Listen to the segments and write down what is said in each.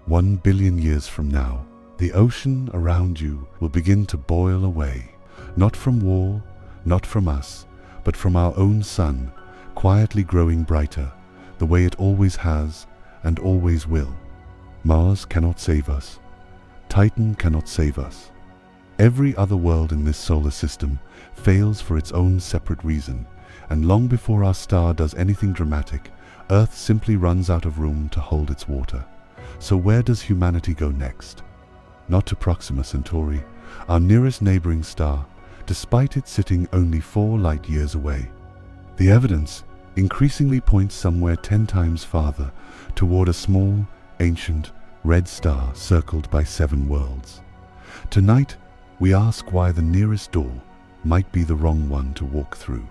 1 billion years from now, the ocean around you will begin to boil away, not from war, not from us, but from our own sun, quietly growing brighter, the way it always has and always will. Mars cannot save us. Titan cannot save us. Every other world in this solar system fails for its own separate reason, and long before our star does anything dramatic, Earth simply runs out of room to hold its water. So where does humanity go next? Not to Proxima Centauri, our nearest neighboring star, despite it sitting only 4 light years away. The evidence increasingly points somewhere 10 times farther, toward a small, ancient, red star circled by 7 worlds. Tonight, we ask why the nearest door might be the wrong one to walk through.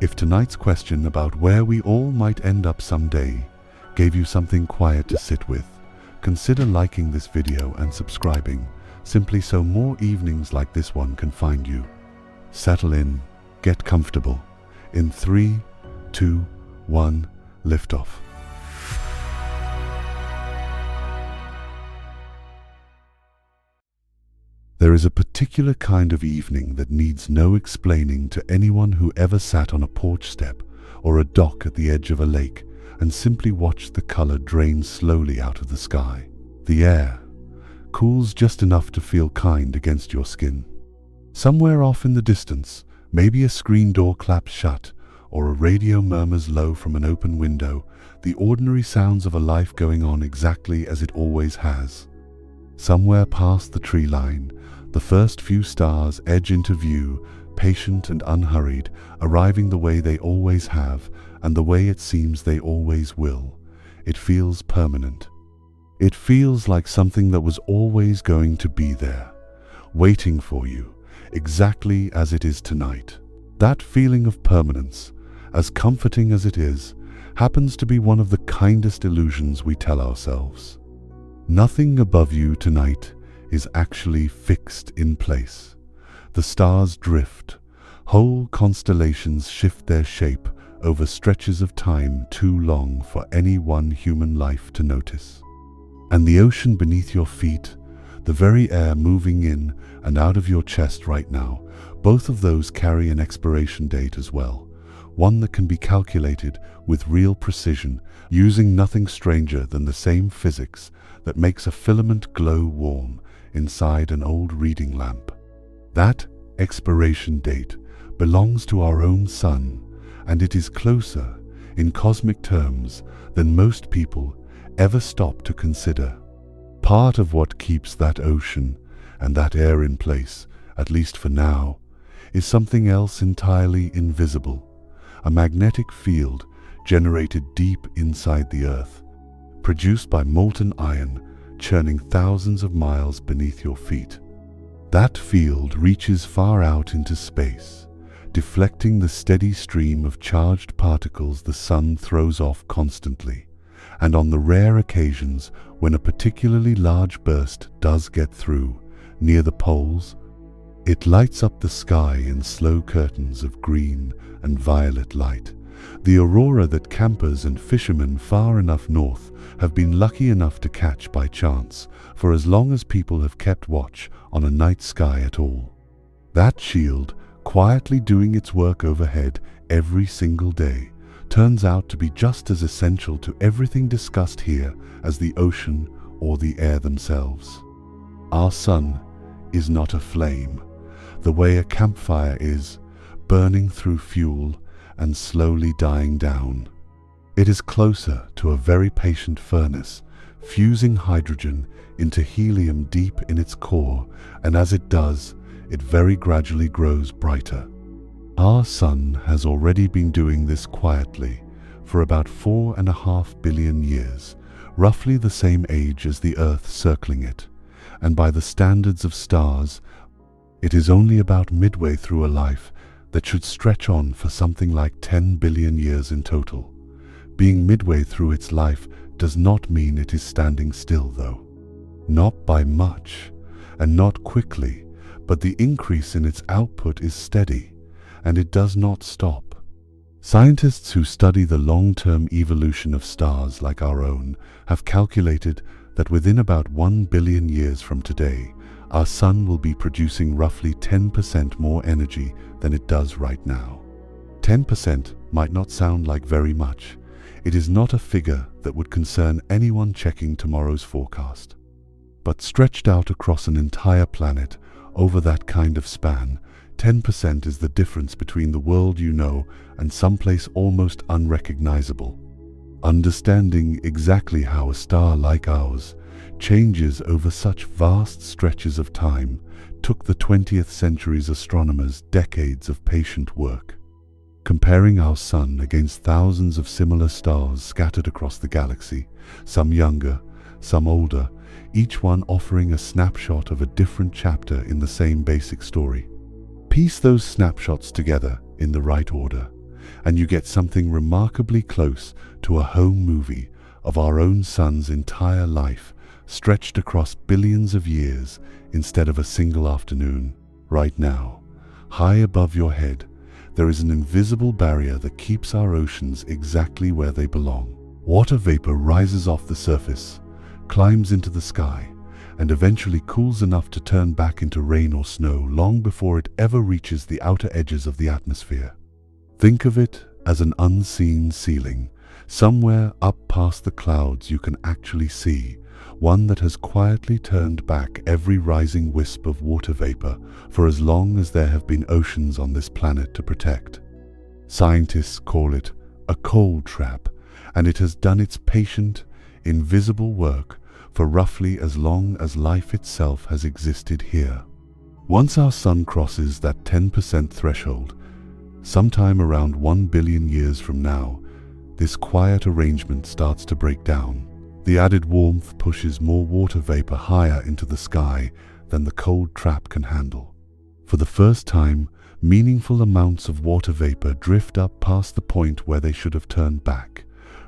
If tonight's question about where we all might end up someday gave you something quiet to sit with, consider liking this video and subscribing, simply so more evenings like this one can find you. Settle in, get comfortable. In 3, 2, 1, liftoff. There is a particular kind of evening that needs no explaining to anyone who ever sat on a porch step or a dock at the edge of a lake and simply watched the color drain slowly out of the sky. The air cools just enough to feel kind against your skin. Somewhere off in the distance, maybe a screen door claps shut or a radio murmurs low from an open window, the ordinary sounds of a life going on exactly as it always has. Somewhere past the tree line, the first few stars edge into view, patient and unhurried, arriving the way they always have and the way it seems they always will. It feels permanent. It feels like something that was always going to be there, waiting for you, exactly as it is tonight. That feeling of permanence, as comforting as it is, happens to be one of the kindest illusions we tell ourselves. Nothing above you tonight is actually fixed in place. The stars drift. Whole constellations shift their shape over stretches of time too long for any one human life to notice. And the ocean beneath your feet, the very air moving in and out of your chest right now, both of those carry an expiration date as well, one that can be calculated with real precision using nothing stranger than the same physics that makes a filament glow warm inside an old reading lamp. That expiration date belongs to our own sun, and it is closer, in cosmic terms, than most people ever stop to consider. Part of what keeps that ocean and that air in place, at least for now, is something else entirely invisible, a magnetic field generated deep inside the Earth, produced by molten iron churning thousands of miles beneath your feet. That field reaches far out into space, deflecting the steady stream of charged particles the sun throws off constantly, and on the rare occasions when a particularly large burst does get through, near the poles, it lights up the sky in slow curtains of green and violet light, the aurora that campers and fishermen far enough north have been lucky enough to catch by chance for as long as people have kept watch on a night sky at all. That shield, quietly doing its work overhead every single day, turns out to be just as essential to everything discussed here as the ocean or the air themselves. Our sun is not a flame, the way a campfire is, burning through fuel and slowly dying down. It is closer to a very patient furnace, fusing hydrogen into helium deep in its core, and as it does, it very gradually grows brighter. Our sun has already been doing this quietly for about 4.5 billion years, roughly the same age as the Earth circling it, and by the standards of stars, it is only about midway through a life that should stretch on for something like 10 billion years in total. Being midway through its life does not mean it is standing still, though. Not by much, and not quickly, but the increase in its output is steady, and it does not stop. Scientists who study the long-term evolution of stars like our own have calculated that within about 1 billion years from today, our sun will be producing roughly 10% more energy than it does right now. 10% might not sound like very much. It is not a figure that would concern anyone checking tomorrow's forecast. But stretched out across an entire planet over that kind of span, 10% is the difference between the world you know and someplace almost unrecognizable. Understanding exactly how a star like ours changes over such vast stretches of time took the 20th century's astronomers decades of patient work. Comparing our sun against thousands of similar stars scattered across the galaxy, some younger, some older, each one offering a snapshot of a different chapter in the same basic story. Piece those snapshots together in the right order, and you get something remarkably close to a home movie of our own sun's entire life, stretched across billions of years instead of a single afternoon. Right now, high above your head, there is an invisible barrier that keeps our oceans exactly where they belong. Water vapor rises off the surface, climbs into the sky, and eventually cools enough to turn back into rain or snow long before it ever reaches the outer edges of the atmosphere. Think of it as an unseen ceiling. Somewhere up past the clouds you can actually see, one that has quietly turned back every rising wisp of water vapor for as long as there have been oceans on this planet to protect. Scientists call it a cold trap, and it has done its patient, invisible work for roughly as long as life itself has existed here. Once our sun crosses that 10% threshold, sometime around 1 billion years from now, this quiet arrangement starts to break down. The added warmth pushes more water vapor higher into the sky than the cold trap can handle. For the first time, meaningful amounts of water vapor drift up past the point where they should have turned back,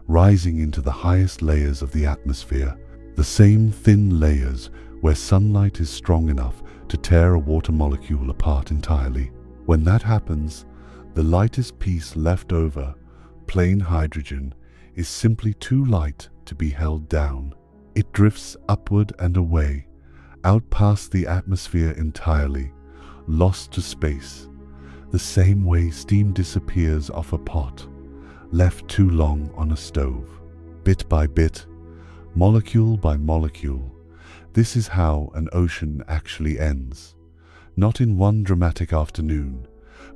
rising into the highest layers of the atmosphere, the same thin layers where sunlight is strong enough to tear a water molecule apart entirely. When that happens, the lightest piece left over, plain hydrogen, is simply too light to be held down. It drifts upward and away, out past the atmosphere entirely, lost to space, the same way steam disappears off a pot, left too long on a stove. Bit by bit, molecule by molecule, this is how an ocean actually ends. Not in one dramatic afternoon,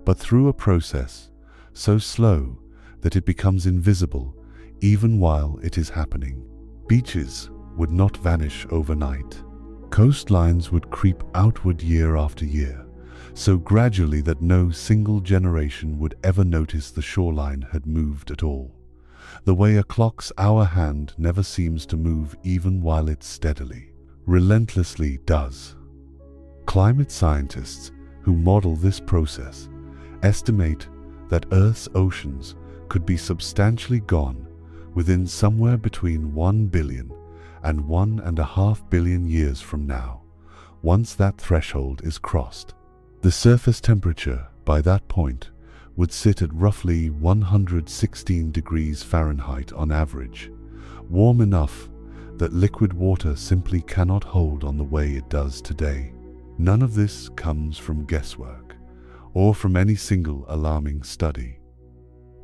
but through a process so slow that it becomes invisible even while it is happening. Beaches would not vanish overnight. Coastlines would creep outward year after year, so gradually that no single generation would ever notice the shoreline had moved at all. The way a clock's hour hand never seems to move even while it steadily, relentlessly does. Climate scientists who model this process estimate that Earth's oceans could be substantially gone within somewhere between 1 billion and 1.5 billion years from now, once that threshold is crossed. The surface temperature by that point would sit at roughly 116 degrees Fahrenheit on average, warm enough that liquid water simply cannot hold on the way it does today. None of this comes from guesswork or from any single alarming study.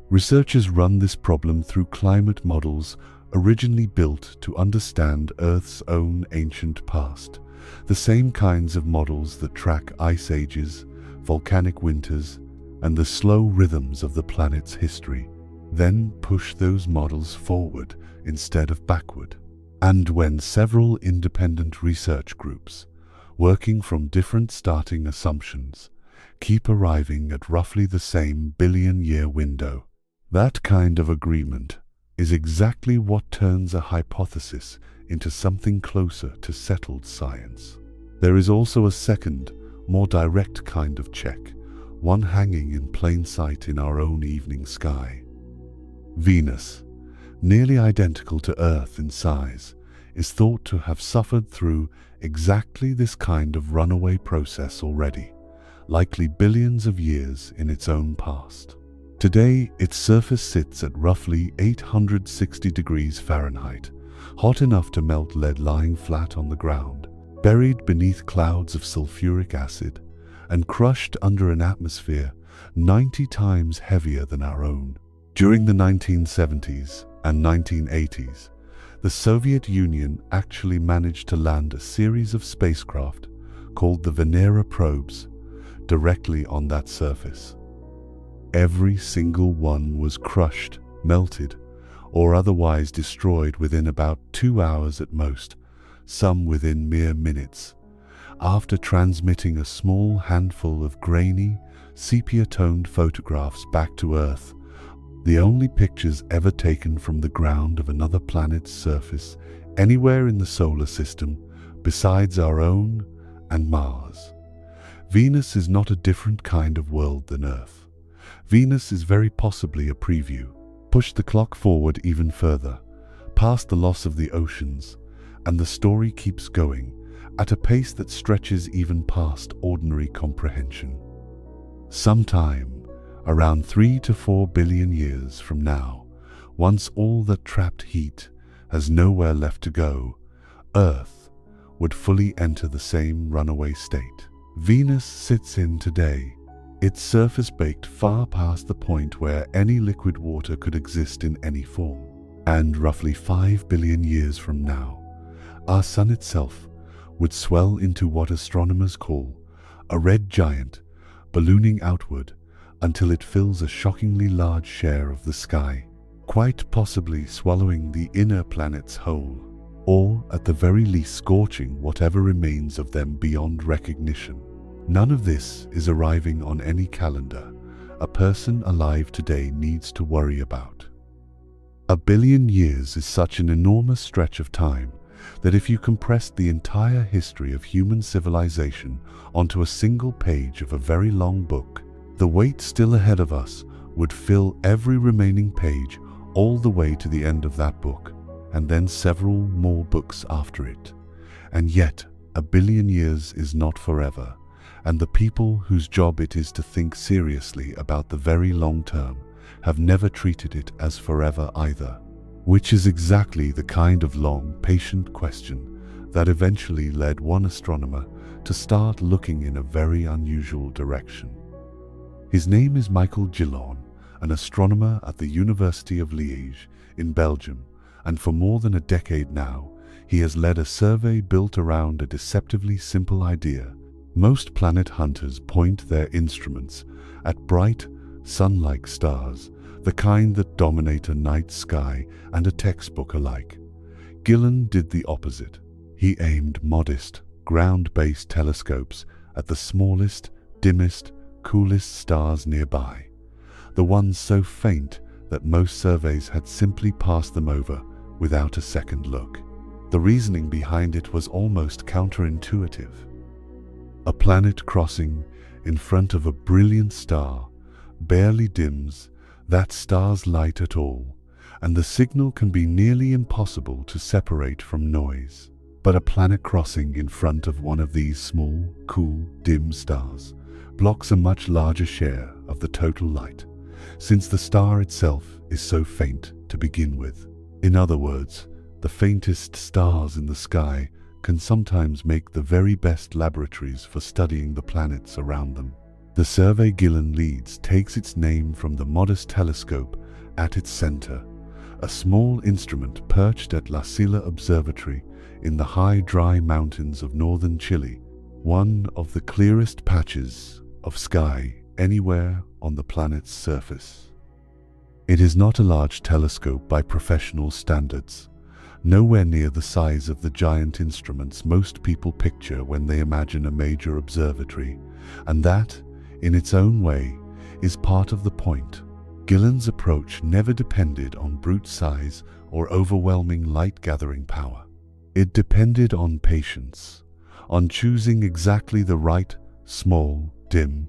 Researchers run this problem through climate models originally built to understand Earth's own ancient past, the same kinds of models that track ice ages, volcanic winters, and the slow rhythms of the planet's history, then push those models forward instead of backward. And when several independent research groups, working from different starting assumptions, keep arriving at roughly the same billion-year window, that kind of agreement is exactly what turns a hypothesis into something closer to settled science. There is also a second, more direct kind of check, one hanging in plain sight in our own evening sky. Venus, nearly identical to Earth in size, is thought to have suffered through exactly this kind of runaway process already, likely billions of years in its own past. Today, its surface sits at roughly 860 degrees Fahrenheit, hot enough to melt lead lying flat on the ground, buried beneath clouds of sulfuric acid, and crushed under an atmosphere 90 times heavier than our own. During the 1970s and 1980s, the Soviet Union actually managed to land a series of spacecraft called the Venera probes directly on that surface. Every single one was crushed, melted, or otherwise destroyed within about 2 hours at most, some within mere minutes, after transmitting a small handful of grainy, sepia-toned photographs back to Earth, the only pictures ever taken from the ground of another planet's surface anywhere in the solar system besides our own and Mars. Venus is not a different kind of world than Earth. Venus is very possibly a preview. Push the clock forward even further, past the loss of the oceans, and the story keeps going at a pace that stretches even past ordinary comprehension. Sometime around 3 to 4 billion years from now, once all that trapped heat has nowhere left to go, Earth would fully enter the same runaway state Venus sits in today, its surface baked far past the point where any liquid water could exist in any form. And roughly 5 billion years from now, our Sun itself would swell into what astronomers call a red giant, ballooning outward until it fills a shockingly large share of the sky, quite possibly swallowing the inner planets whole, or at the very least scorching whatever remains of them beyond recognition. None of this is arriving on any calendar a person alive today needs to worry about. 1 billion years is such an enormous stretch of time that if you compressed the entire history of human civilization onto a single page of a very long book, the weight still ahead of us would fill every remaining page all the way to the end of that book, and then several more books after it. And yet, 1 billion years is not forever, and the people whose job it is to think seriously about the very long term have never treated it as forever either, which is exactly the kind of long, patient question that eventually led one astronomer to start looking in a very unusual direction. His name is Michael Gillon, an astronomer at the University of Liège in Belgium, and for more than a decade now, he has led a survey built around a deceptively simple idea. Most planet hunters point their instruments at bright, sun-like stars, the kind that dominate a night sky and a textbook alike. Gillon did the opposite. He aimed modest, ground-based telescopes at the smallest, dimmest, coolest stars nearby, the ones so faint that most surveys had simply passed them over without a second look. The reasoning behind it was almost counterintuitive. A planet crossing in front of a brilliant star barely dims that star's light at all, and the signal can be nearly impossible to separate from noise. But a planet crossing in front of one of these small, cool, dim stars blocks a much larger share of the total light, since the star itself is so faint to begin with. In other words, the faintest stars in the sky can sometimes make the very best laboratories for studying the planets around them. The survey Gillon leads takes its name from the modest telescope at its center, a small instrument perched at La Silla Observatory in the high, dry mountains of northern Chile, one of the clearest patches of sky anywhere on the planet's surface. It is not a large telescope by professional standards, nowhere near the size of the giant instruments most people picture when they imagine a major observatory, and that, in its own way, is part of the point. Gillon's approach never depended on brute size or overwhelming light-gathering power. It depended on patience, on choosing exactly the right, small, dim,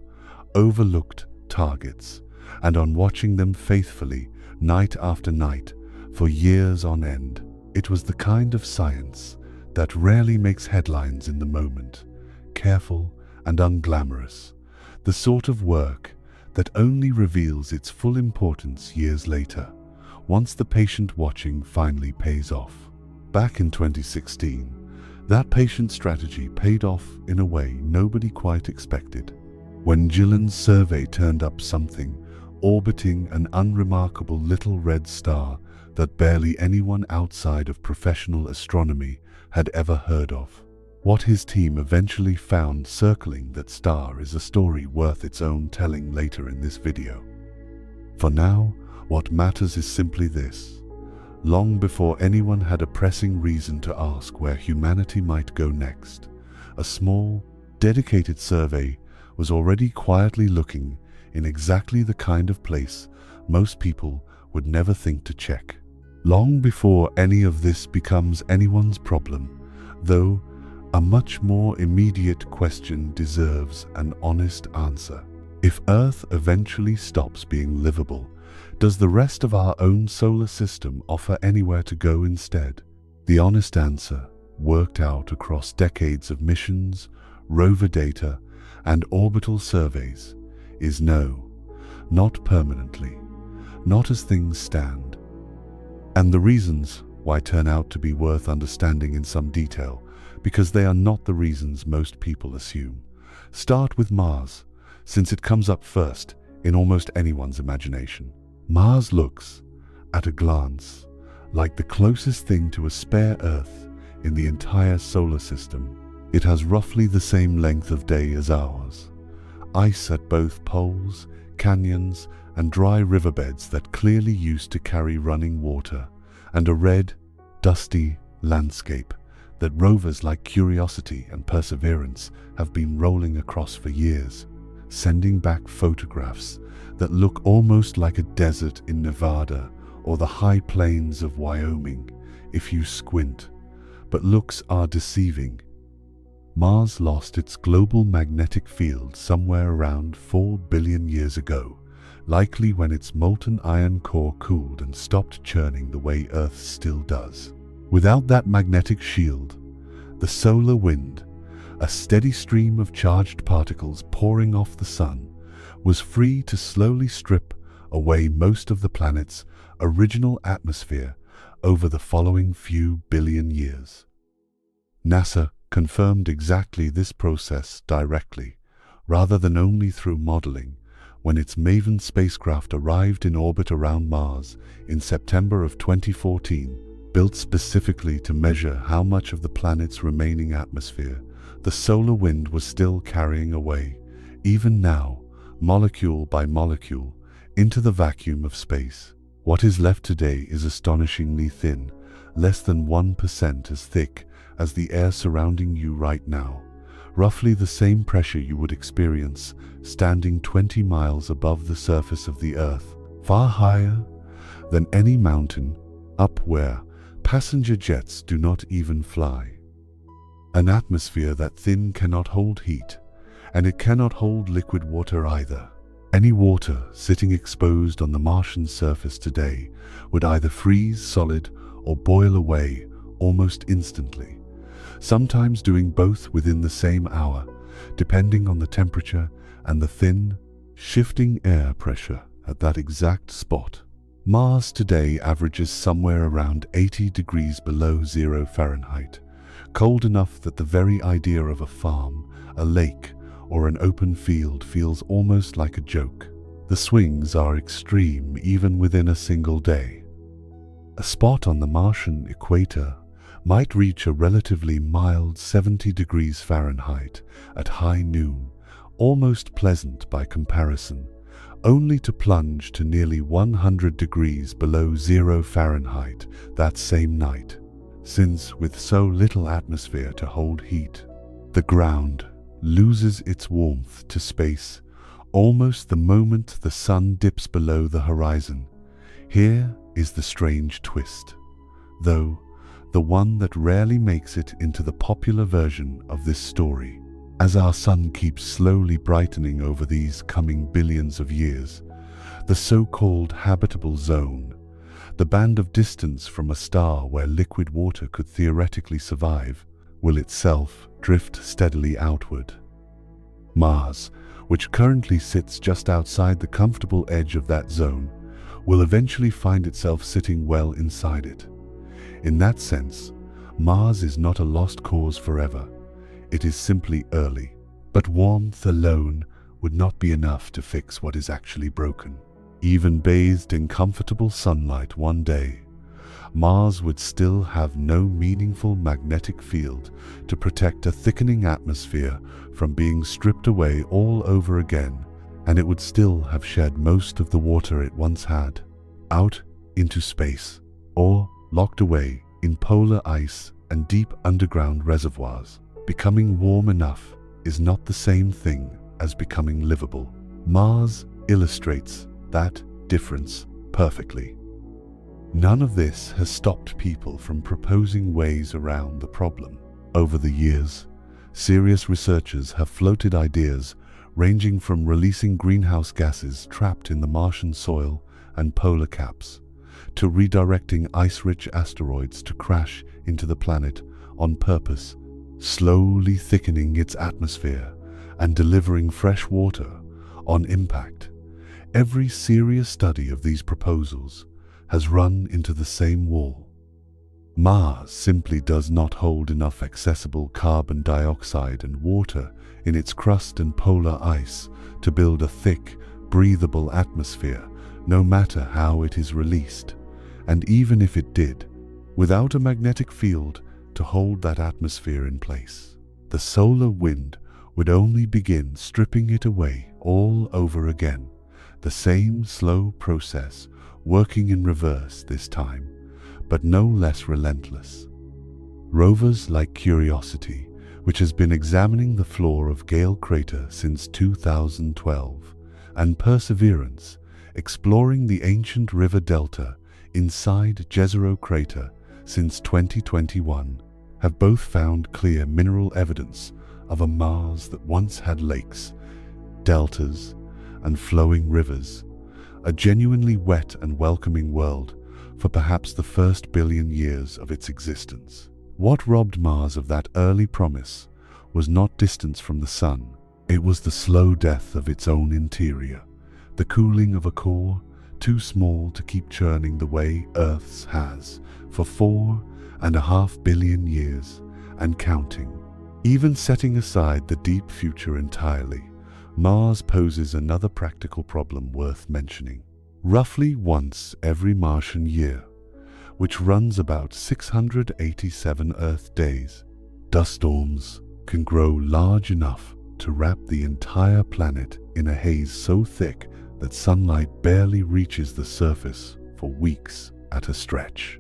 overlooked targets, and on watching them faithfully, night after night, for years on end. It was the kind of science that rarely makes headlines in the moment, careful and unglamorous, the sort of work that only reveals its full importance years later, once the patient watching finally pays off. back in 2016, that patient strategy paid off in a way nobody quite expected. When Gillen's survey turned up something orbiting an unremarkable little red star that barely anyone outside of professional astronomy had ever heard of. What his team eventually found circling that star is a story worth its own telling later in this video. For now, what matters is simply this. Long before anyone had a pressing reason to ask where humanity might go next, a small, dedicated survey was already quietly looking in exactly the kind of place most people would never think to check. Long before any of this becomes anyone's problem, though, a much more immediate question deserves an honest answer. If Earth eventually stops being livable, does the rest of our own solar system offer anywhere to go instead? The honest answer, worked out across decades of missions, rover data, and orbital surveys, is no, not permanently, not as things stand. And the reasons why turn out to be worth understanding in some detail, because they are not the reasons most people assume. Start with Mars, since it comes up first in almost anyone's imagination. Mars looks, at a glance, like the closest thing to a spare Earth in the entire solar system. It has roughly the same length of day as ours. Ice at both poles, canyons, and dry riverbeds that clearly used to carry running water, and a red, dusty landscape that rovers like Curiosity and Perseverance have been rolling across for years, sending back photographs that look almost like a desert in Nevada or the high plains of Wyoming if you squint. But looks are deceiving. Mars lost its global magnetic field somewhere around 4 billion years ago, likely when its molten iron core cooled and stopped churning the way Earth still does. Without that magnetic shield, the solar wind, a steady stream of charged particles pouring off the sun, was free to slowly strip away most of the planet's original atmosphere over the following few billion years. NASA confirmed exactly this process directly, rather than only through modeling, when its MAVEN spacecraft arrived in orbit around Mars in September of 2014, built specifically to measure how much of the planet's remaining atmosphere the solar wind was still carrying away, even now, molecule by molecule, into the vacuum of space. What is left today is astonishingly thin, less than 1% as thick as the air surrounding you right now, roughly the same pressure you would experience standing 20 miles above the surface of the Earth, far higher than any mountain, up where passenger jets do not even fly. An atmosphere that thin cannot hold heat, and it cannot hold liquid water either. Any water sitting exposed on the Martian surface today would either freeze solid or boil away almost instantly, sometimes doing both within the same hour, depending on the temperature and the thin, shifting air pressure at that exact spot. Mars today averages somewhere around 80 degrees below 0 Fahrenheit, cold enough that the very idea of a farm, a lake, or an open field feels almost like a joke. The swings are extreme even within a single day. A spot on the Martian equator might reach a relatively mild 70 degrees Fahrenheit at high noon, almost pleasant by comparison, only to plunge to nearly 100 degrees below 0 Fahrenheit that same night. Since with so little atmosphere to hold heat, the ground loses its warmth to space almost the moment the sun dips below the horizon. Here is the strange twist, though the one that rarely makes it into the popular version of this story. As our sun keeps slowly brightening over these coming billions of years, the so-called habitable zone, the band of distance from a star where liquid water could theoretically survive, will itself drift steadily outward. Mars, which currently sits just outside the comfortable edge of that zone, will eventually find itself sitting well inside it. In that sense, Mars is not a lost cause forever. It is simply early. But warmth alone would not be enough to fix what is actually broken. Even bathed in comfortable sunlight one day, Mars would still have no meaningful magnetic field to protect a thickening atmosphere from being stripped away all over again, and it would still have shed most of the water it once had out into space, or locked away in polar ice and deep underground reservoirs. Becoming warm enough is not the same thing as becoming livable. Mars illustrates that difference perfectly. None of this has stopped people from proposing ways around the problem. Over the years, serious researchers have floated ideas ranging from releasing greenhouse gases trapped in the Martian soil and polar caps, to redirecting ice-rich asteroids to crash into the planet on purpose, slowly thickening its atmosphere and delivering fresh water on impact. Every serious study of these proposals has run into the same wall. Mars simply does not hold enough accessible carbon dioxide and water in its crust and polar ice to build a thick, breathable atmosphere, no matter how it is released. And even if it did, without a magnetic field to hold that atmosphere in place, the solar wind would only begin stripping it away all over again. The same slow process, working in reverse this time, but no less relentless. Rovers like Curiosity, which has been examining the floor of Gale Crater since 2012, and Perseverance, exploring the ancient river delta inside Jezero Crater since 2021, have both found clear mineral evidence of a Mars that once had lakes, deltas, and flowing rivers, a genuinely wet and welcoming world for perhaps the first billion years of its existence. What robbed Mars of that early promise was not distance from the Sun. It was the slow death of its own interior, the cooling of a core too small to keep churning the way Earth's has for 4.5 billion years and counting. Even setting aside the deep future entirely, Mars poses another practical problem worth mentioning. Roughly once every Martian year, which runs about 687 Earth days, dust storms can grow large enough to wrap the entire planet in a haze so thick that sunlight barely reaches the surface for weeks at a stretch.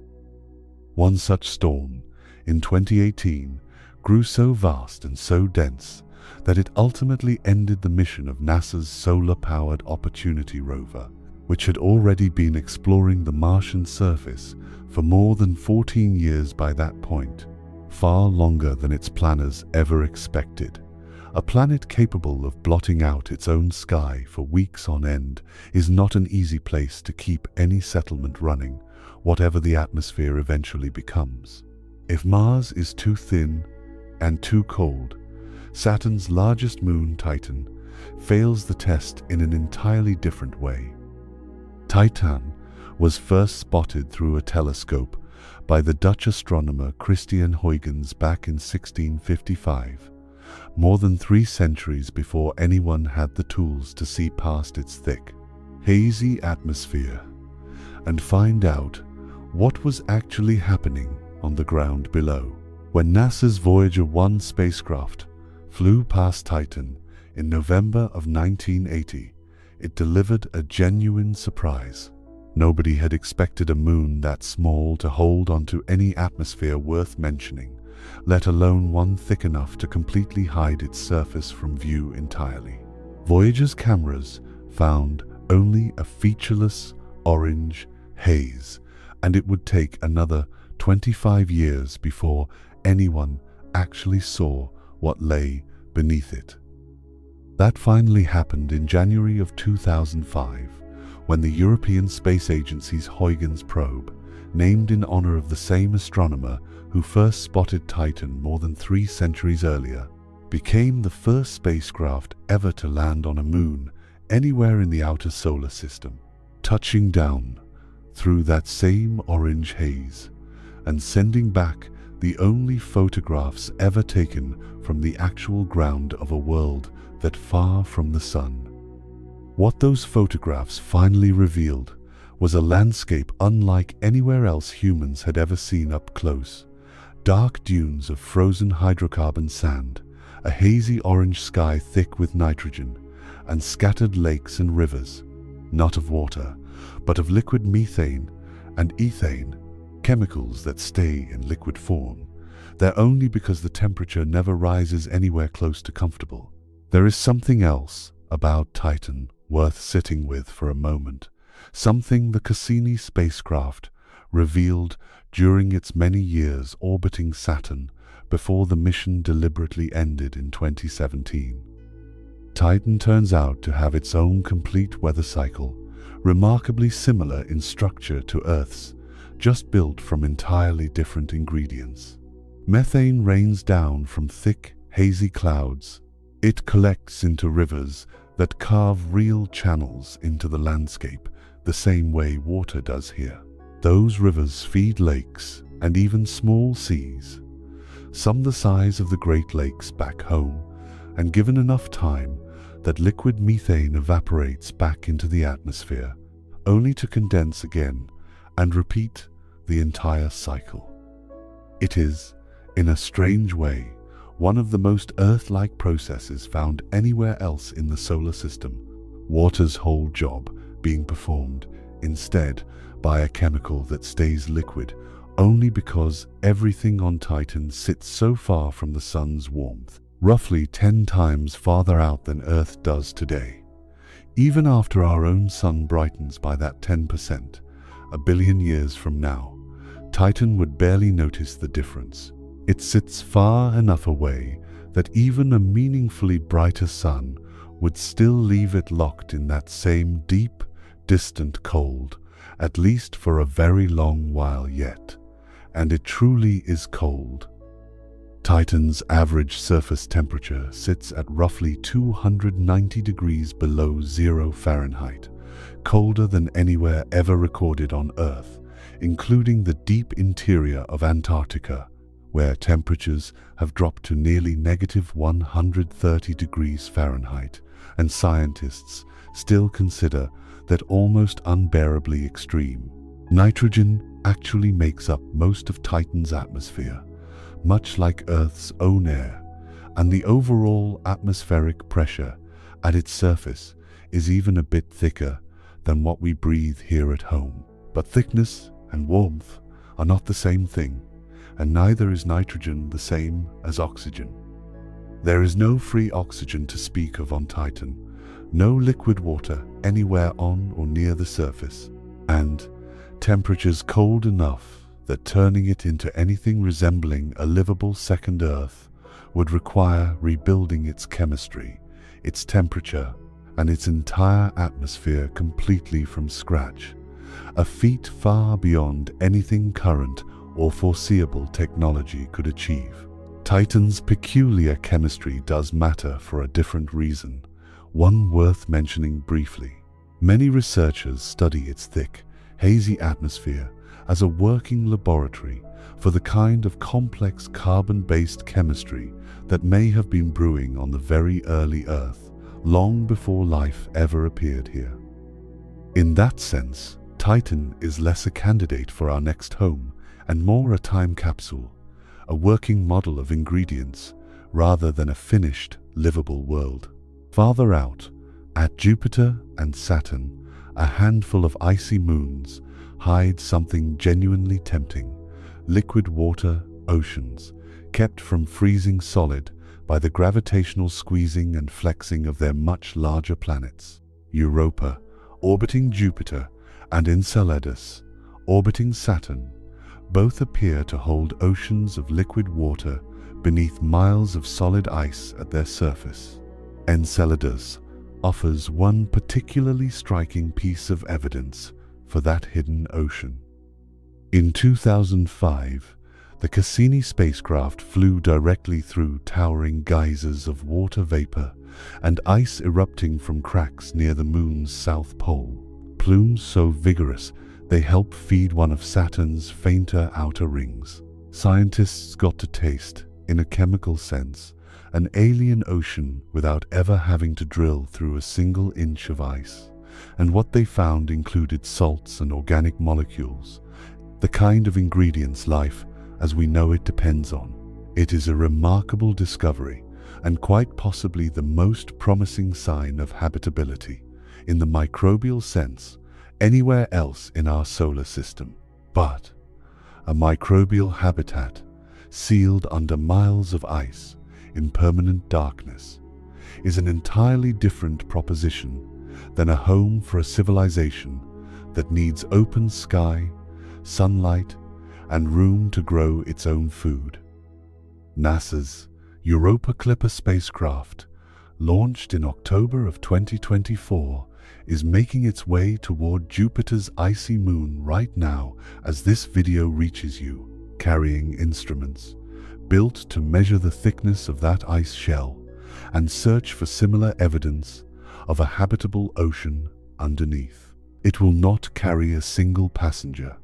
One such storm, in 2018, grew so vast and so dense that it ultimately ended the mission of NASA's solar-powered Opportunity rover, which had already been exploring the Martian surface for more than 14 years by that point, far longer than its planners ever expected. A planet capable of blotting out its own sky for weeks on end is not an easy place to keep any settlement running, whatever the atmosphere eventually becomes. If Mars is too thin and too cold, Saturn's largest moon, Titan, fails the test in an entirely different way. Titan was first spotted through a telescope by the Dutch astronomer Christian Huygens back in 1655, more than 3 centuries before anyone had the tools to see past its thick, hazy atmosphere and find out what was actually happening on the ground below. When NASA's Voyager 1 spacecraft flew past Titan in November of 1980, it delivered a genuine surprise. Nobody had expected a moon that small to hold onto any atmosphere worth mentioning, let alone one thick enough to completely hide its surface from view entirely. Voyager's cameras found only a featureless orange haze, and it would take another 25 years before anyone actually saw what lay beneath it. That finally happened in January of 2005, when the European Space Agency's Huygens probe, named in honor of the same astronomer who first spotted Titan more than 3 centuries earlier, became the first spacecraft ever to land on a moon anywhere in the outer solar system, touching down through that same orange haze and sending back the only photographs ever taken from the actual ground of a world that far from the sun. What those photographs finally revealed was a landscape unlike anywhere else humans had ever seen up close. Dark dunes of frozen hydrocarbon sand, a hazy orange sky thick with nitrogen, and scattered lakes and rivers, not of water, but of liquid methane and ethane, chemicals that stay in liquid form. They're only because the temperature never rises anywhere close to comfortable. There is something else about Titan worth sitting with for a moment, something the Cassini spacecraft revealed during its many years orbiting Saturn before the mission deliberately ended in 2017. Titan turns out to have its own complete weather cycle, remarkably similar in structure to Earth's, just built from entirely different ingredients. Methane rains down from thick, hazy clouds. It collects into rivers that carve real channels into the landscape, the same way water does here. Those rivers feed lakes and even small seas, some the size of the Great Lakes back home, and given enough time, that liquid methane evaporates back into the atmosphere, only to condense again and repeat the entire cycle. It is, in a strange way, one of the most Earth-like processes found anywhere else in the solar system, water's whole job being performed instead by a chemical that stays liquid only because everything on Titan sits so far from the sun's warmth, roughly 10 times farther out than Earth does today. Even after our own sun brightens by that 10%, a billion years from now, Titan would barely notice the difference. It sits far enough away that even a meaningfully brighter sun would still leave it locked in that same deep, distant cold, at least for a very long while yet. And it truly is cold. Titan's average surface temperature sits at roughly 290 degrees below 0 Fahrenheit, colder than anywhere ever recorded on Earth, including the deep interior of Antarctica, where temperatures have dropped to nearly negative 130 degrees Fahrenheit, and scientists still consider that almost unbearably extreme. Nitrogen actually makes up most of Titan's atmosphere, much like Earth's own air, and the overall atmospheric pressure at its surface is even a bit thicker than what we breathe here at home. But thickness and warmth are not the same thing, and neither is nitrogen the same as oxygen. There is no free oxygen to speak of on Titan, no liquid water anywhere on or near the surface, and temperatures cold enough that turning it into anything resembling a livable second Earth would require rebuilding its chemistry, its temperature, and its entire atmosphere completely from scratch, a feat far beyond anything current or foreseeable technology could achieve. Titan's peculiar chemistry does matter for a different reason, one worth mentioning briefly. Many researchers study its thick, hazy atmosphere as a working laboratory for the kind of complex carbon-based chemistry that may have been brewing on the very early Earth, long before life ever appeared here. In that sense, Titan is less a candidate for our next home and more a time capsule, a working model of ingredients rather than a finished, livable world. Farther out, at Jupiter and Saturn, a handful of icy moons hide something genuinely tempting: liquid water oceans, kept from freezing solid by the gravitational squeezing and flexing of their much larger planets. Europa, orbiting Jupiter, and Enceladus, orbiting Saturn, both appear to hold oceans of liquid water beneath miles of solid ice at their surface. Enceladus offers one particularly striking piece of evidence for that hidden ocean. In 2005, the Cassini spacecraft flew directly through towering geysers of water vapor and ice erupting from cracks near the moon's south pole, plumes so vigorous they help feed one of Saturn's fainter outer rings. Scientists got to taste, in a chemical sense, an alien ocean without ever having to drill through a single inch of ice. And what they found included salts and organic molecules, the kind of ingredients life, as we know it, depends on. It is a remarkable discovery, and quite possibly the most promising sign of habitability, in the microbial sense, anywhere else in our solar system. But a microbial habitat, sealed under miles of ice, in permanent darkness, is an entirely different proposition than a home for a civilization that needs open sky, sunlight, and room to grow its own food. NASA's Europa Clipper spacecraft, launched in October of 2024, is making its way toward Jupiter's icy moon right now as this video reaches you, carrying instruments built to measure the thickness of that ice shell and search for similar evidence of a habitable ocean underneath. It will not carry a single passenger,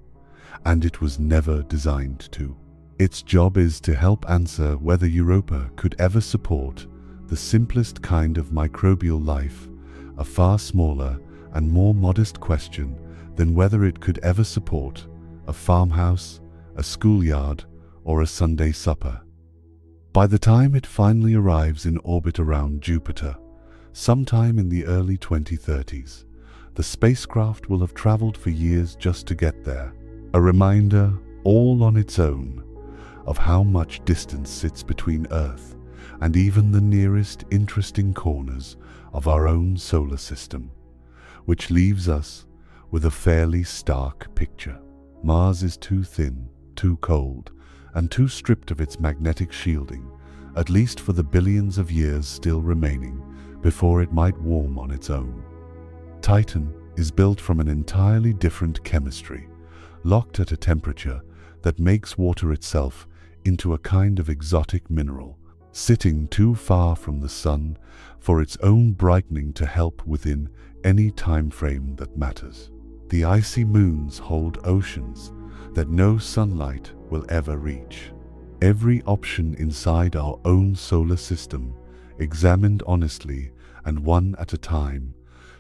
and it was never designed to. Its job is to help answer whether Europa could ever support the simplest kind of microbial life, a far smaller and more modest question than whether it could ever support a farmhouse, a schoolyard, or a Sunday supper. By the time it finally arrives in orbit around Jupiter, sometime in the early 2030s, the spacecraft will have traveled for years just to get there, a reminder, all on its own, of how much distance sits between Earth and even the nearest interesting corners of our own solar system, which leaves us with a fairly stark picture. Mars is too thin, too cold, and too stripped of its magnetic shielding, at least for the billions of years still remaining before it might warm on its own. Titan is built from an entirely different chemistry, locked at a temperature that makes water itself into a kind of exotic mineral, sitting too far from the sun for its own brightening to help within any time frame that matters. The icy moons hold oceans that no sunlight will ever reach. Every option inside our own solar system, examined honestly and one at a time,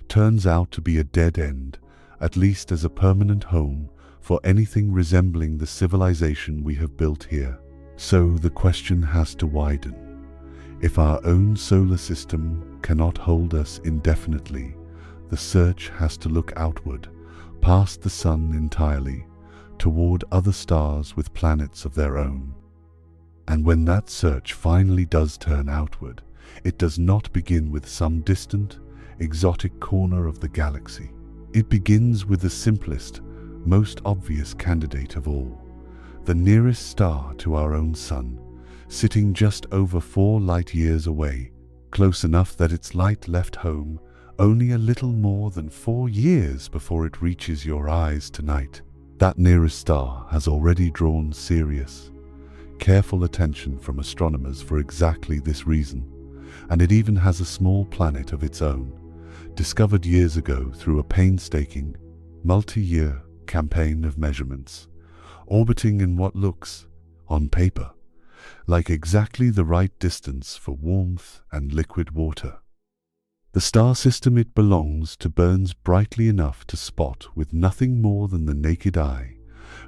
turns out to be a dead end, at least as a permanent home for anything resembling the civilization we have built here. So the question has to widen. If our own solar system cannot hold us indefinitely, the search has to look outward, past the sun entirely, toward other stars with planets of their own. And when that search finally does turn outward, it does not begin with some distant, exotic corner of the galaxy. It begins with the simplest, most obvious candidate of all, the nearest star to our own sun, sitting just over 4 light-years away, close enough that its light left home only a little more than 4 years before it reaches your eyes tonight. That nearest star has already drawn serious, careful attention from astronomers for exactly this reason, and it even has a small planet of its own, discovered years ago through a painstaking, multi-year campaign of measurements, orbiting in what looks, on paper, like exactly the right distance for warmth and liquid water. The star system it belongs to burns brightly enough to spot with nothing more than the naked eye,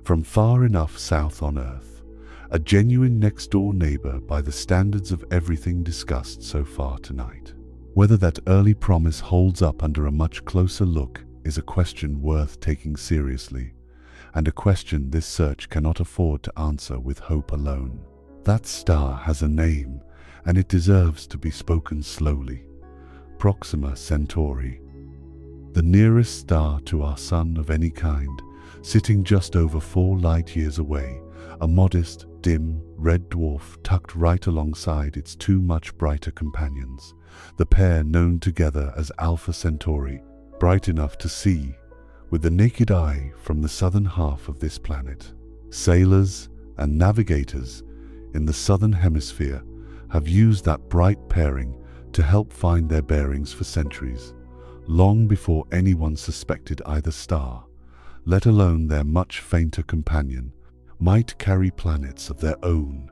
from far enough south on Earth, a genuine next-door neighbor by the standards of everything discussed so far tonight. Whether that early promise holds up under a much closer look is a question worth taking seriously, and a question this search cannot afford to answer with hope alone. That star has a name, and it deserves to be spoken slowly. Proxima Centauri, the nearest star to our sun of any kind, sitting just over 4 light-years away, a modest, dim, red dwarf tucked right alongside its 2 much brighter companions, the pair known together as Alpha Centauri, bright enough to see with the naked eye from the southern half of this planet. Sailors and navigators in the southern hemisphere have used that bright pairing to help find their bearings for centuries, long before anyone suspected either star, let alone their much fainter companion, might carry planets of their own.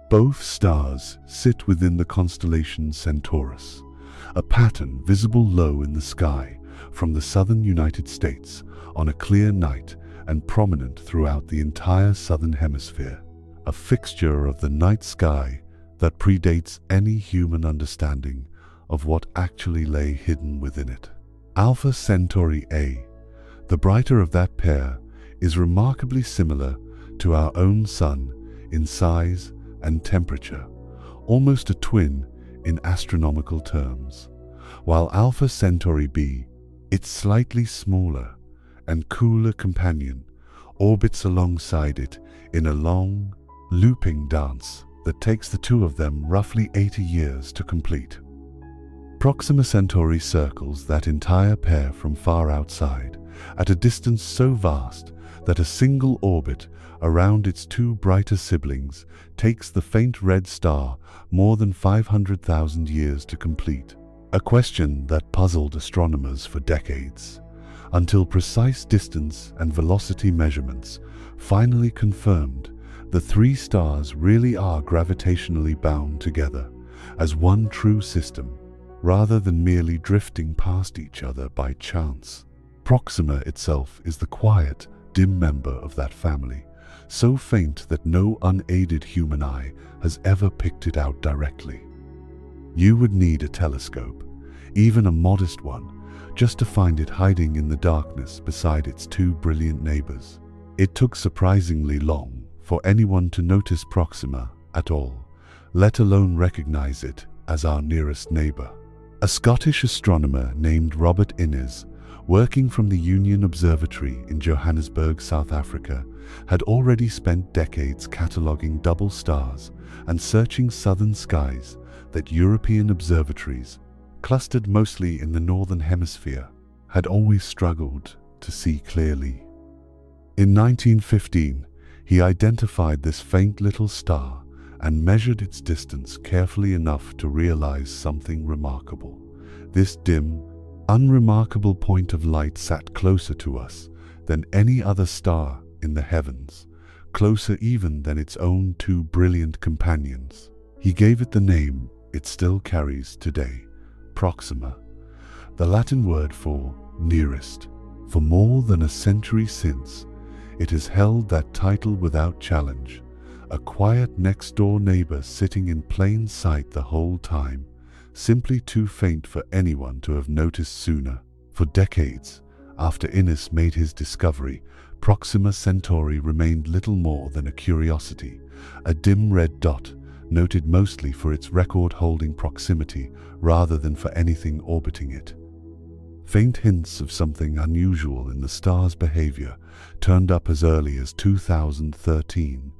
Both stars sit within the constellation Centaurus, a pattern visible low in the sky from the southern United States on a clear night and prominent throughout the entire southern hemisphere, a fixture of the night sky that predates any human understanding of what actually lay hidden within it. Alpha Centauri A, the brighter of that pair, is remarkably similar to our own Sun in size and temperature, almost a twin in astronomical terms, while Alpha Centauri B, its slightly smaller and cooler companion, orbits alongside it in a long, looping dance that takes the two of them roughly 80 years to complete. Proxima Centauri circles that entire pair from far outside, at a distance so vast that a single orbit around its two brighter siblings takes the faint red star more than 500,000 years to complete, a question that puzzled astronomers for decades, until precise distance and velocity measurements finally confirmed the three stars really are gravitationally bound together as one true system, rather than merely drifting past each other by chance. Proxima itself is the quiet, dim member of that family, so faint that no unaided human eye has ever picked it out directly. You would need a telescope, even a modest one, just to find it hiding in the darkness beside its two brilliant neighbors. It took surprisingly long for anyone to notice Proxima at all, let alone recognize it as our nearest neighbor. A Scottish astronomer named Robert Innes, working from the Union Observatory in Johannesburg, South Africa, had already spent decades cataloguing double stars and searching southern skies that European observatories, clustered mostly in the northern hemisphere, had always struggled to see clearly. In 1915, he identified this faint little star and measured its distance carefully enough to realize something remarkable. This dim, unremarkable point of light sat closer to us than any other star in the heavens, closer even than its own two brilliant companions. He gave it the name it still carries today, Proxima, the Latin word for nearest. For more than a century since, it has held that title without challenge, a quiet next-door neighbor sitting in plain sight the whole time, simply too faint for anyone to have noticed sooner. For decades after Innes made his discovery, Proxima Centauri remained little more than a curiosity, a dim red dot noted mostly for its record-holding proximity rather than for anything orbiting it. Faint hints of something unusual in the star's behavior turned up as early as 2013,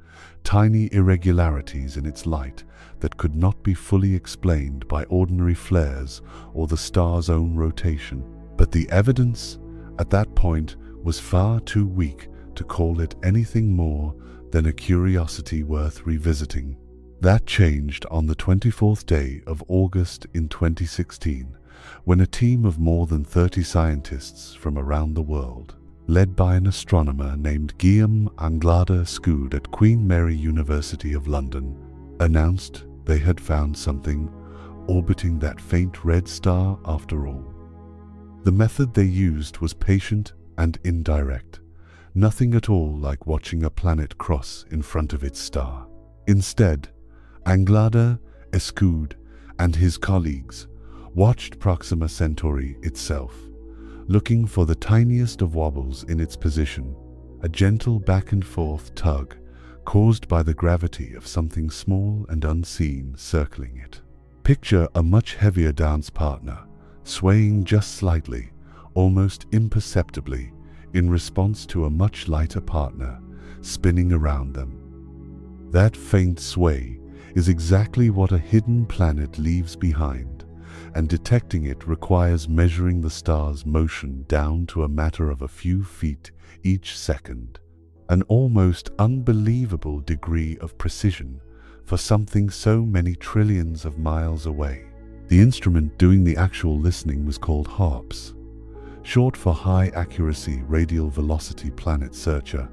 tiny irregularities in its light that could not be fully explained by ordinary flares or the star's own rotation. But the evidence at that point was far too weak to call it anything more than a curiosity worth revisiting. That changed on the 24th day of August in 2016, when a team of more than 30 scientists from around the world, led by an astronomer named Guillaume Anglada-Escud at Queen Mary University of London, announced they had found something orbiting that faint red star after all. The method they used was patient and indirect, nothing at all like watching a planet cross in front of its star. Instead, Anglada-Escud and his colleagues watched Proxima Centauri itself, looking for the tiniest of wobbles in its position, a gentle back-and-forth tug caused by the gravity of something small and unseen circling it. Picture a much heavier dance partner, swaying just slightly, almost imperceptibly, in response to a much lighter partner spinning around them. That faint sway is exactly what a hidden planet leaves behind, and detecting it requires measuring the star's motion down to a matter of a few feet each second, an almost unbelievable degree of precision for something so many trillions of miles away. The instrument doing the actual listening was called HARPS, short for High Accuracy Radial Velocity Planet Searcher,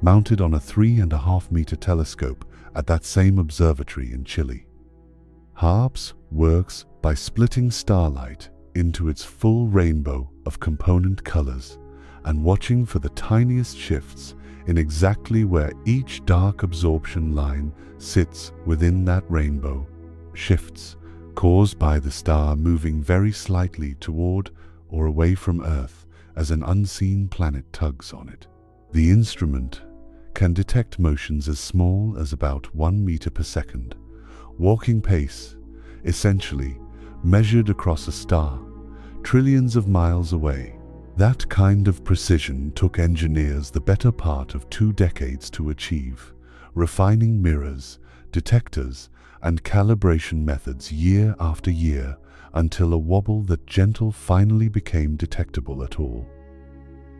mounted on a 3.5-meter telescope at that same observatory in Chile. HARPS works by splitting starlight into its full rainbow of component colors and watching for the tiniest shifts in exactly where each dark absorption line sits within that rainbow. Shifts caused by the star moving very slightly toward or away from Earth as an unseen planet tugs on it. The instrument can detect motions as small as about 1 meter per second, walking pace, essentially, measured across a star, trillions of miles away. That kind of precision took engineers the better part of 2 decades to achieve, refining mirrors, detectors, and calibration methods year after year until a wobble that gentle finally became detectable at all.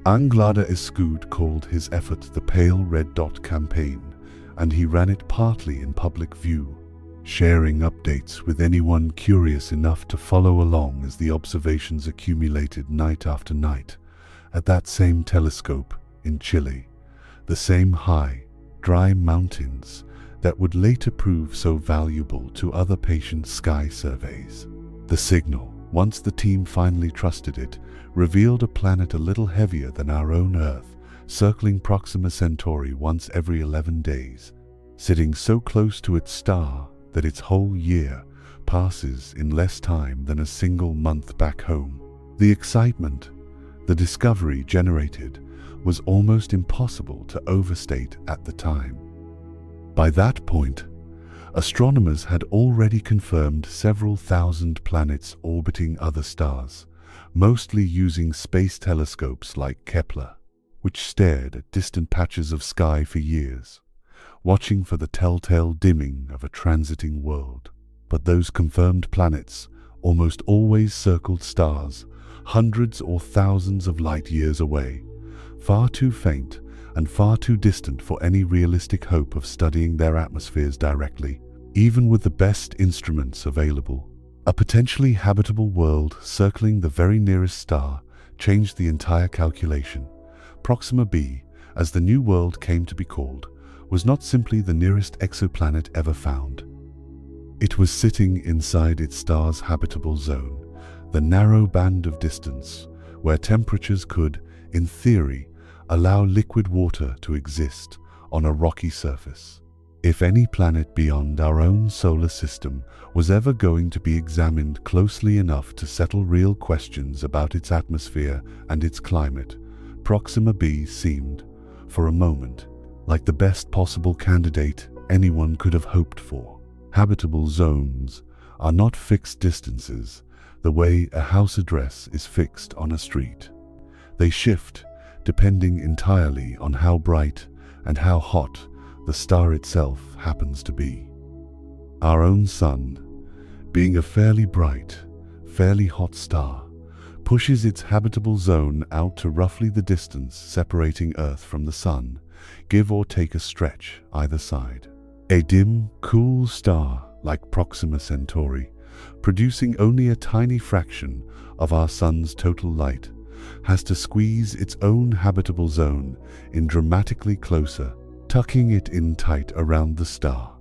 Anglada Escud called his effort the Pale Red Dot Campaign, and he ran it partly in public view, sharing updates with anyone curious enough to follow along as the observations accumulated night after night at that same telescope in Chile, the same high, dry mountains that would later prove so valuable to other patient sky surveys. The signal, once the team finally trusted it, revealed a planet a little heavier than our own Earth, circling Proxima Centauri once every 11 days, sitting so close to its star that its whole year passes in less time than a single month back home. The excitement the discovery generated was almost impossible to overstate at the time. By that point, astronomers had already confirmed several thousand planets orbiting other stars, mostly using space telescopes like Kepler, which stared at distant patches of sky for years, watching for the telltale dimming of a transiting world. But those confirmed planets almost always circled stars hundreds or thousands of light years away, far too faint and far too distant for any realistic hope of studying their atmospheres directly. Even with the best instruments available, a potentially habitable world circling the very nearest star changed the entire calculation. Proxima b, as the new world came to be called, was not simply the nearest exoplanet ever found. It was sitting inside its star's habitable zone, the narrow band of distance where temperatures could, in theory, allow liquid water to exist on a rocky surface. If any planet beyond our own solar system was ever going to be examined closely enough to settle real questions about its atmosphere and its climate, Proxima b seemed, for a moment, like the best possible candidate anyone could have hoped for. Habitable zones are not fixed distances the way a house address is fixed on a street. They shift depending entirely on how bright and how hot the star itself happens to be. Our own sun, being a fairly bright, fairly hot star, pushes its habitable zone out to roughly the distance separating Earth from the sun, give or take a stretch either side. A dim, cool star like Proxima Centauri, producing only a tiny fraction of our sun's total light, has to squeeze its own habitable zone in dramatically closer, tucking it in tight around the star,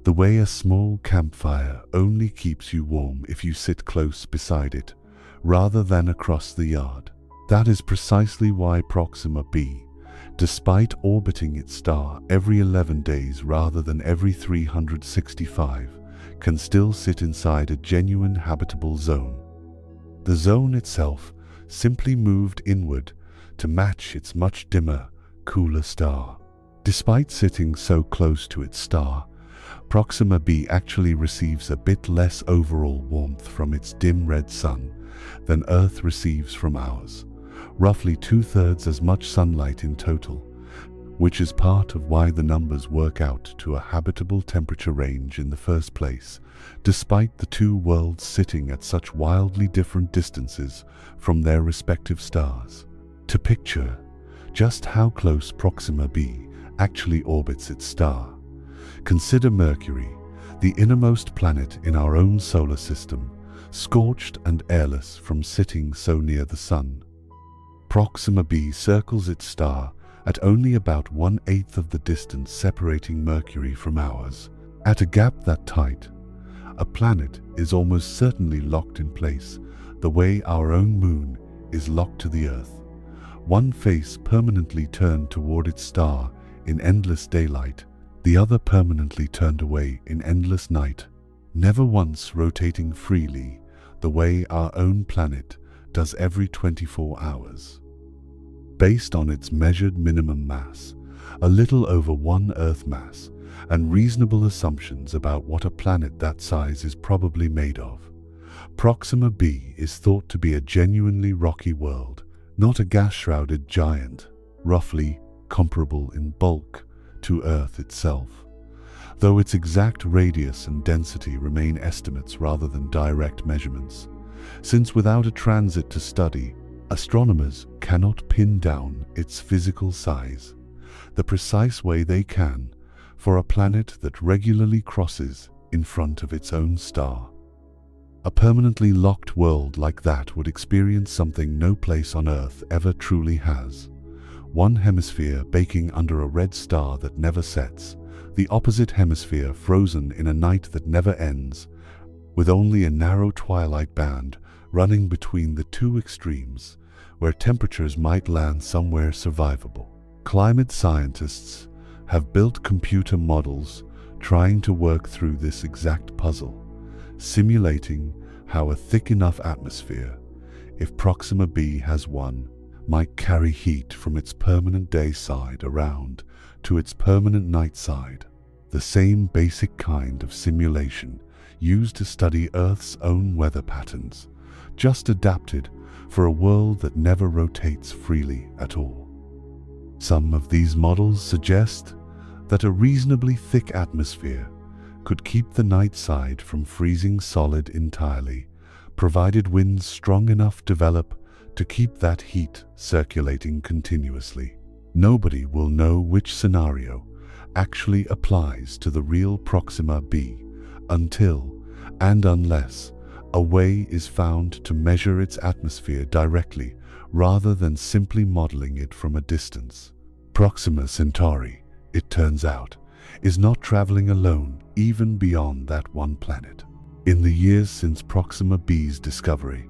the way a small campfire only keeps you warm if you sit close beside it, rather than across the yard. That is precisely why Proxima b, despite orbiting its star every 11 days rather than every 365, can still sit inside a genuine habitable zone. The zone itself simply moved inward to match its much dimmer, cooler star. Despite sitting so close to its star, Proxima b actually receives a bit less overall warmth from its dim red sun than Earth receives from ours, roughly 2/3 as much sunlight in total, which is part of why the numbers work out to a habitable temperature range in the first place, despite the two worlds sitting at such wildly different distances from their respective stars. To picture just how close Proxima b actually orbits its star, consider Mercury, the innermost planet in our own solar system, scorched and airless from sitting so near the sun. Proxima b circles its star at only about 1/8 of the distance separating Mercury from ours. At a gap that tight, a planet is almost certainly locked in place, the way our own moon is locked to the Earth. One face permanently turned toward its star in endless daylight, the other permanently turned away in endless night, never once rotating freely the way our own planet does every 24 hours. Based on its measured minimum mass, a little over 1 Earth mass, and reasonable assumptions about what a planet that size is probably made of, Proxima b is thought to be a genuinely rocky world, not a gas-shrouded giant, roughly comparable in bulk to Earth itself, though its exact radius and density remain estimates rather than direct measurements, since without a transit to study, astronomers cannot pin down its physical size the precise way they can for a planet that regularly crosses in front of its own star. A permanently locked world like that would experience something no place on Earth ever truly has. One hemisphere baking under a red star that never sets, the opposite hemisphere frozen in a night that never ends, with only a narrow twilight band running between the two extremes, where temperatures might land somewhere survivable. Climate scientists have built computer models trying to work through this exact puzzle, simulating how a thick enough atmosphere, if Proxima b has one, might carry heat from its permanent day side around to its permanent night side, the same basic kind of simulation used to study Earth's own weather patterns, just adapted for a world that never rotates freely at all. Some of these models suggest that a reasonably thick atmosphere could keep the night side from freezing solid entirely, provided winds strong enough develop to keep that heat circulating continuously. Nobody will know which scenario actually applies to the real Proxima b until and unless a way is found to measure its atmosphere directly rather than simply modeling it from a distance. Proxima Centauri, it turns out, is not traveling alone even beyond that one planet. In the years since Proxima b's discovery,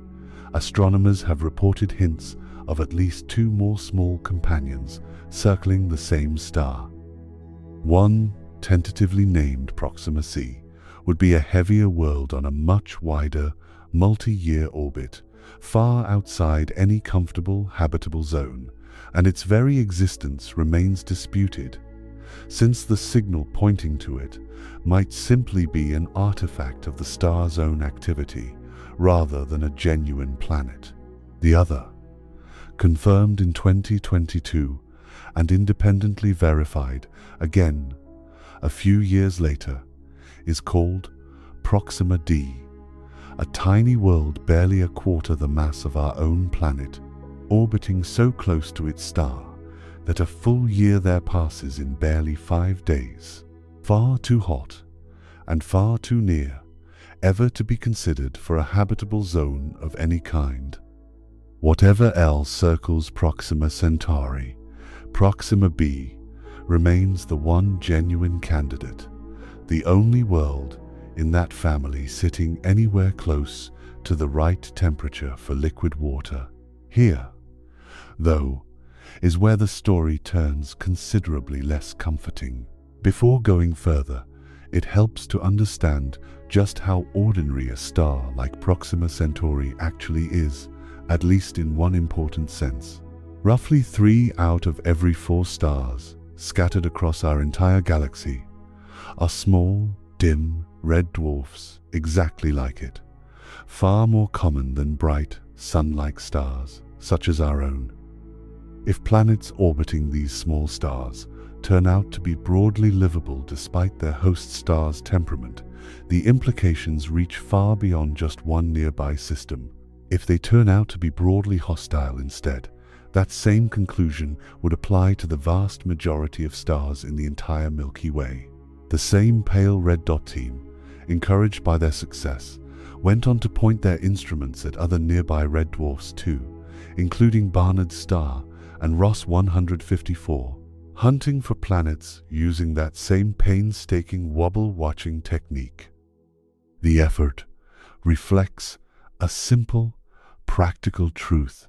astronomers have reported hints of at least 2 more small companions circling the same star. One, tentatively named Proxima c, would be a heavier world on a much wider, multi-year orbit, far outside any comfortable habitable zone, and its very existence remains disputed, since the signal pointing to it might simply be an artifact of the star's own activity, rather than a genuine planet. The other, confirmed in 2022 and independently verified again a few years later, is called Proxima d, a tiny world barely a quarter the mass of our own planet, orbiting so close to its star that a full year there passes in barely 5 days. Far too hot and far too near ever to be considered for a habitable zone of any kind. Whatever else circles Proxima Centauri, Proxima b remains the one genuine candidate, the only world in that family sitting anywhere close to the right temperature for liquid water. Here, though, is where the story turns considerably less comforting. Before going further, it helps to understand just how ordinary a star like Proxima Centauri actually is, at least in one important sense. Roughly 3 out of every 4 stars scattered across our entire galaxy are small, dim, red dwarfs exactly like it, far more common than bright, sun-like stars, such as our own. If planets orbiting these small stars turn out to be broadly livable despite their host star's temperament, the implications reach far beyond just one nearby system. If they turn out to be broadly hostile instead, that same conclusion would apply to the vast majority of stars in the entire Milky Way. The same pale red dot team, encouraged by their success, went on to point their instruments at other nearby red dwarfs too, including Barnard's star and Ross 154, hunting for planets using that same painstaking wobble-watching technique. The effort reflects a simple, practical truth: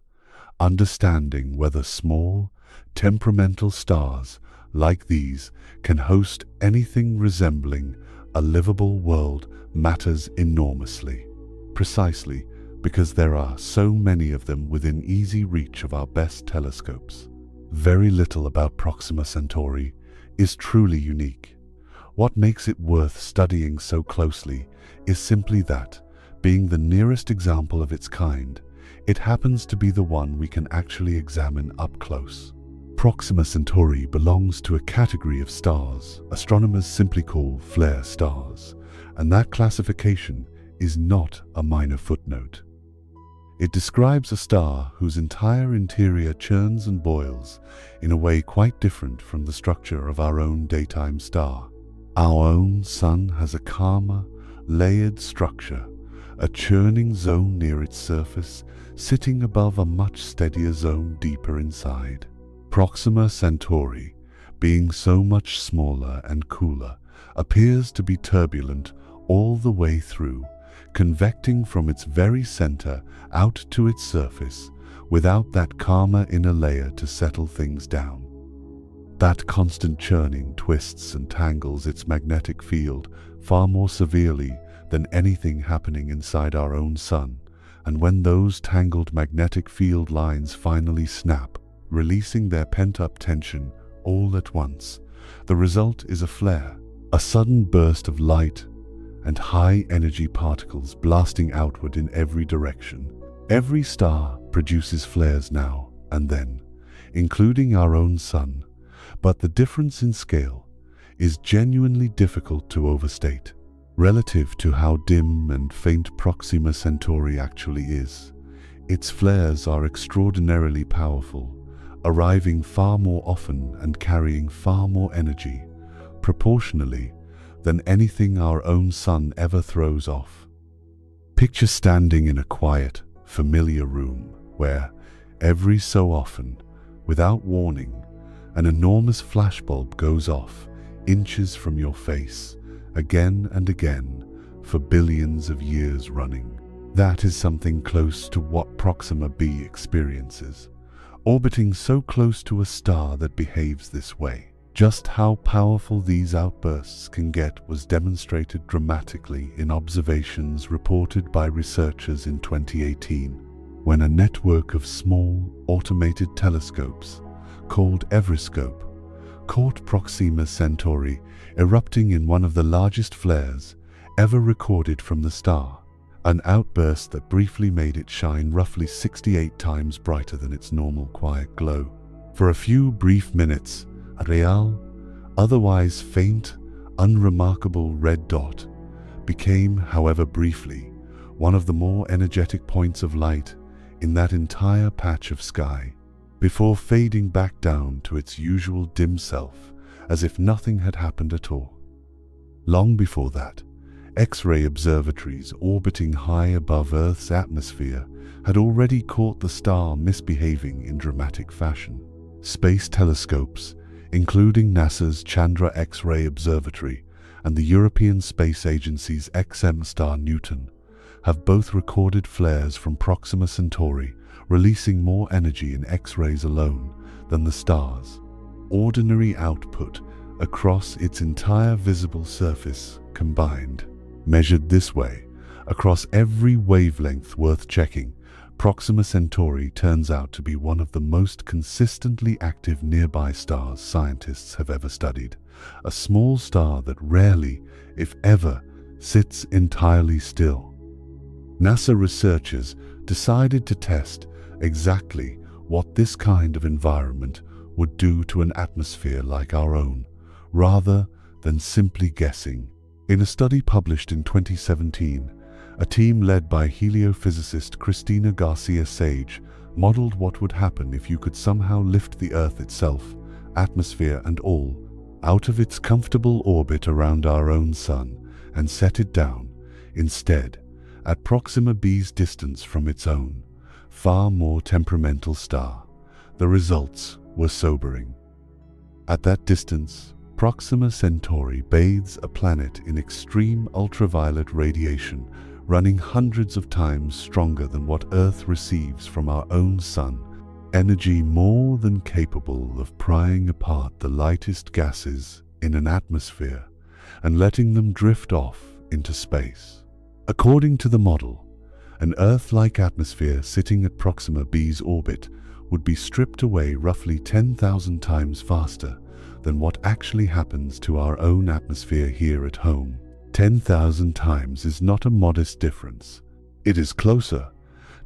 understanding whether small, temperamental stars like these can host anything resembling a livable world matters enormously, precisely because there are so many of them within easy reach of our best telescopes. Very little about Proxima Centauri is truly unique. What makes it worth studying so closely is simply that, being the nearest example of its kind, it happens to be the one we can actually examine up close. Proxima Centauri belongs to a category of stars astronomers simply call flare stars, and that classification is not a minor footnote. It describes a star whose entire interior churns and boils in a way quite different from the structure of our own daytime star. Our own sun has a calmer, layered structure, a churning zone near its surface, sitting above a much steadier zone deeper inside. Proxima Centauri, being so much smaller and cooler, appears to be turbulent all the way through, convecting from its very center out to its surface, without that calmer inner layer to settle things down. That constant churning twists and tangles its magnetic field far more severely than anything happening inside our own sun, and when those tangled magnetic field lines finally snap, releasing their pent-up tension all at once, the result is a flare, a sudden burst of light and high-energy particles blasting outward in every direction. Every star produces flares now and then, including our own sun, but the difference in scale is genuinely difficult to overstate. Relative to how dim and faint Proxima Centauri actually is, its flares are extraordinarily powerful, arriving far more often and carrying far more energy, proportionally, than anything our own sun ever throws off. Picture standing in a quiet, familiar room where, every so often, without warning, an enormous flashbulb goes off inches from your face, again and again, for billions of years running. That is something close to what Proxima b experiences, orbiting so close to a star that behaves this way. Just how powerful these outbursts can get was demonstrated dramatically in observations reported by researchers in 2018, when a network of small, automated telescopes, called Everiscope, caught Proxima Centauri erupting in one of the largest flares ever recorded from the star, an outburst that briefly made it shine roughly 68 times brighter than its normal quiet glow. For a few brief minutes, a real, otherwise faint, unremarkable red dot became, however briefly, one of the more energetic points of light in that entire patch of sky, before fading back down to its usual dim self as if nothing had happened at all. Long before that, X-ray observatories orbiting high above Earth's atmosphere had already caught the star misbehaving in dramatic fashion. Space telescopes, including NASA's Chandra X-ray Observatory and the European Space Agency's XM-Star Newton, have both recorded flares from Proxima Centauri releasing more energy in X-rays alone than the star's ordinary output across its entire visible surface combined. Measured this way, across every wavelength worth checking, Proxima Centauri turns out to be one of the most consistently active nearby stars scientists have ever studied, a small star that rarely, if ever, sits entirely still. NASA researchers decided to test exactly what this kind of environment would do to an atmosphere like our own, rather than simply guessing. In a study published in 2017, a team led by heliophysicist Cristina Garcia Sage modeled what would happen if you could somehow lift the Earth itself, atmosphere and all, out of its comfortable orbit around our own sun and set it down, instead, at Proxima b's distance from its own, far more temperamental star, The results were sobering. At that distance, Proxima Centauri bathes a planet in extreme ultraviolet radiation, running hundreds of times stronger than what Earth receives from our own sun, energy more than capable of prying apart the lightest gases in an atmosphere and letting them drift off into space. According to the model, an Earth-like atmosphere sitting at Proxima B's orbit would be stripped away roughly 10,000 times faster than what actually happens to our own atmosphere here at home. 10,000 times is not a modest difference. It is closer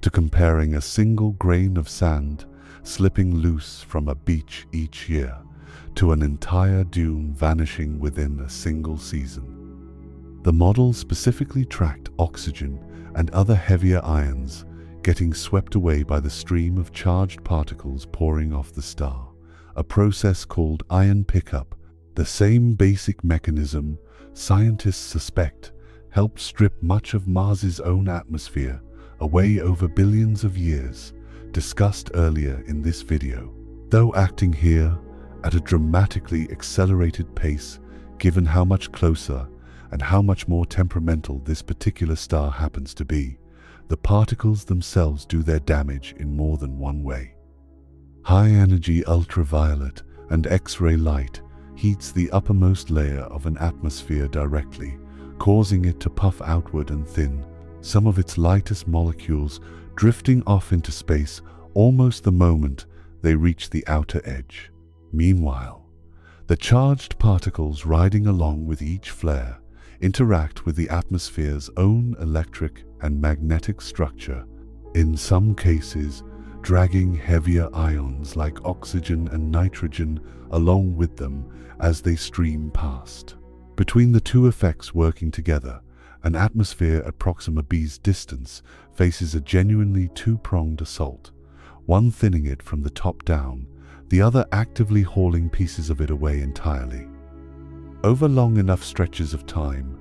to comparing a single grain of sand slipping loose from a beach each year to an entire dune vanishing within a single season. The model specifically tracked oxygen and other heavier ions getting swept away by the stream of charged particles pouring off the star, a process called ion pickup. The same basic mechanism scientists suspect helped strip much of Mars's own atmosphere away over billions of years, discussed earlier in this video, though acting here at a dramatically accelerated pace given how much closer and how much more temperamental this particular star happens to be. The particles themselves do their damage in more than one way. High-energy ultraviolet and X-ray light heats the uppermost layer of an atmosphere directly, causing it to puff outward and thin, some of its lightest molecules drifting off into space almost the moment they reach the outer edge. Meanwhile, the charged particles riding along with each flare interact with the atmosphere's own electric and magnetic structure, in some cases dragging heavier ions like oxygen and nitrogen along with them as they stream past. Between the two effects working together, an atmosphere at Proxima B's distance faces a genuinely two-pronged assault, one thinning it from the top down, the other actively hauling pieces of it away entirely. Over long enough stretches of time,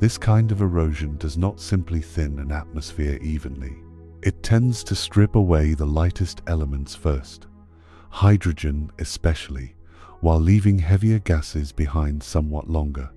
this kind of erosion does not simply thin an atmosphere evenly. It tends to strip away the lightest elements first, hydrogen especially, while leaving heavier gases behind somewhat longer,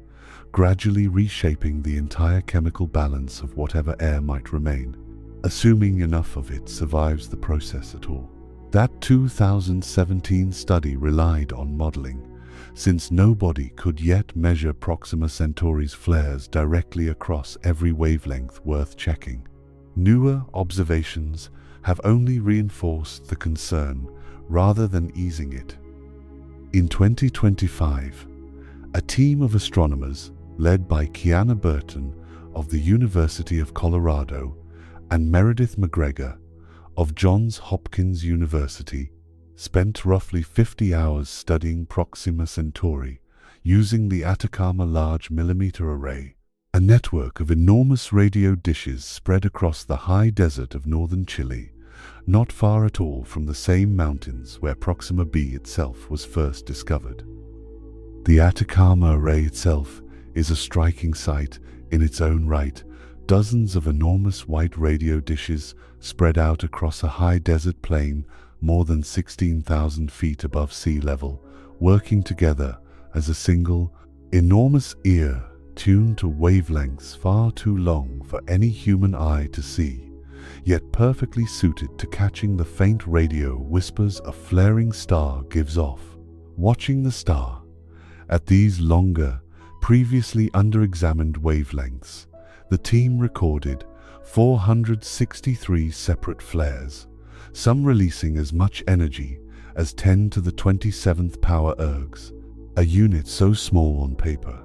gradually reshaping the entire chemical balance of whatever air might remain, assuming enough of it survives the process at all. That 2017 study relied on modeling, since nobody could yet measure Proxima Centauri's flares directly across every wavelength worth checking. Newer observations have only reinforced the concern rather than easing it. In 2025, a team of astronomers led by Kiana Burton of the University of Colorado and Meredith McGregor of Johns Hopkins University spent roughly 50 hours studying Proxima Centauri using the Atacama Large Millimeter Array, a network of enormous radio dishes spread across the high desert of northern Chile, not far at all from the same mountains where Proxima b itself was first discovered. The Atacama Array itself is a striking sight in its own right, dozens of enormous white radio dishes spread out across a high desert plain more than 16,000 feet above sea level, working together as a single, enormous ear tuned to wavelengths far too long for any human eye to see, yet perfectly suited to catching the faint radio whispers a flaring star gives off. Watching the star at these longer, previously under-examined wavelengths, the team recorded 463 separate flares, some releasing as much energy as 10 to the 27th power ergs, a unit so small on paper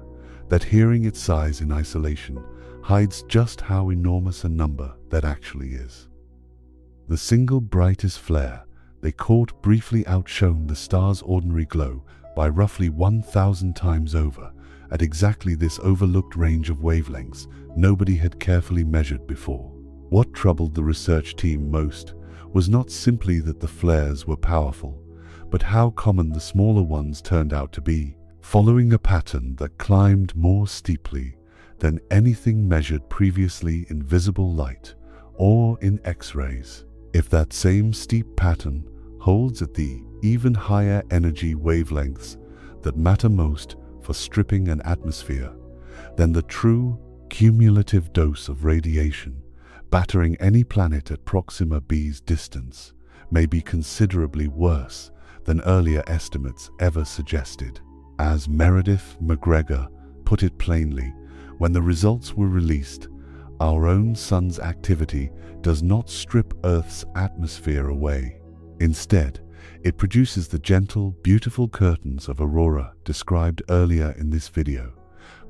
that hearing its size in isolation hides just how enormous a number that actually is. The single brightest flare they caught briefly outshone the star's ordinary glow by roughly 1,000 times over, at exactly this overlooked range of wavelengths nobody had carefully measured before. What troubled the research team most was not simply that the flares were powerful, but how common the smaller ones turned out to be, following a pattern that climbed more steeply than anything measured previously in visible light or in X-rays. If that same steep pattern holds at the even higher energy wavelengths that matter most for stripping an atmosphere, then the true cumulative dose of radiation battering any planet at Proxima B's distance may be considerably worse than earlier estimates ever suggested. As Meredith McGregor put it plainly, when the results were released, our own sun's activity does not strip Earth's atmosphere away. Instead, it produces the gentle, beautiful curtains of aurora described earlier in this video,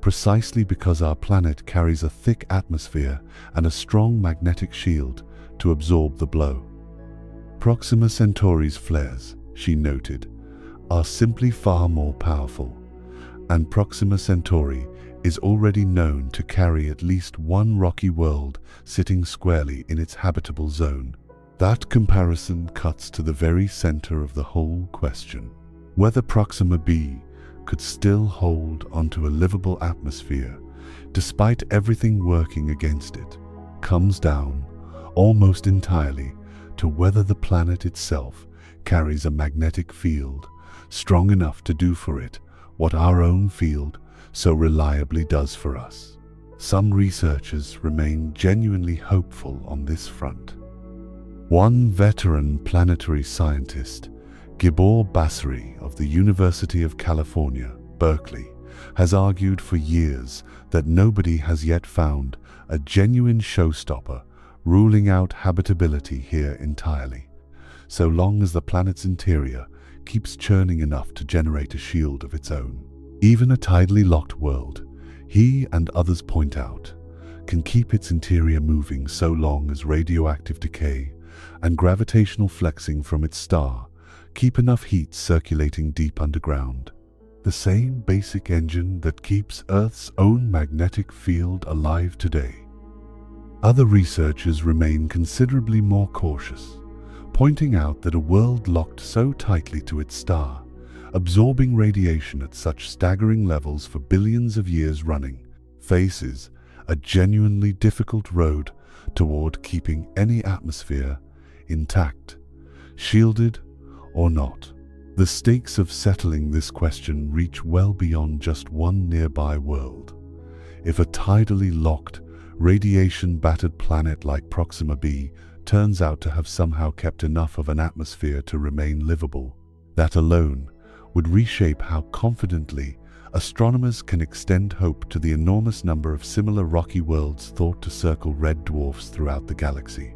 precisely because our planet carries a thick atmosphere and a strong magnetic shield to absorb the blow. Proxima Centauri's flares, she noted, are simply far more powerful, and Proxima Centauri is already known to carry at least one rocky world sitting squarely in its habitable zone. That comparison cuts to the very center of the whole question. Whether Proxima B could still hold onto a livable atmosphere, despite everything working against it, comes down almost entirely to whether the planet itself carries a magnetic field strong enough to do for it what our own field so reliably does for us. Some researchers remain genuinely hopeful on this front. One veteran planetary scientist, Gibor Basri of the University of California, Berkeley, has argued for years that nobody has yet found a genuine showstopper ruling out habitability here entirely, so long as the planet's interior keeps churning enough to generate a shield of its own. Even a tidally locked world, he and others point out, can keep its interior moving so long as radioactive decay and gravitational flexing from its star keep enough heat circulating deep underground. The same basic engine that keeps Earth's own magnetic field alive today. Other researchers remain considerably more cautious, pointing out that a world locked so tightly to its star, absorbing radiation at such staggering levels for billions of years running, faces a genuinely difficult road toward keeping any atmosphere intact, shielded or not. The stakes of settling this question reach well beyond just one nearby world. If a tidally locked, radiation-battered planet like Proxima b turns out to have somehow kept enough of an atmosphere to remain livable, that alone would reshape how confidently astronomers can extend hope to the enormous number of similar rocky worlds thought to circle red dwarfs throughout the galaxy.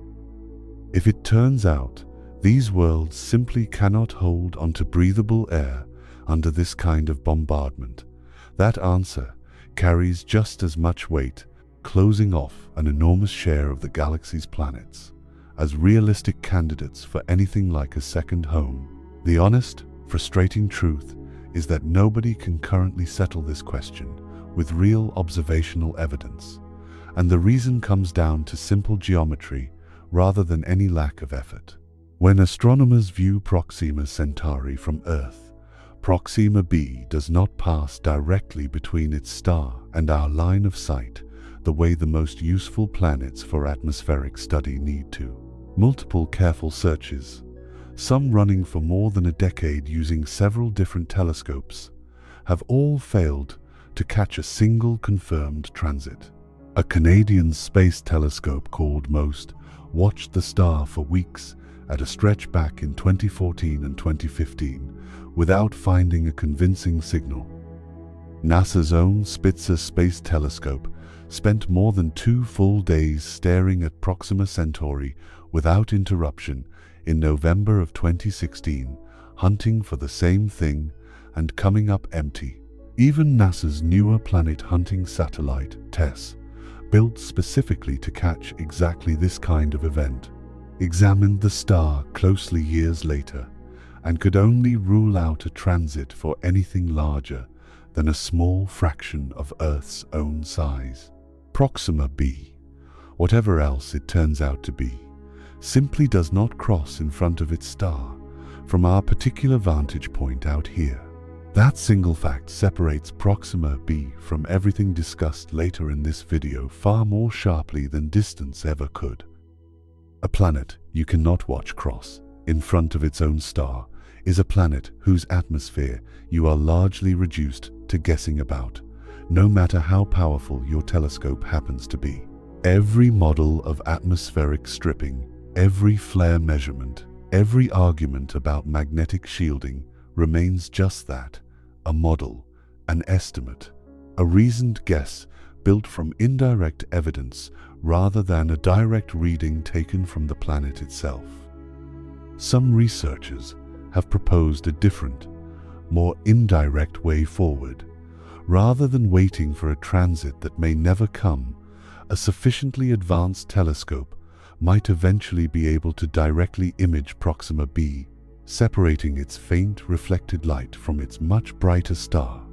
If it turns out these worlds simply cannot hold onto breathable air under this kind of bombardment, that answer carries just as much weight, closing off an enormous share of the galaxy's planets as realistic candidates for anything like a second home. The honest, frustrating truth is that nobody can currently settle this question with real observational evidence, and the reason comes down to simple geometry rather than any lack of effort. When astronomers view Proxima Centauri from Earth, Proxima b does not pass directly between its star and our line of sight the way the most useful planets for atmospheric study need to. Multiple careful searches, some running for more than a decade using several different telescopes, have all failed to catch a single confirmed transit. A Canadian space telescope called MOST watched the star for weeks at a stretch back in 2014 and 2015 without finding a convincing signal. NASA's own Spitzer Space Telescope spent more than 2 full days staring at Proxima Centauri without interruption in November of 2016, hunting for the same thing and coming up empty. Even NASA's newer planet hunting satellite, TESS, built specifically to catch exactly this kind of event, examined the star closely years later and could only rule out a transit for anything larger than a small fraction of Earth's own size. Proxima b, whatever else it turns out to be, simply does not cross in front of its star from our particular vantage point out here. That single fact separates Proxima b from everything discussed later in this video far more sharply than distance ever could. A planet you cannot watch cross in front of its own star, is a planet whose atmosphere you are largely reduced to guessing about, no matter how powerful your telescope happens to be. Every model of atmospheric stripping, every flare measurement, every argument about magnetic shielding remains just that, a model, an estimate, a reasoned guess built from indirect evidence rather than a direct reading taken from the planet itself. Some researchers have proposed a different, more indirect way forward. Rather than waiting for a transit that may never come, a sufficiently advanced telescope might eventually be able to directly image Proxima b, separating its faint reflected light from its much brighter star,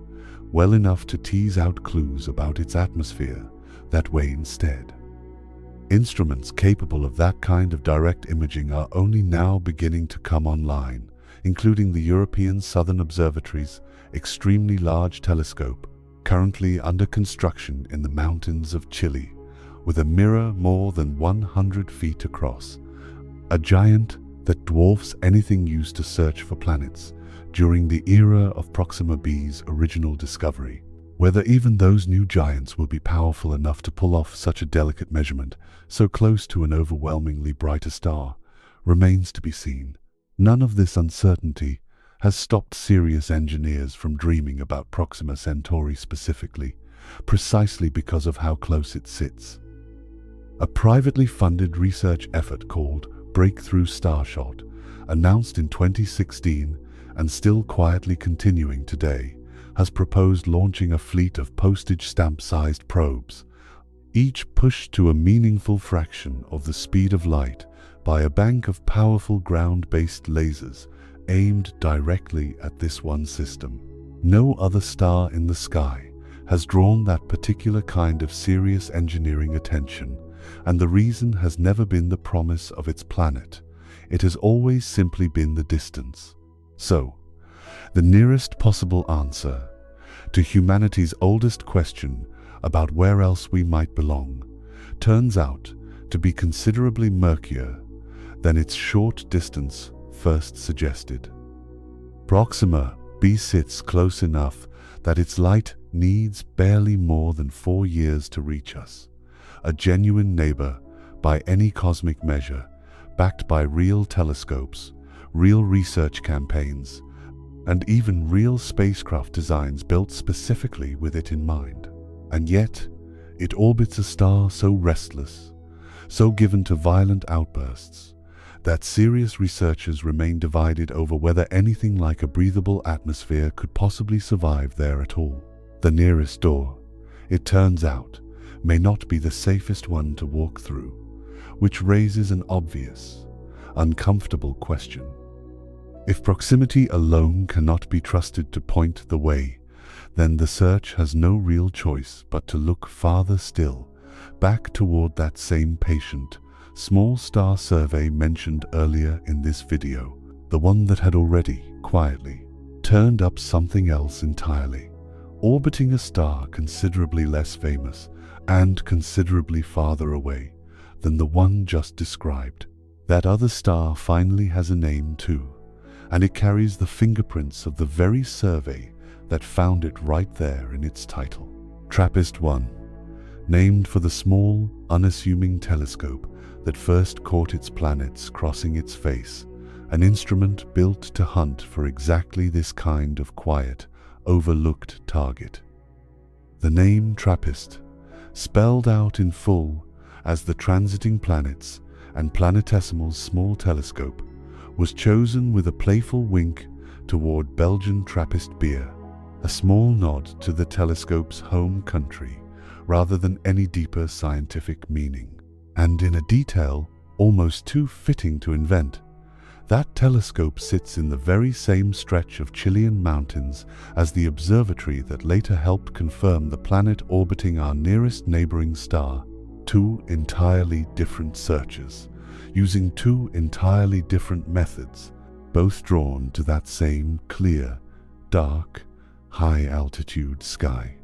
well enough to tease out clues about its atmosphere that way instead. Instruments capable of that kind of direct imaging are only now beginning to come online, including the European Southern Observatory's extremely large telescope, currently under construction in the mountains of Chile, with a mirror more than 100 feet across, a giant that dwarfs anything used to search for planets during the era of Proxima b's original discovery. Whether even those new giants will be powerful enough to pull off such a delicate measurement so close to an overwhelmingly brighter star remains to be seen. None of this uncertainty has stopped serious engineers from dreaming about Proxima Centauri specifically, precisely because of how close it sits. A privately funded research effort called Breakthrough Starshot, announced in 2016 and still quietly continuing today, has proposed launching a fleet of postage stamp-sized probes, each pushed to a meaningful fraction of the speed of light by a bank of powerful ground-based lasers aimed directly at this one system. No other star in the sky has drawn that particular kind of serious engineering attention, and the reason has never been the promise of its planet. It has always simply been the distance. So, the nearest possible answer to humanity's oldest question about where else we might belong turns out to be considerably murkier than its short distance first suggested. Proxima b sits close enough that its light needs barely more than 4 years to reach us, a genuine neighbor by any cosmic measure, backed by real telescopes, real research campaigns, and even real spacecraft designs built specifically with it in mind. And yet, it orbits a star so restless, so given to violent outbursts, that serious researchers remain divided over whether anything like a breathable atmosphere could possibly survive there at all. The nearest door, it turns out, may not be the safest one to walk through, which raises an obvious, uncomfortable question. If proximity alone cannot be trusted to point the way, then the search has no real choice but to look farther still, back toward that same patient, small star survey mentioned earlier in this video, the one that had already, quietly, turned up something else entirely, orbiting a star considerably less famous and considerably farther away than the one just described. That other star finally has a name too, and it carries the fingerprints of the very survey that found it right there in its title. TRAPPIST-1, named for the small, unassuming telescope that first caught its planets crossing its face, an instrument built to hunt for exactly this kind of quiet, overlooked target. The name TRAPPIST, spelled out in full as the Transiting Planets and Planetesimals Small Telescope, was chosen with a playful wink toward Belgian Trappist beer, a small nod to the telescope's home country rather than any deeper scientific meaning. And in a detail almost too fitting to invent, that telescope sits in the very same stretch of Chilean mountains as the observatory that later helped confirm the planet orbiting our nearest neighboring star. Two entirely different searches, using two entirely different methods, both drawn to that same clear, dark, high-altitude sky.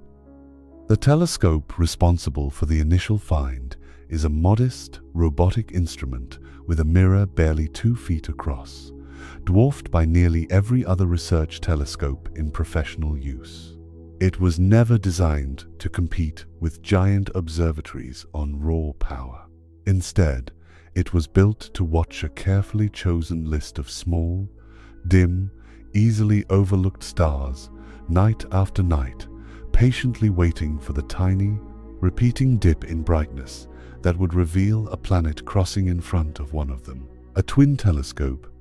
The telescope responsible for the initial find is a modest, robotic instrument with a mirror barely 2 feet across, dwarfed by nearly every other research telescope in professional use. It was never designed to compete with giant observatories on raw power. Instead, it was built to watch a carefully chosen list of small, dim, easily overlooked stars, night after night, patiently waiting for the tiny, repeating dip in brightness that would reveal a planet crossing in front of one of them. A twin telescope,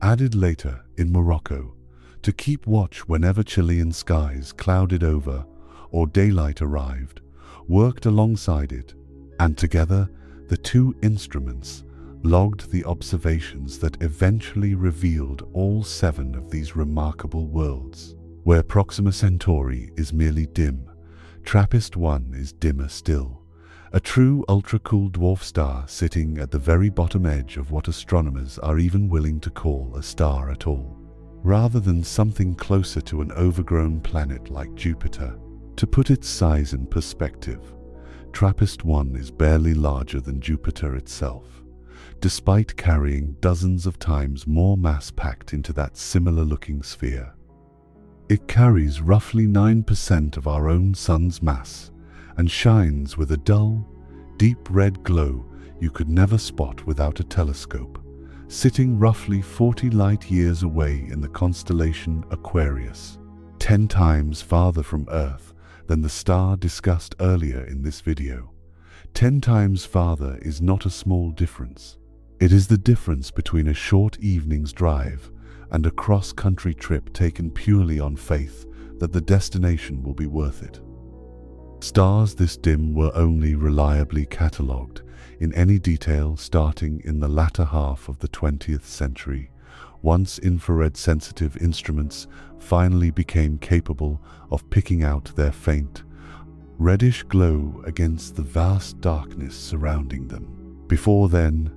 added later in Morocco, to keep watch whenever Chilean skies clouded over or daylight arrived, worked alongside it, and together the two instruments logged the observations that eventually revealed all 7 of these remarkable worlds. Where Proxima Centauri is merely dim, TRAPPIST-1 is dimmer still, a true ultra-cool dwarf star sitting at the very bottom edge of what astronomers are even willing to call a star at all, rather than something closer to an overgrown planet like Jupiter. To put its size in perspective, TRAPPIST-1 is barely larger than Jupiter itself, despite carrying dozens of times more mass packed into that similar-looking sphere. It carries roughly 9% of our own sun's mass and shines with a dull, deep red glow you could never spot without a telescope, sitting roughly 40 light-years away in the constellation Aquarius, 10 times farther from Earth than the star discussed earlier in this video. 10 times farther is not a small difference. It is the difference between a short evening's drive and a cross-country trip taken purely on faith that the destination will be worth it. Stars this dim were only reliably catalogued in any detail starting in the latter half of the 20th century, once infrared-sensitive instruments finally became capable of picking out their faint, reddish glow against the vast darkness surrounding them. Before then,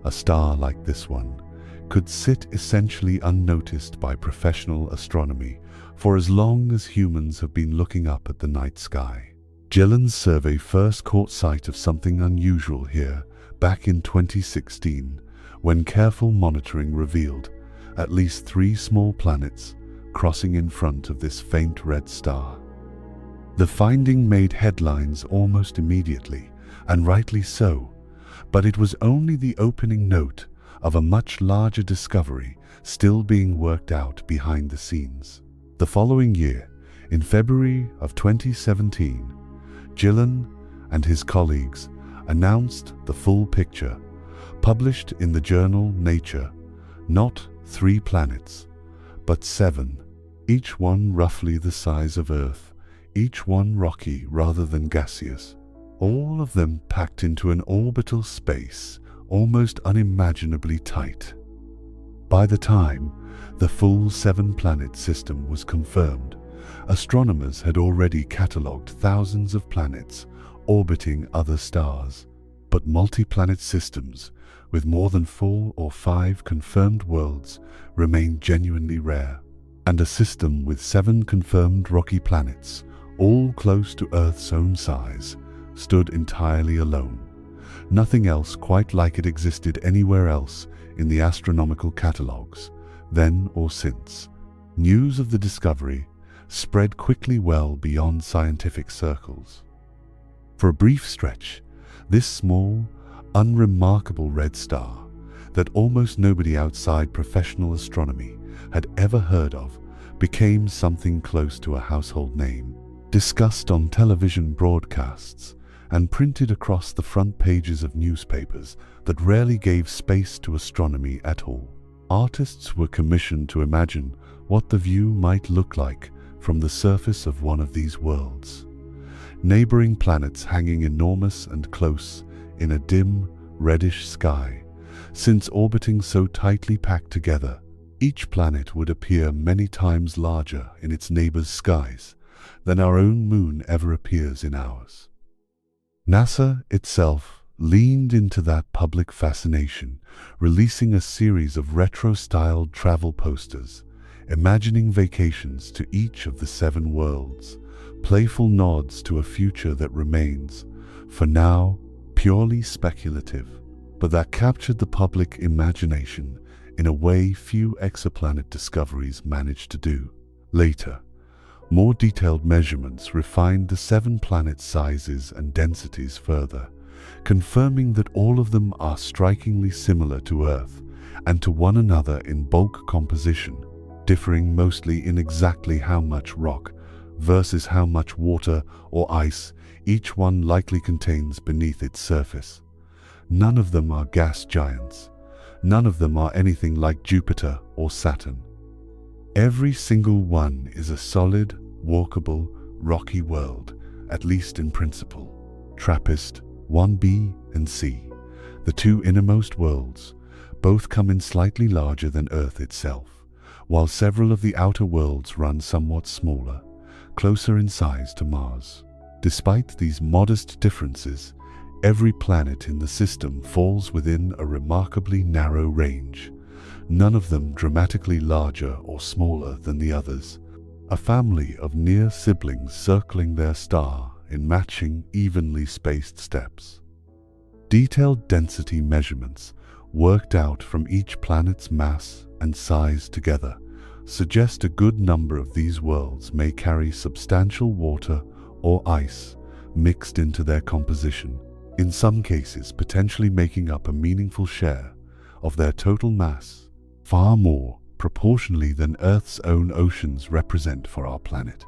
a star like this one could sit essentially unnoticed by professional astronomy for as long as humans have been looking up at the night sky. Gillen's survey first caught sight of something unusual here back in 2016, when careful monitoring revealed at least 3 small planets crossing in front of this faint red star. The finding made headlines almost immediately, and rightly so, but it was only the opening note of a much larger discovery still being worked out behind the scenes. The following year, in February of 2017, Gillen and his colleagues announced the full picture, published in the journal Nature. Not 3 planets, but 7, each one roughly the size of Earth, each one rocky rather than gaseous, all of them packed into an orbital space almost unimaginably tight. By the time the full 7-planet system was confirmed, astronomers had already catalogued thousands of planets orbiting other stars, but multi-planet systems with more than 4 or 5 confirmed worlds remained genuinely rare, and a system with 7 confirmed rocky planets, all close to Earth's own size, stood entirely alone. Nothing else quite like it existed anywhere else in the astronomical catalogues, then or since. News of the discovery spread quickly well beyond scientific circles. For a brief stretch, this small, unremarkable red star that almost nobody outside professional astronomy had ever heard of became something close to a household name, discussed on television broadcasts and printed across the front pages of newspapers that rarely gave space to astronomy at all. Artists were commissioned to imagine what the view might look like from the surface of one of these worlds. Neighboring planets hanging enormous and close in a dim, reddish sky. Since orbiting so tightly packed together, each planet would appear many times larger in its neighbor's skies than our own moon ever appears in ours. NASA itself leaned into that public fascination, releasing a series of retro-styled travel posters, imagining vacations to each of the 7 worlds, playful nods to a future that remains, for now, purely speculative, but that captured the public imagination in a way few exoplanet discoveries managed to do. Later, more detailed measurements refined the 7 planet sizes and densities further, confirming that all of them are strikingly similar to Earth and to one another in bulk composition, differing mostly in exactly how much rock versus how much water or ice each one likely contains beneath its surface. None of them are gas giants. None of them are anything like Jupiter or Saturn. Every single one is a solid, walkable, rocky world, at least in principle. TRAPPIST 1b and c, the 2 innermost worlds, both come in slightly larger than Earth itself, while several of the outer worlds run somewhat smaller, closer in size to Mars. Despite these modest differences, every planet in the system falls within a remarkably narrow range, none of them dramatically larger or smaller than the others, a family of near siblings circling their star in matching, evenly spaced steps. Detailed density measurements, worked out from each planet's mass and size together, suggest a good number of these worlds may carry substantial water or ice mixed into their composition, in some cases potentially making up a meaningful share of their total mass, far more proportionally than Earth's own oceans represent for our planet.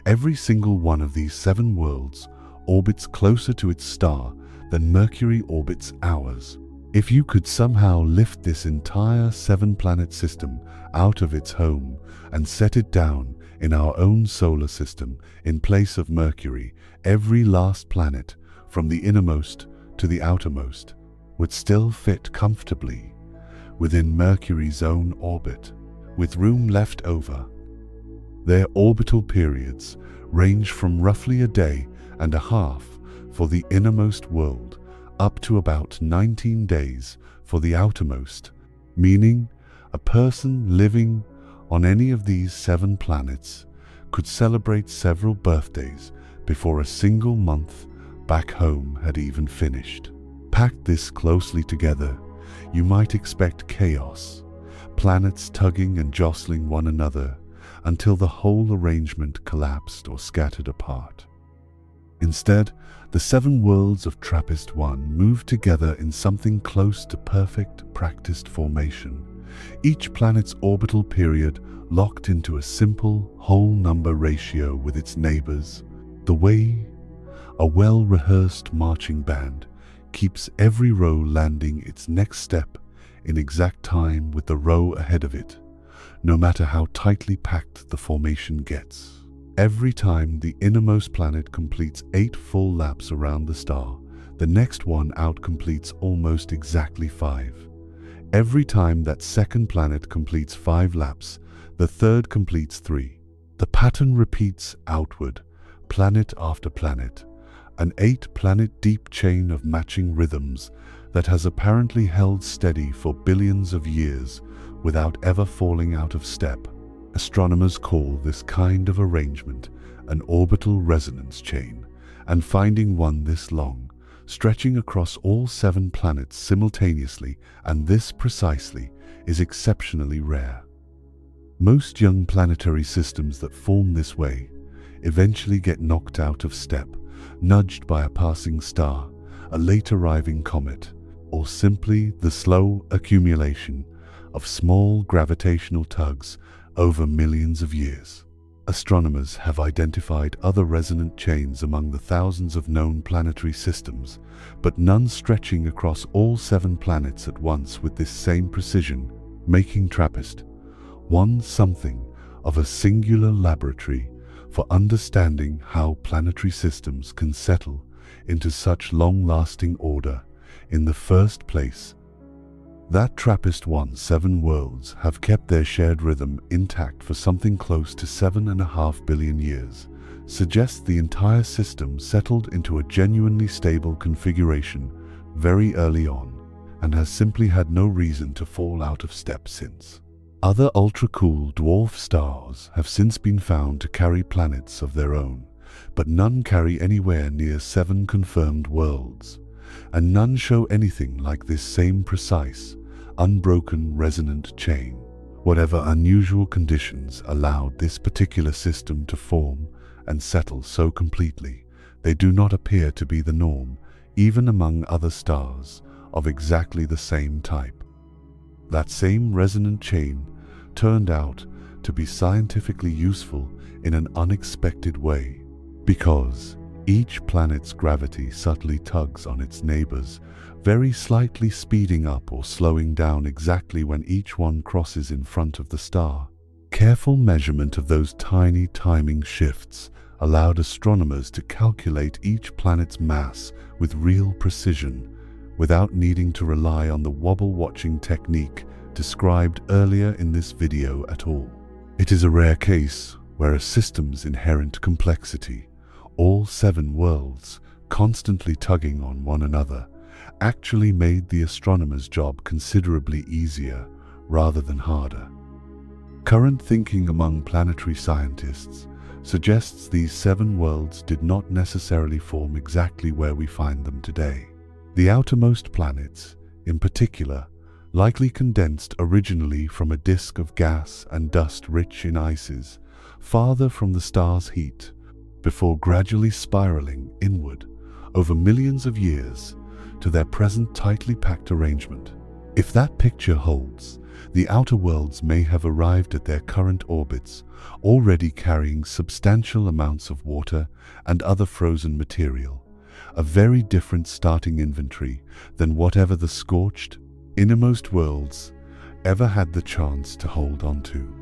Every single one of these 7 worlds orbits closer to its star than Mercury orbits ours. If you could somehow lift this entire 7-planet system out of its home and set it down in our own solar system in place of Mercury, every last planet, from the innermost to the outermost, would still fit comfortably within Mercury's own orbit, with room left over. Their orbital periods range from roughly a day and a half for the innermost world up to about 19 days for the outermost, meaning a person living on any of these 7 planets could celebrate several birthdays before a single month back home had even finished. Packed this closely together, you might expect chaos, planets tugging and jostling one another until the whole arrangement collapsed or scattered apart. Instead, the 7 worlds of TRAPPIST-1 move together in something close to perfect practiced formation, each planet's orbital period locked into a simple whole number ratio with its neighbors, the way a well-rehearsed marching band keeps every row landing its next step in exact time with the row ahead of it, no matter how tightly packed the formation gets. Every time the innermost planet completes 8 full laps around the star, the next one out completes almost exactly 5. Every time that second planet completes 5 laps, the third completes 3. The pattern repeats outward, planet after planet, an 8-planet deep chain of matching rhythms that has apparently held steady for billions of years without ever falling out of step. Astronomers call this kind of arrangement an orbital resonance chain, and finding one this long, stretching across all 7 planets simultaneously and this precisely, is exceptionally rare. Most young planetary systems that form this way eventually get knocked out of step, nudged by a passing star, a late arriving comet, or simply the slow accumulation of small gravitational tugs over millions of years. Astronomers have identified other resonant chains among the thousands of known planetary systems, but none stretching across all 7 planets at once with this same precision, making TRAPPIST-1 something of a singular laboratory for understanding how planetary systems can settle into such long-lasting order in the first place. That TRAPPIST-1 7 worlds have kept their shared rhythm intact for something close to 7.5 billion years suggests the entire system settled into a genuinely stable configuration very early on and has simply had no reason to fall out of step since. Other ultra-cool dwarf stars have since been found to carry planets of their own, but none carry anywhere near 7 confirmed worlds, and none show anything like this same precise, unbroken resonant chain. Whatever unusual conditions allowed this particular system to form and settle so completely, they do not appear to be the norm, even among other stars of exactly the same type. That same resonant chain turned out to be scientifically useful in an unexpected way, because each planet's gravity subtly tugs on its neighbors, very slightly speeding up or slowing down exactly when each one crosses in front of the star. Careful measurement of those tiny timing shifts allowed astronomers to calculate each planet's mass with real precision, without needing to rely on the wobble-watching technique described earlier in this video at all. It is a rare case where a system's inherent complexity, all 7 worlds constantly tugging on one another, actually made the astronomer's job considerably easier rather than harder. Current thinking among planetary scientists suggests these 7 worlds did not necessarily form exactly where we find them today. The outermost planets, in particular, likely condensed originally from a disk of gas and dust rich in ices, farther from the star's heat, before gradually spiraling inward over millions of years to their present tightly packed arrangement. If that picture holds, the outer worlds may have arrived at their current orbits already carrying substantial amounts of water and other frozen material, a very different starting inventory than whatever the scorched, innermost worlds ever had the chance to hold on to.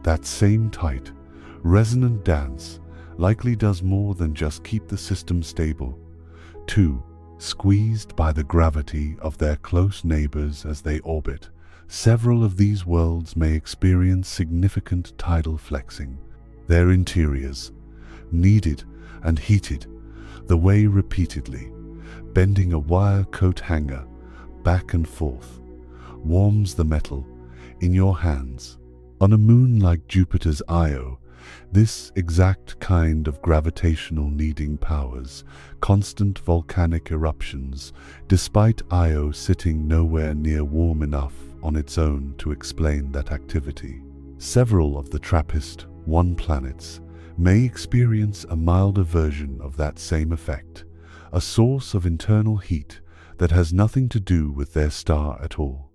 That same tight, resonant dance likely does more than just keep the system stable, too. Squeezed by the gravity of their close neighbors as they orbit, several of these worlds may experience significant tidal flexing. Their interiors, kneaded and heated, the way repeatedly, bending a wire coat hanger back and forth, warms the metal in your hands. On a moon like Jupiter's Io, this exact kind of gravitational kneading powers constant volcanic eruptions, despite Io sitting nowhere near warm enough on its own to explain that activity. Several of the TRAPPIST-1 planets may experience a milder version of that same effect, a source of internal heat that has nothing to do with their star at all.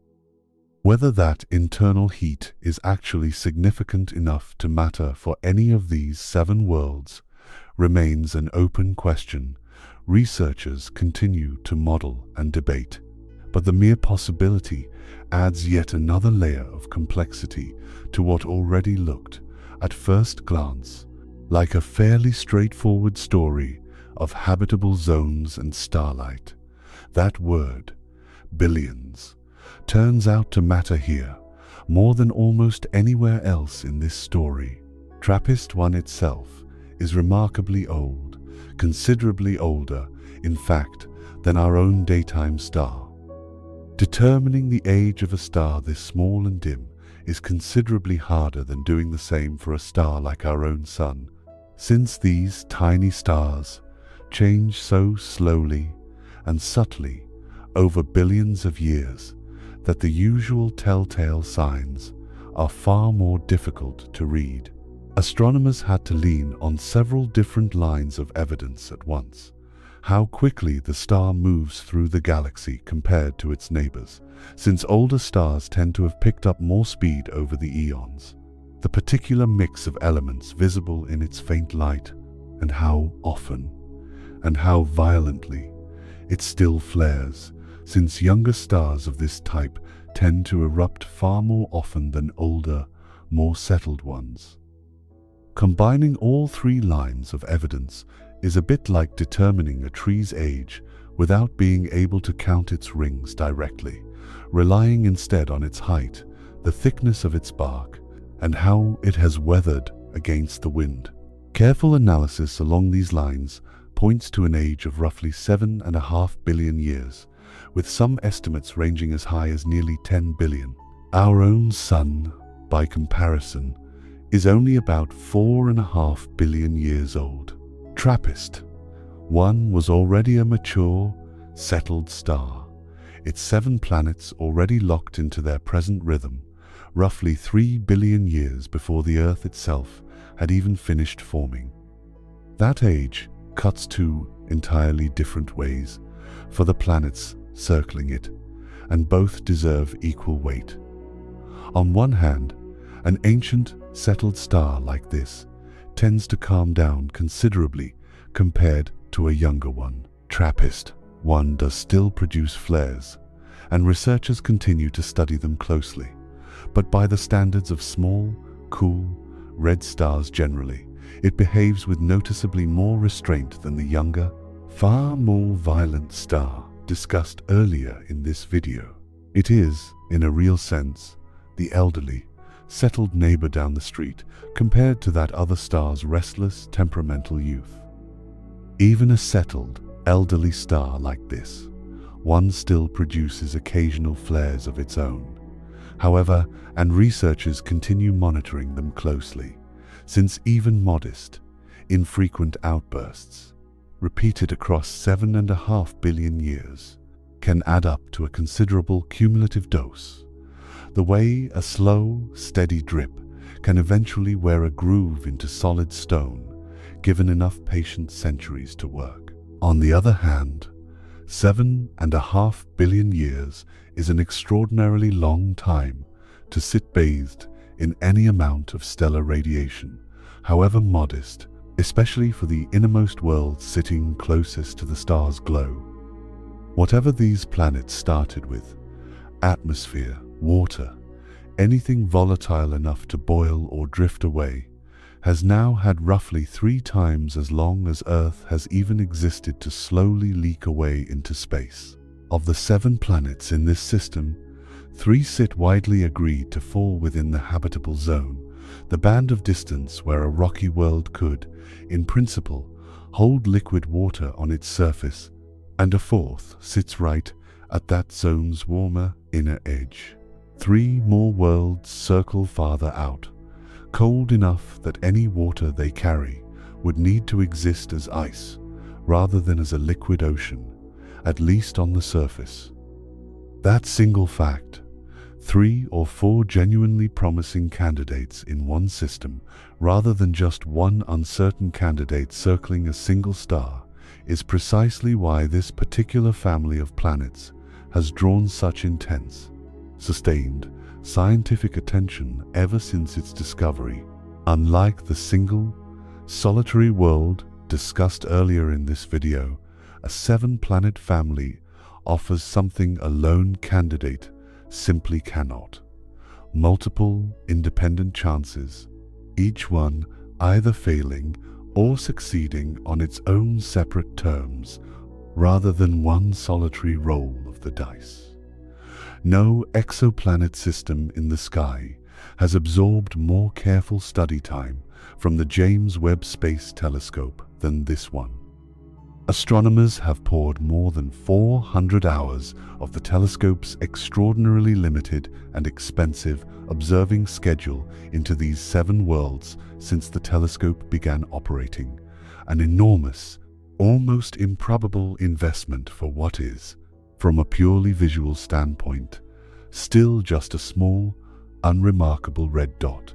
Whether that internal heat is actually significant enough to matter for any of these 7 worlds remains an open question researchers continue to model and debate. But the mere possibility adds yet another layer of complexity to what already looked, at first glance, like a fairly straightforward story of habitable zones and starlight. That word, billions, turns out to matter here more than almost anywhere else in this story. TRAPPIST-1 itself is remarkably old, considerably older, in fact, than our own daytime star. Determining the age of a star this small and dim is considerably harder than doing the same for a star like our own Sun, since these tiny stars change so slowly and subtly over billions of years that the usual telltale signs are far more difficult to read. Astronomers had to lean on several different lines of evidence at once. How quickly the star moves through the galaxy compared to its neighbors, since older stars tend to have picked up more speed over the eons. The particular mix of elements visible in its faint light, and how often, and how violently, it still flares, since younger stars of this type tend to erupt far more often than older, more settled ones. Combining all 3 lines of evidence is a bit like determining a tree's age without being able to count its rings directly, relying instead on its height, the thickness of its bark, and how it has weathered against the wind. Careful analysis along these lines points to an age of roughly 7.5 billion years, with some estimates ranging as high as nearly 10 billion. Our own Sun, by comparison, is only about 4.5 billion years old. TRAPPIST-1 was already a mature, settled star, its 7 planets already locked into their present rhythm, roughly 3 billion years before the Earth itself had even finished forming. That age cuts 2 entirely different ways for the planets circling it, and both deserve equal weight. On one hand, an ancient, settled star like this tends to calm down considerably compared to a younger one. TRAPPIST-1 does still produce flares, and researchers continue to study them closely, but by the standards of small, cool, red stars generally, it behaves with noticeably more restraint than the younger, far more violent star discussed earlier in this video. It is, in a real sense, the elderly, settled neighbor down the street compared to that other star's restless, temperamental youth. Even a settled, elderly star like this, one still produces occasional flares of its own. However, and researchers continue monitoring them closely, since even modest, infrequent outbursts, repeated across 7.5 billion years, can add up to a considerable cumulative dose, the way a slow, steady drip can eventually wear a groove into solid stone, given enough patient centuries to work. On the other hand, 7.5 billion years is an extraordinarily long time to sit bathed in any amount of stellar radiation, however modest, especially for the innermost worlds sitting closest to the star's glow. Whatever these planets started with, atmosphere, water, anything volatile enough to boil or drift away, has now had roughly 3 times as long as Earth has even existed to slowly leak away into space. Of the 7 planets in this system, 3 sit widely agreed to fall within the habitable zone, the band of distance where a rocky world could, in principle, hold liquid water on its surface, and a 4th sits right at that zone's warmer inner edge. 3 more worlds circle farther out, cold enough that any water they carry would need to exist as ice rather than as a liquid ocean, at least on the surface. That single fact, 3 or 4 genuinely promising candidates in one system rather than just one uncertain candidate circling a single star, is precisely why this particular family of planets has drawn such intense, sustained scientific attention ever since its discovery. Unlike the single, solitary world discussed earlier in this video, a 7-planet family offers something a lone candidate simply cannot: multiple independent chances, each one either failing or succeeding on its own separate terms, rather than one solitary roll of the dice. No exoplanet system in the sky has absorbed more careful study time from the James Webb Space Telescope than this one. Astronomers have poured more than 400 hours of the telescope's extraordinarily limited and expensive observing schedule into these 7 worlds since the telescope began operating, an enormous, almost improbable investment for what is, from a purely visual standpoint, still just a small, unremarkable red dot.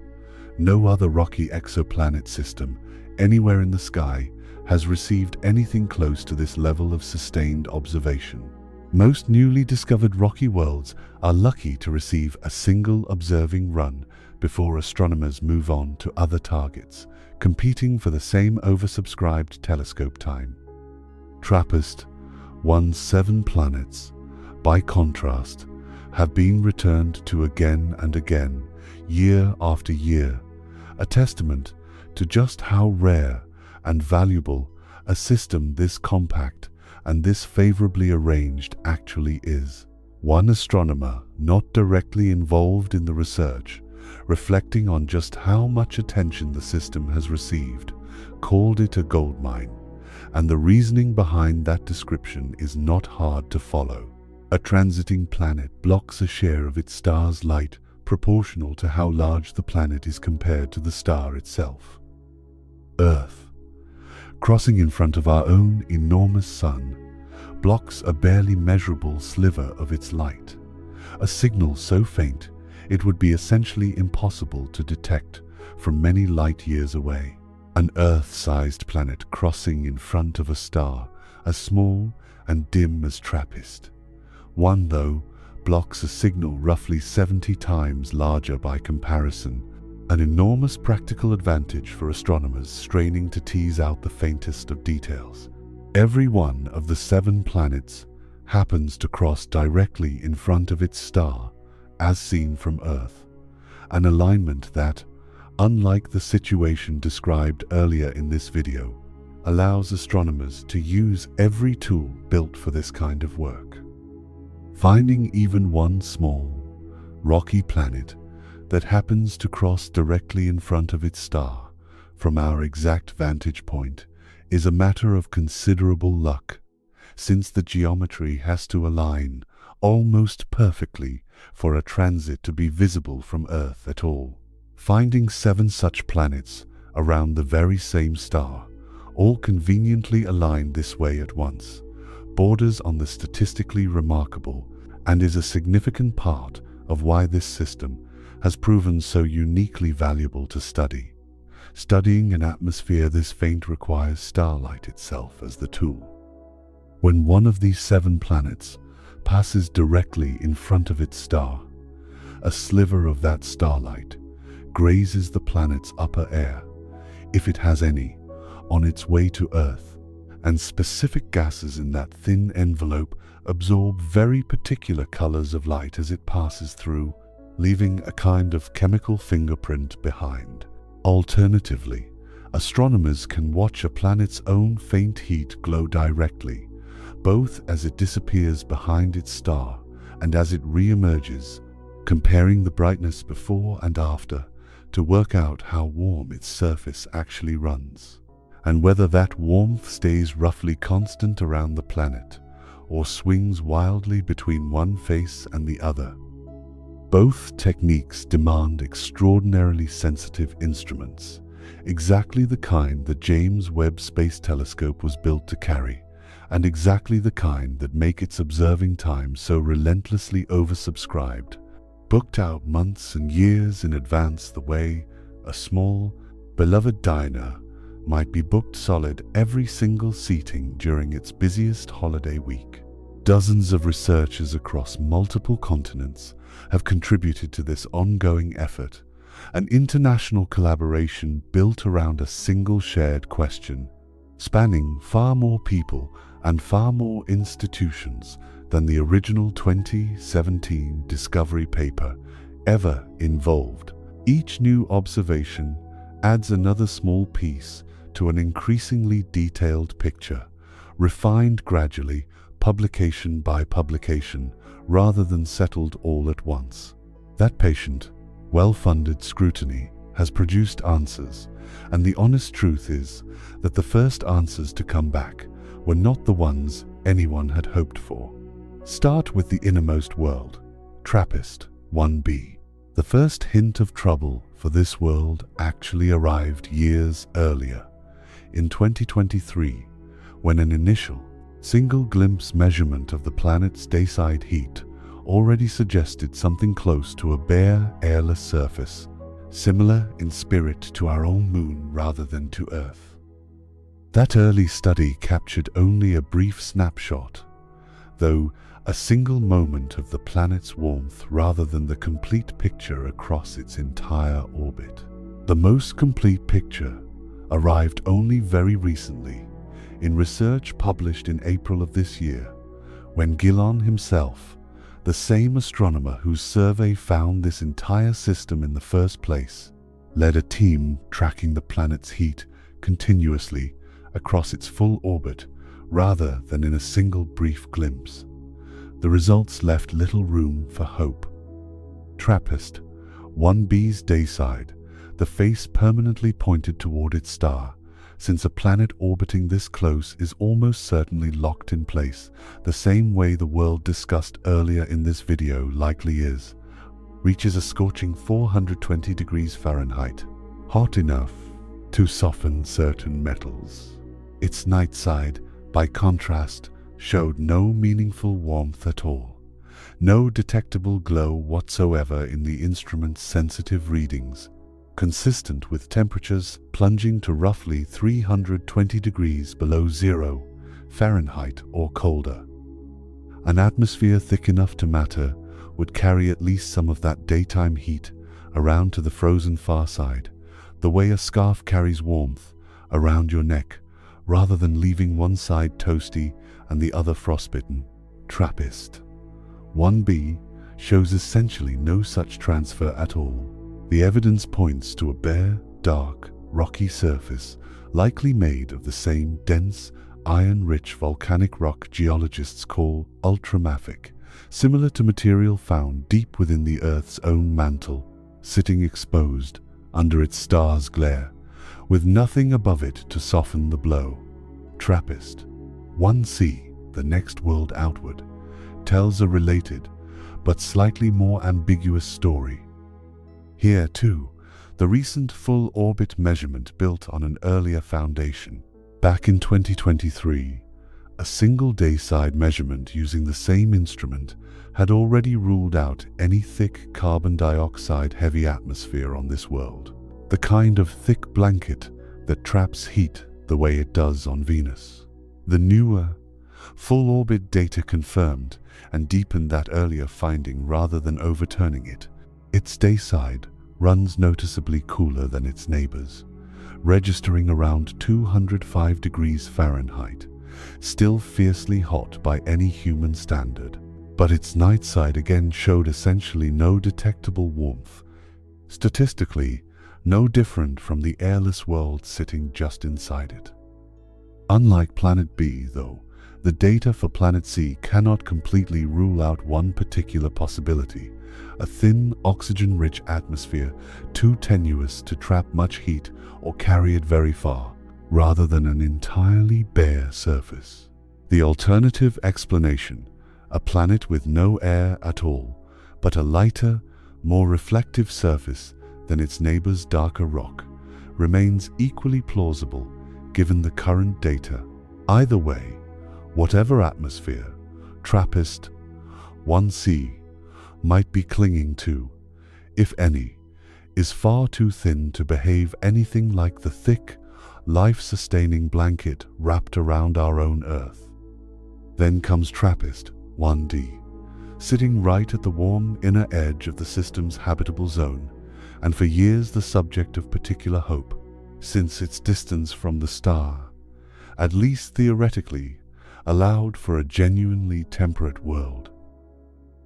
No other rocky exoplanet system anywhere in the sky has received anything close to this level of sustained observation. Most newly discovered rocky worlds are lucky to receive a single observing run before astronomers move on to other targets, competing for the same oversubscribed telescope time. TRAPPIST-1's 7 planets, by contrast, have been returned to again and again, year after year, a testament to just how rare and valuable a system this compact and this favorably arranged actually is. One astronomer not directly involved in the research, reflecting on just how much attention the system has received, called it a goldmine, and the reasoning behind that description is not hard to follow. A transiting planet blocks a share of its star's light proportional to how large the planet is compared to the star itself. Earth, crossing in front of our own enormous sun, blocks a barely measurable sliver of its light, a signal so faint it would be essentially impossible to detect from many light years away. An Earth-sized planet crossing in front of a star as small and dim as TRAPPIST. One, though, blocks a signal roughly 70 times larger by comparison, an enormous practical advantage for astronomers straining to tease out the faintest of details. Every one of the 7 planets happens to cross directly in front of its star, as seen from Earth, an alignment that, unlike the situation described earlier in this video, allows astronomers to use every tool built for this kind of work. Finding even one small, rocky planet that happens to cross directly in front of its star from our exact vantage point is a matter of considerable luck, since the geometry has to align almost perfectly for a transit to be visible from Earth at all. Finding 7 such planets around the very same star, all conveniently aligned this way at once, borders on the statistically remarkable and is a significant part of why this system has proven so uniquely valuable to study. Studying an atmosphere this faint requires starlight itself as the tool. When one of these 7 planets passes directly in front of its star, a sliver of that starlight grazes the planet's upper air, if it has any, on its way to Earth, and specific gases in that thin envelope absorb very particular colors of light as it passes through, leaving a kind of chemical fingerprint behind. Alternatively, astronomers can watch a planet's own faint heat glow directly, both as it disappears behind its star and as it re-emerges, comparing the brightness before and after to work out how warm its surface actually runs, and whether that warmth stays roughly constant around the planet or swings wildly between one face and the other. Both techniques demand extraordinarily sensitive instruments, exactly the kind the James Webb Space Telescope was built to carry, and exactly the kind that make its observing time so relentlessly oversubscribed, booked out months and years in advance the way a small, beloved diner might be booked solid every single seating during its busiest holiday week. Dozens of researchers across multiple continents have contributed to this ongoing effort, an international collaboration built around a single shared question, spanning far more people and far more institutions than the original 2017 discovery paper ever involved. Each new observation adds another small piece to an increasingly detailed picture, refined gradually, publication by publication, rather than settled all at once. That patient, well-funded scrutiny has produced answers, and the honest truth is that the first answers to come back were not the ones anyone had hoped for. Start with the innermost world, TRAPPIST 1b. The first hint of trouble for this world actually arrived years earlier, in 2023, when an initial, single glimpse measurement of the planet's dayside heat already suggested something close to a bare, airless surface, similar in spirit to our own moon rather than to Earth. That early study captured only a brief snapshot, though a single moment of the planet's warmth rather than the complete picture across its entire orbit. The most complete picture arrived only very recently, in research published in April of this year, when Gillon himself, the same astronomer whose survey found this entire system in the first place, led a team tracking the planet's heat continuously across its full orbit rather than in a single brief glimpse. The results left little room for hope. TRAPPIST 1b's dayside, the face permanently pointed toward its star, since a planet orbiting this close is almost certainly locked in place, the same way the world discussed earlier in this video likely is, reaches a scorching 420 degrees Fahrenheit, hot enough to soften certain metals. Its night side, by contrast, showed no meaningful warmth at all. No detectable glow whatsoever in the instrument's sensitive readings, consistent with temperatures plunging to roughly 320 degrees below zero Fahrenheit or colder. An atmosphere thick enough to matter would carry at least some of that daytime heat around to the frozen far side, the way a scarf carries warmth around your neck, rather than leaving one side toasty and the other frostbitten. TRAPPIST 1b shows essentially no such transfer at all. The evidence points to a bare, dark, rocky surface, likely made of the same dense, iron-rich volcanic rock geologists call ultramafic, similar to material found deep within the Earth's own mantle, sitting exposed under its star's glare, with nothing above it to soften the blow. TRAPPIST 1c, the next world outward, tells a related, but slightly more ambiguous story. Here, too, the recent full orbit measurement built on an earlier foundation. Back in 2023, a single dayside measurement using the same instrument had already ruled out any thick carbon dioxide heavy atmosphere on this world, the kind of thick blanket that traps heat the way it does on Venus. The newer, full orbit data confirmed and deepened that earlier finding rather than overturning it. Its dayside runs noticeably cooler than its neighbors, registering around 205 degrees Fahrenheit, still fiercely hot by any human standard. But its night side again showed essentially no detectable warmth, statistically no different from the airless world sitting just inside it. Unlike Planet B, though, the data for Planet C cannot completely rule out one particular possibility: a thin, oxygen-rich atmosphere too tenuous to trap much heat or carry it very far, rather than an entirely bare surface. The alternative explanation, a planet with no air at all, but a lighter, more reflective surface than its neighbor's darker rock, remains equally plausible given the current data. Either way, whatever atmosphere TRAPPIST 1c might be clinging to, if any, is far too thin to behave anything like the thick, life-sustaining blanket wrapped around our own Earth. Then comes TRAPPIST 1d, sitting right at the warm inner edge of the system's habitable zone, and for years the subject of particular hope, since its distance from the star, at least theoretically, allowed for a genuinely temperate world.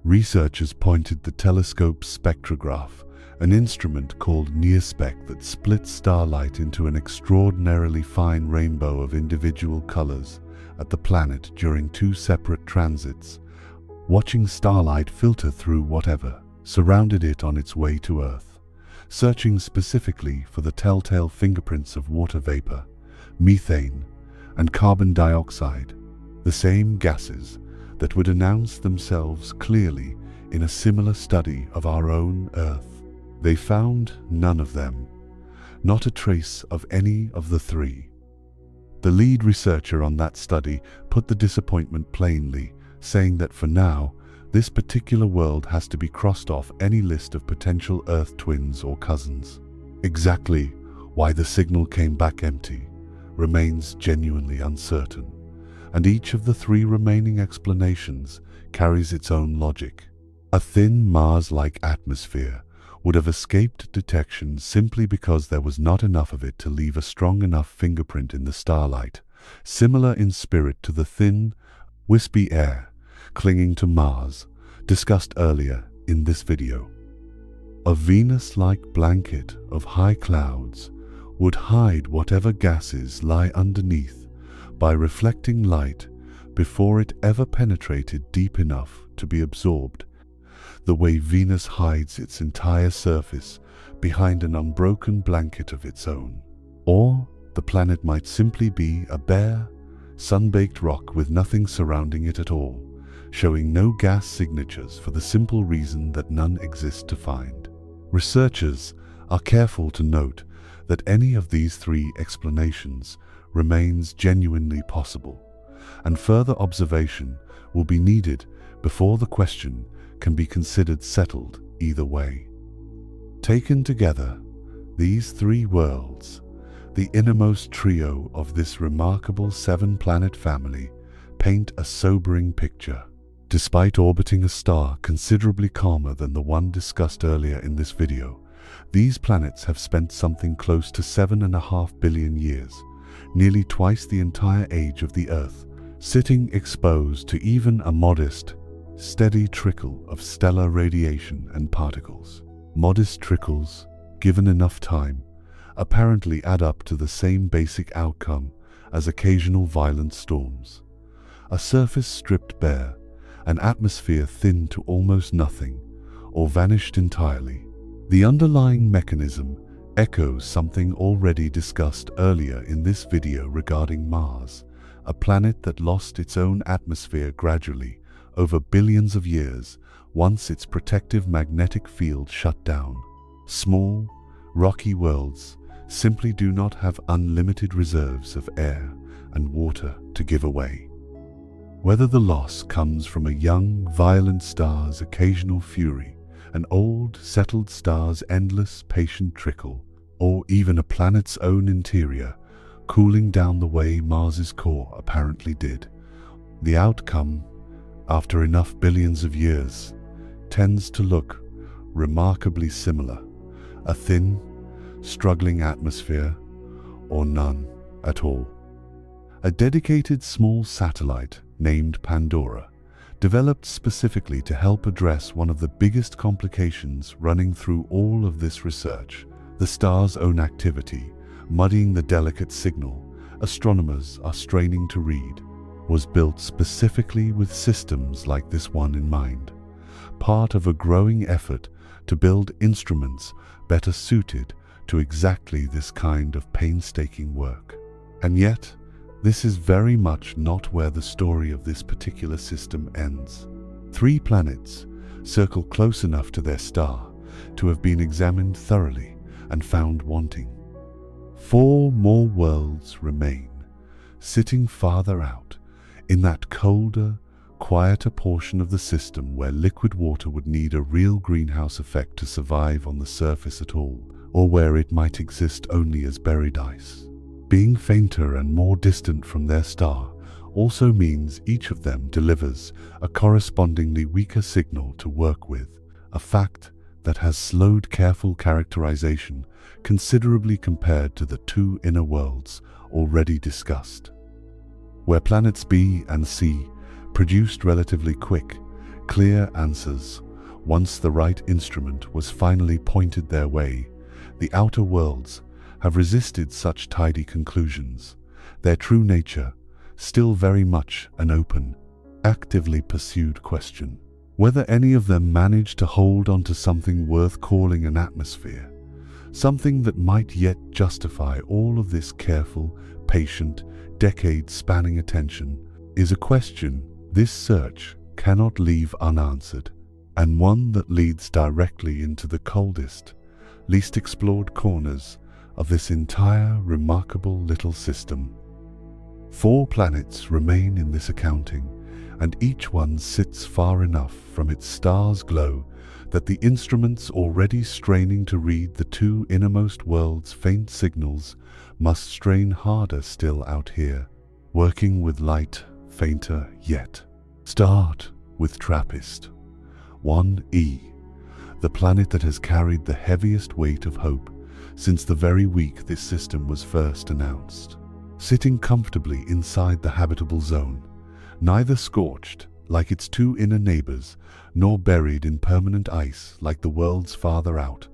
Researchers pointed the telescope's spectrograph, an instrument called NIRSpec that splits starlight into an extraordinarily fine rainbow of individual colors, at the planet during two separate transits, watching starlight filter through whatever surrounded it on its way to Earth, searching specifically for the telltale fingerprints of water vapor, methane, and carbon dioxide, the same gases that would announce themselves clearly in a similar study of our own Earth. They found none of them, not a trace of any of the three. The lead researcher on that study put the disappointment plainly, saying that for now, this particular world has to be crossed off any list of potential Earth twins or cousins. Exactly why the signal came back empty remains genuinely uncertain, and each of the three remaining explanations carries its own logic. A thin Mars-like atmosphere would have escaped detection simply because there was not enough of it to leave a strong enough fingerprint in the starlight, similar in spirit to the thin, wispy air clinging to Mars, discussed earlier in this video. A Venus-like blanket of high clouds would hide whatever gases lie underneath by reflecting light before it ever penetrated deep enough to be absorbed, the way Venus hides its entire surface behind an unbroken blanket of its own. Or the planet might simply be a bare, sun-baked rock with nothing surrounding it at all, showing no gas signatures for the simple reason that none exist to find. Researchers are careful to note that any of these three explanations remains genuinely possible, and further observation will be needed before the question can be considered settled either way. Taken together, these three worlds, the innermost trio of this remarkable seven-planet family, paint a sobering picture. Despite orbiting a star considerably calmer than the one discussed earlier in this video, these planets have spent something close to 7.5 billion years, nearly twice the entire age of the Earth, sitting exposed to even a modest, steady trickle of stellar radiation and particles. Modest trickles, given enough time, apparently add up to the same basic outcome as occasional violent storms. A surface stripped bare, an atmosphere thinned to almost nothing, or vanished entirely. The underlying mechanism echoes something already discussed earlier in this video regarding Mars, a planet that lost its own atmosphere gradually over billions of years once its protective magnetic field shut down. Small, rocky worlds simply do not have unlimited reserves of air and water to give away. Whether the loss comes from a young, violent star's occasional fury, an old, settled star's endless, patient trickle, or even a planet's own interior cooling down the way Mars's core apparently did, the outcome, after enough billions of years, tends to look remarkably similar: a thin, struggling atmosphere, or none at all. A dedicated small satellite named Pandora, developed specifically to help address one of the biggest complications running through all of this research, the star's own activity, muddying the delicate signal astronomers are straining to read, was built specifically with systems like this one in mind, part of a growing effort to build instruments better suited to exactly this kind of painstaking work. And yet, this is very much not where the story of this particular system ends. 3 planets circle close enough to their star to have been examined thoroughly and found wanting. 4 more worlds remain, sitting farther out, in that colder, quieter portion of the system where liquid water would need a real greenhouse effect to survive on the surface at all, or where it might exist only as buried ice. Being fainter and more distant from their star also means each of them delivers a correspondingly weaker signal to work with, a fact that has slowed careful characterization considerably compared to the 2 inner worlds already discussed. Where planets B and C produced relatively quick, clear answers once the right instrument was finally pointed their way, the outer worlds have resisted such tidy conclusions, their true nature still very much an open, actively pursued question. Whether any of them manage to hold on to something worth calling an atmosphere, something that might yet justify all of this careful, patient, decade-spanning attention, is a question this search cannot leave unanswered, and one that leads directly into the coldest, least explored corners of this entire remarkable little system. 4 planets remain in this accounting, and each one sits far enough from its star's glow that the instruments already straining to read the 2 innermost worlds' faint signals must strain harder still out here, working with light fainter yet. Start with TRAPPIST 1e, the planet that has carried the heaviest weight of hope since the very week this system was first announced. Sitting comfortably inside the habitable zone, neither scorched like its 2 inner neighbors, nor buried in permanent ice like the worlds farther out,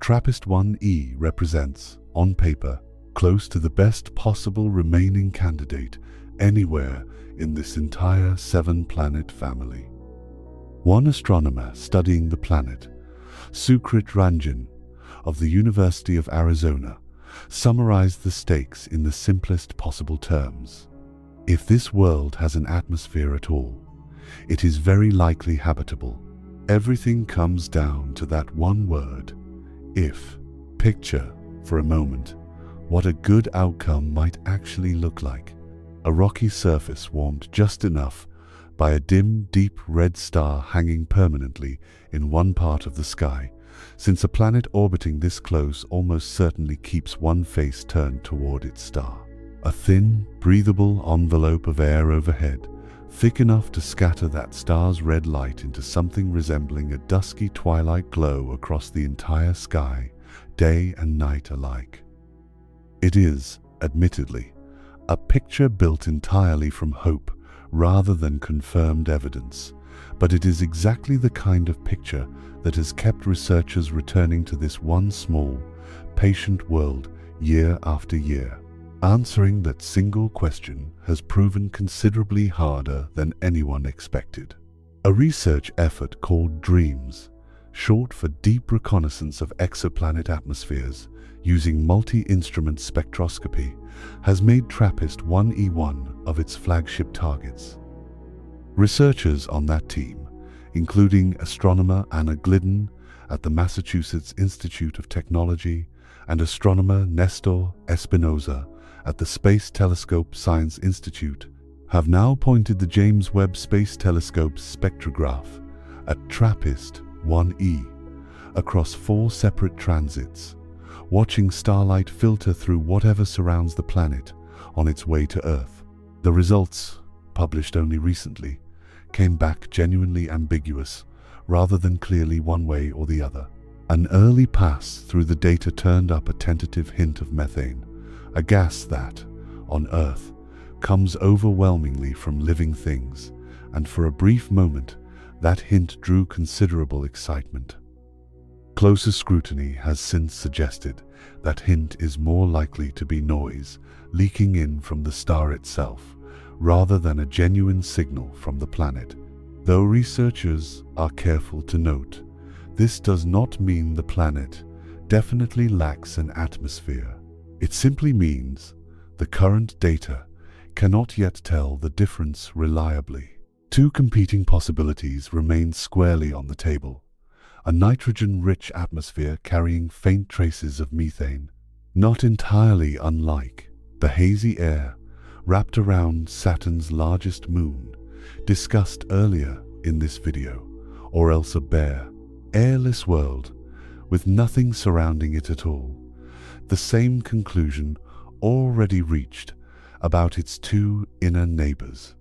TRAPPIST 1e represents, on paper, close to the best possible remaining candidate anywhere in this entire 7-planet family. One astronomer studying the planet, Sukrit Ranjan, of the University of Arizona, summarized the stakes in the simplest possible terms. If this world has an atmosphere at all, it is very likely habitable. Everything comes down to that one word, if. Picture, for a moment, what a good outcome might actually look like. a rocky surface warmed just enough by a dim, deep red star hanging permanently in one part of the sky, since a planet orbiting this close almost certainly keeps one face turned toward its star. A thin, breathable envelope of air overhead, thick enough to scatter that star's red light into something resembling a dusky twilight glow across the entire sky, day and night alike. It is, admittedly, a picture built entirely from hope rather than confirmed evidence, but it is exactly the kind of picture that has kept researchers returning to this one small, patient world year after year. Answering that single question has proven considerably harder than anyone expected. A research effort called DREAMS, short for Deep Reconnaissance of Exoplanet Atmospheres, using multi-instrument spectroscopy, has made TRAPPIST-1e one of its flagship targets. Researchers on that team, including astronomer Anna Glidden at the Massachusetts Institute of Technology and astronomer Nestor Espinosa at the Space Telescope Science Institute, have now pointed the James Webb Space Telescope's spectrograph at TRAPPIST-1e across 4 separate transits, watching starlight filter through whatever surrounds the planet on its way to Earth. The results, published only recently, came back genuinely ambiguous rather than clearly one way or the other. An early pass through the data turned up a tentative hint of methane, a gas that, on Earth, comes overwhelmingly from living things, and for a brief moment, that hint drew considerable excitement. Closer scrutiny has since suggested that hint is more likely to be noise leaking in from the star itself, rather than a genuine signal from the planet. Though researchers are careful to note, this does not mean the planet definitely lacks an atmosphere. It simply means the current data cannot yet tell the difference reliably. 2 competing possibilities remain squarely on the table: a nitrogen-rich atmosphere carrying faint traces of methane, not entirely unlike the hazy air wrapped around Saturn's largest moon, discussed earlier in this video, or else a bare, airless world with nothing surrounding it at all. The same conclusion already reached about its 2 inner neighbors.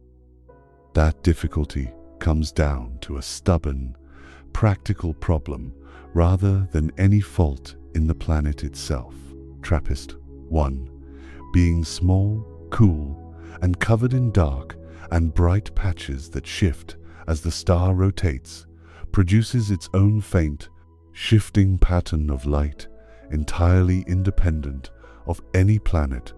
That difficulty comes down to a stubborn, practical problem rather than any fault in the planet itself. TRAPPIST-1, being small, cool, and covered in dark and bright patches that shift as the star rotates, produces its own faint, shifting pattern of light entirely independent of any planet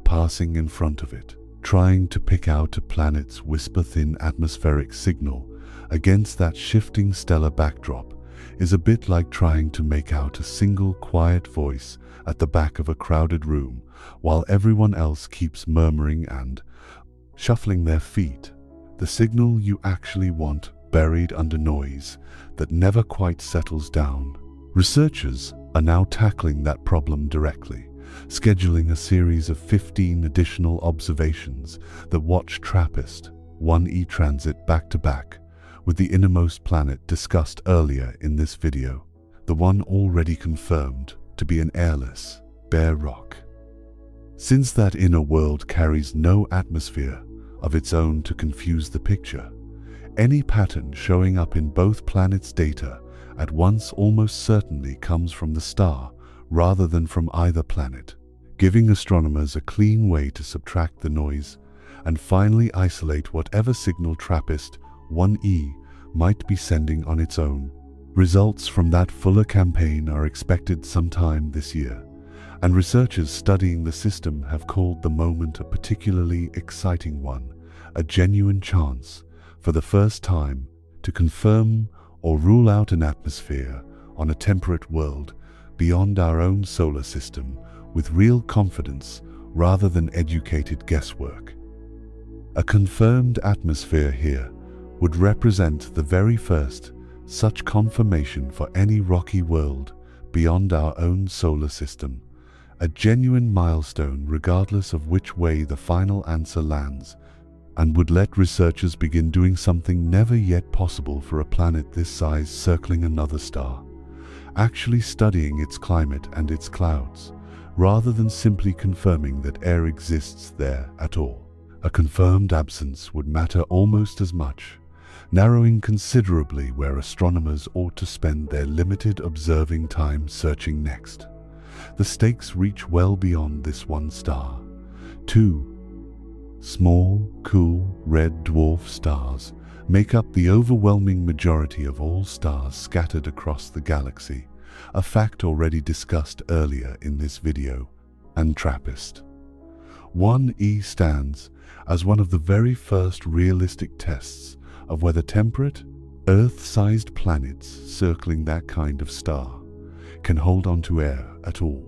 passing in front of it. Trying to pick out a planet's whisper-thin atmospheric signal against that shifting stellar backdrop is a bit like trying to make out a single quiet voice at the back of a crowded room while everyone else keeps murmuring and shuffling their feet. The signal you actually want buried under noise that never quite settles down. Researchers are now tackling that problem directly, scheduling a series of 15 additional observations that watch TRAPPIST-1e transit back-to-back with the innermost planet discussed earlier in this video, the one already confirmed to be an airless, bare rock. Since that inner world carries no atmosphere of its own to confuse the picture, any pattern showing up in both planets' data at once almost certainly comes from the star rather than from either planet, giving astronomers a clean way to subtract the noise and finally isolate whatever signal TRAPPIST-1e might be sending on its own. Results from that fuller campaign are expected sometime this year, and researchers studying the system have called the moment a particularly exciting one, a genuine chance, for the first time, to confirm or rule out an atmosphere on a temperate world beyond our own solar system with real confidence rather than educated guesswork. A confirmed atmosphere here would represent the very first such confirmation for any rocky world beyond our own solar system, a genuine milestone regardless of which way the final answer lands, and would let researchers begin doing something never yet possible for a planet this size circling another star, actually studying its climate and its clouds, rather than simply confirming that air exists there at all. A confirmed absence would matter almost as much, narrowing considerably where astronomers ought to spend their limited observing time searching next. The stakes reach well beyond this one star. 2 small, cool, red dwarf stars make up the overwhelming majority of all stars scattered across the galaxy, a fact already discussed earlier in this video, and TRAPPIST. 1e stands as one of the very first realistic tests of whether temperate, Earth-sized planets circling that kind of star can hold on to air at all.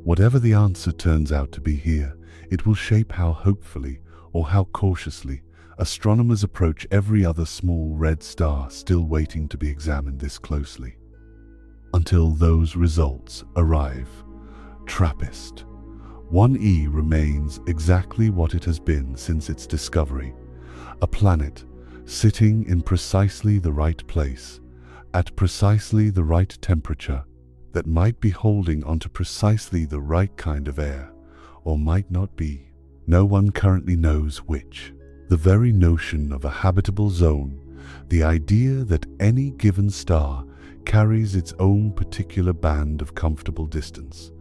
Whatever the answer turns out to be here, it will shape how hopefully or how cautiously astronomers approach every other small red star still waiting to be examined this closely. Until those results arrive, TRAPPIST 1e remains exactly what it has been since its discovery, a planet sitting in precisely the right place, at precisely the right temperature, that might be holding onto precisely the right kind of air, or might not be. No one currently knows which. The very notion of a habitable zone, the idea that any given star carries its own particular band of comfortable distance,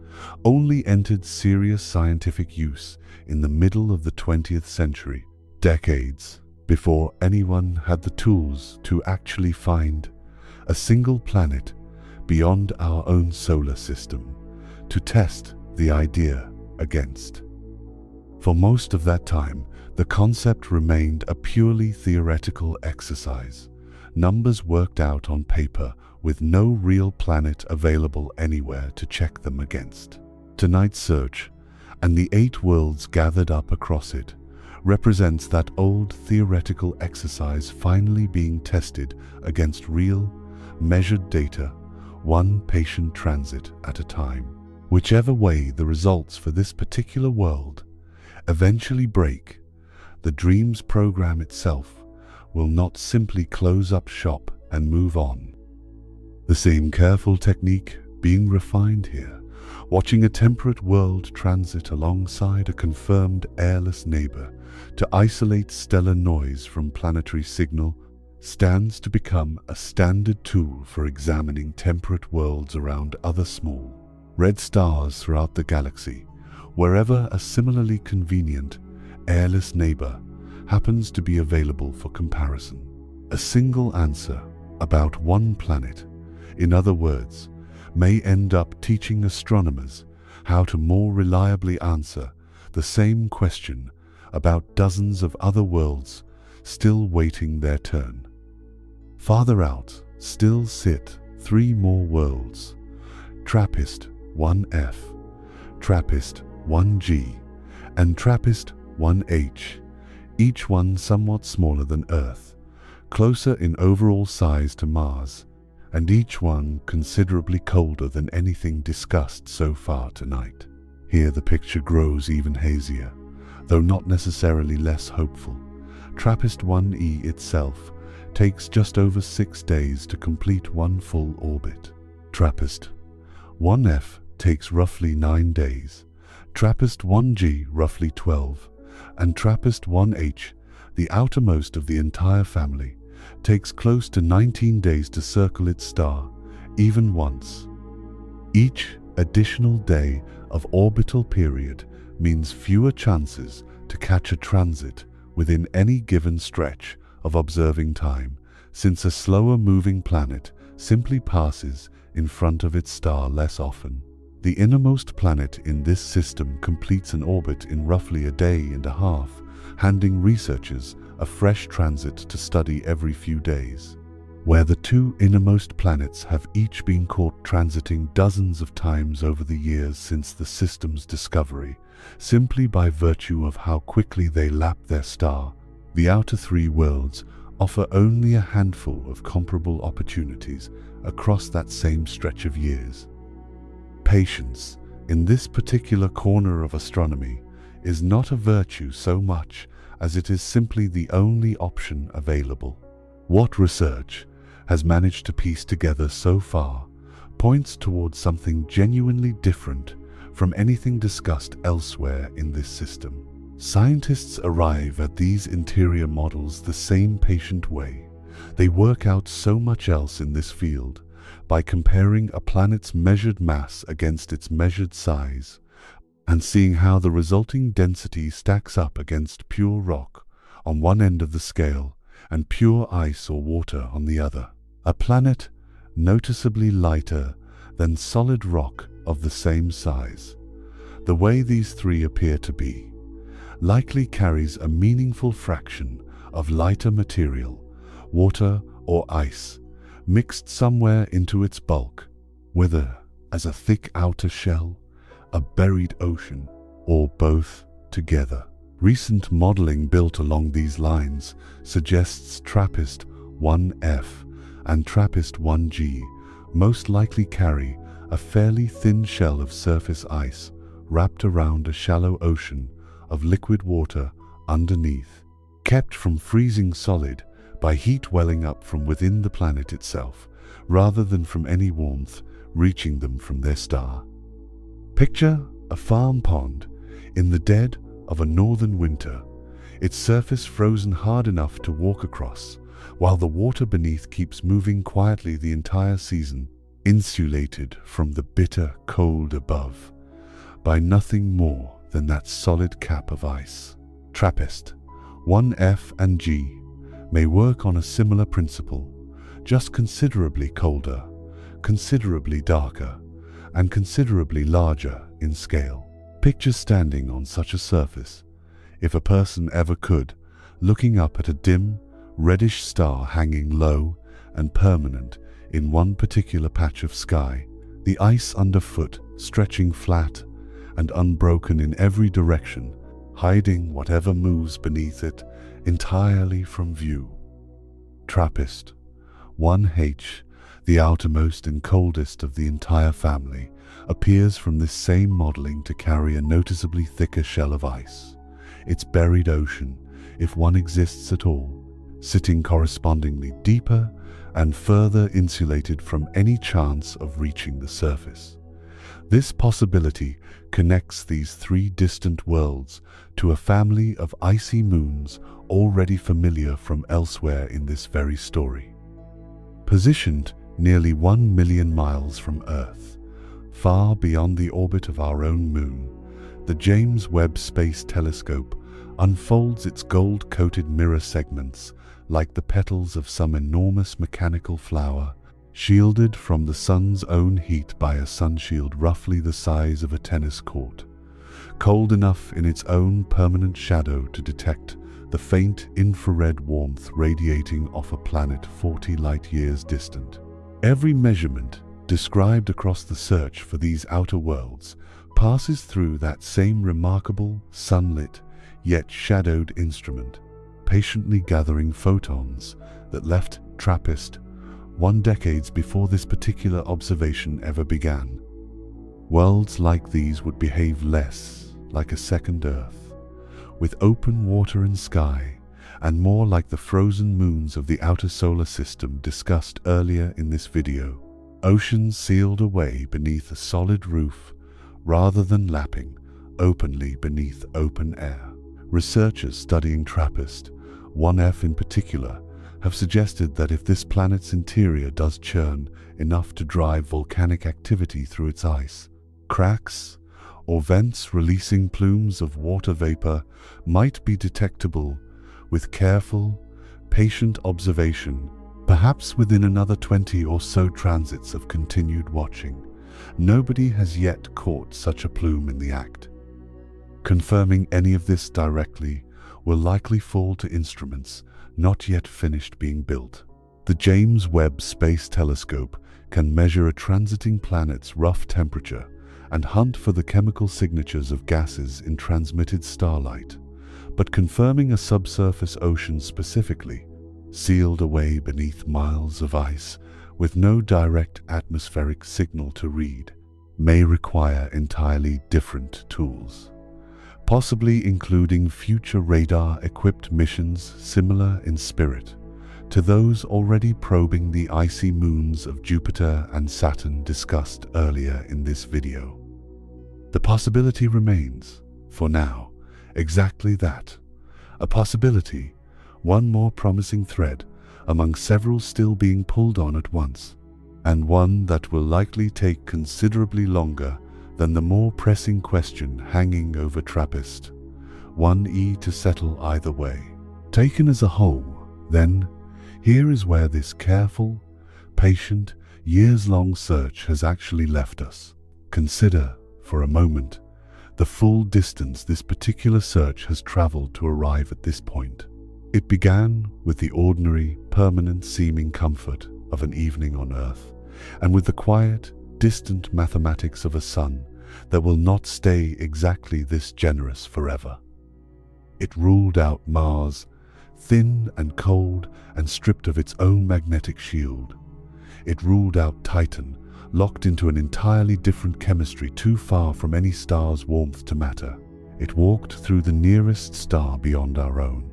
only entered serious scientific use in the middle of the 20th century, decades before anyone had the tools to actually find a single planet beyond our own solar system to test the idea against. For most of that time, the concept remained a purely theoretical exercise, numbers worked out on paper with no real planet available anywhere to check them against. Tonight's search, and the 8 worlds gathered up across it, represents that old theoretical exercise finally being tested against real, measured data, one patient transit at a time. Whichever way the results for this particular world eventually break, the DREAMS program itself will not simply close up shop and move on. The same careful technique being refined here, watching a temperate world transit alongside a confirmed airless neighbor to isolate stellar noise from planetary signal, stands to become a standard tool for examining temperate worlds around other small, red stars throughout the galaxy, wherever a similarly convenient, airless neighbor happens to be available for comparison. A single answer about one planet, in other words, may end up teaching astronomers how to more reliably answer the same question about dozens of other worlds still waiting their turn. Farther out still sit 3 more worlds: TRAPPIST 1F, TRAPPIST 1G, and TRAPPIST 1H, each one somewhat smaller than Earth, closer in overall size to Mars, and each one considerably colder than anything discussed so far tonight. Here the picture grows even hazier, though not necessarily less hopeful. TRAPPIST 1E itself takes just over 6 days to complete one full orbit. TRAPPIST 1F takes roughly 9 days, TRAPPIST 1G roughly 12, and TRAPPIST 1H, the outermost of the entire family, takes close to 19 days to circle its star, even once. Each additional day of orbital period means fewer chances to catch a transit within any given stretch of observing time, since a slower moving planet simply passes in front of its star less often. The innermost planet in this system completes an orbit in roughly a day and a half, handing researchers a fresh transit to study every few days. Where the 2 innermost planets have each been caught transiting dozens of times over the years since the system's discovery, simply by virtue of how quickly they lap their star, the outer 3 worlds offer only a handful of comparable opportunities across that same stretch of years. Patience in this particular corner of astronomy is not a virtue so much as it is simply the only option available. What research has managed to piece together so far points towards something genuinely different from anything discussed elsewhere in this system. Scientists arrive at these interior models the same patient way. They work out so much else in this field by comparing a planet's measured mass against its measured size and seeing how the resulting density stacks up against pure rock on one end of the scale and pure ice or water on the other. A planet noticeably lighter than solid rock of the same size. The way these three appear to be likely carries a meaningful fraction of lighter material, water or ice, mixed somewhere into its bulk, whether as a thick outer shell, a buried ocean, or both together. Recent modeling built along these lines suggests TRAPPIST-1F and TRAPPIST-1G most likely carry a fairly thin shell of surface ice wrapped around a shallow ocean of liquid water underneath, kept from freezing solid by heat welling up from within the planet itself, rather than from any warmth reaching them from their star. Picture a farm pond in the dead of a northern winter, its surface frozen hard enough to walk across, while the water beneath keeps moving quietly the entire season, insulated from the bitter cold above by nothing more than that solid cap of ice. TRAPPIST-1F and G may work on a similar principle, just considerably colder, considerably darker, and considerably larger in scale. Picture standing on such a surface, if a person ever could, looking up at a dim, reddish star hanging low and permanent in one particular patch of sky, the ice underfoot stretching flat and unbroken in every direction, hiding whatever moves beneath it entirely from view. TRAPPIST-1H, the outermost and coldest of the entire family, appears from this same modeling to carry a noticeably thicker shell of ice, its buried ocean, if one exists at all, sitting correspondingly deeper and further insulated from any chance of reaching the surface. This possibility connects these three distant worlds to a family of icy moons already familiar from elsewhere in this very story. Positioned nearly 1 million miles from Earth, far beyond the orbit of our own moon, the James Webb Space Telescope unfolds its gold-coated mirror segments like the petals of some enormous mechanical flower, shielded from the sun's own heat by a sunshield roughly the size of a tennis court, cold enough in its own permanent shadow to detect the faint infrared warmth radiating off a planet 40 light-years distant. Every measurement described across the search for these outer worlds passes through that same remarkable, sunlit, yet shadowed instrument, patiently gathering photons that left TRAPPIST-1 decades before this particular observation ever began. Worlds like these would behave less like a second Earth, with open water and sky, and more like the frozen moons of the outer solar system discussed earlier in this video. Oceans sealed away beneath a solid roof, rather than lapping openly beneath open air. Researchers studying TRAPPIST-1F in particular have suggested that if this planet's interior does churn enough to drive volcanic activity through its ice, cracks or vents releasing plumes of water vapor might be detectable with careful, patient observation, perhaps within another 20 or so transits of continued watching. Nobody has yet caught such a plume in the act. Confirming any of this directly will likely fall to instruments not yet finished being built. The James Webb Space Telescope can measure a transiting planet's rough temperature and hunt for the chemical signatures of gases in transmitted starlight, but confirming a subsurface ocean specifically, sealed away beneath miles of ice with no direct atmospheric signal to read, may require entirely different tools, possibly including future radar-equipped missions similar in spirit to those already probing the icy moons of Jupiter and Saturn discussed earlier in this video. The possibility remains, for now, exactly that, a possibility, one more promising thread among several still being pulled on at once, and one that will likely take considerably longer than the more pressing question hanging over TRAPPIST 1e to settle either way. Taken as a whole, then, here is where this careful, patient, years-long search has actually left us. Consider, for a moment, the full distance this particular search has traveled to arrive at this point. It began with the ordinary, permanent-seeming comfort of an evening on Earth, and with the quiet, distant mathematics of a sun that will not stay exactly this generous forever. It ruled out Mars, thin and cold and stripped of its own magnetic shield. It ruled out Titan, locked into an entirely different chemistry too far from any star's warmth to matter. It walked through the nearest star beyond our own,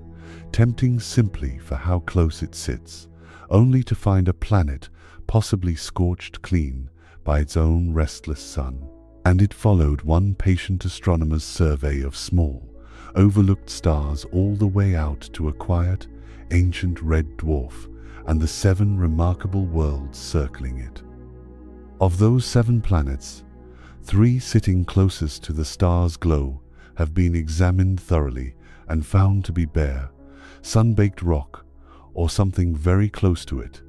tempting simply for how close it sits, only to find a planet possibly scorched clean by its own restless sun. And it followed one patient astronomer's survey of small, overlooked stars all the way out to a quiet, ancient red dwarf and the 7 remarkable worlds circling it. Of those 7 planets, 3 sitting closest to the star's glow have been examined thoroughly and found to be bare, sun-baked rock, or something very close to it,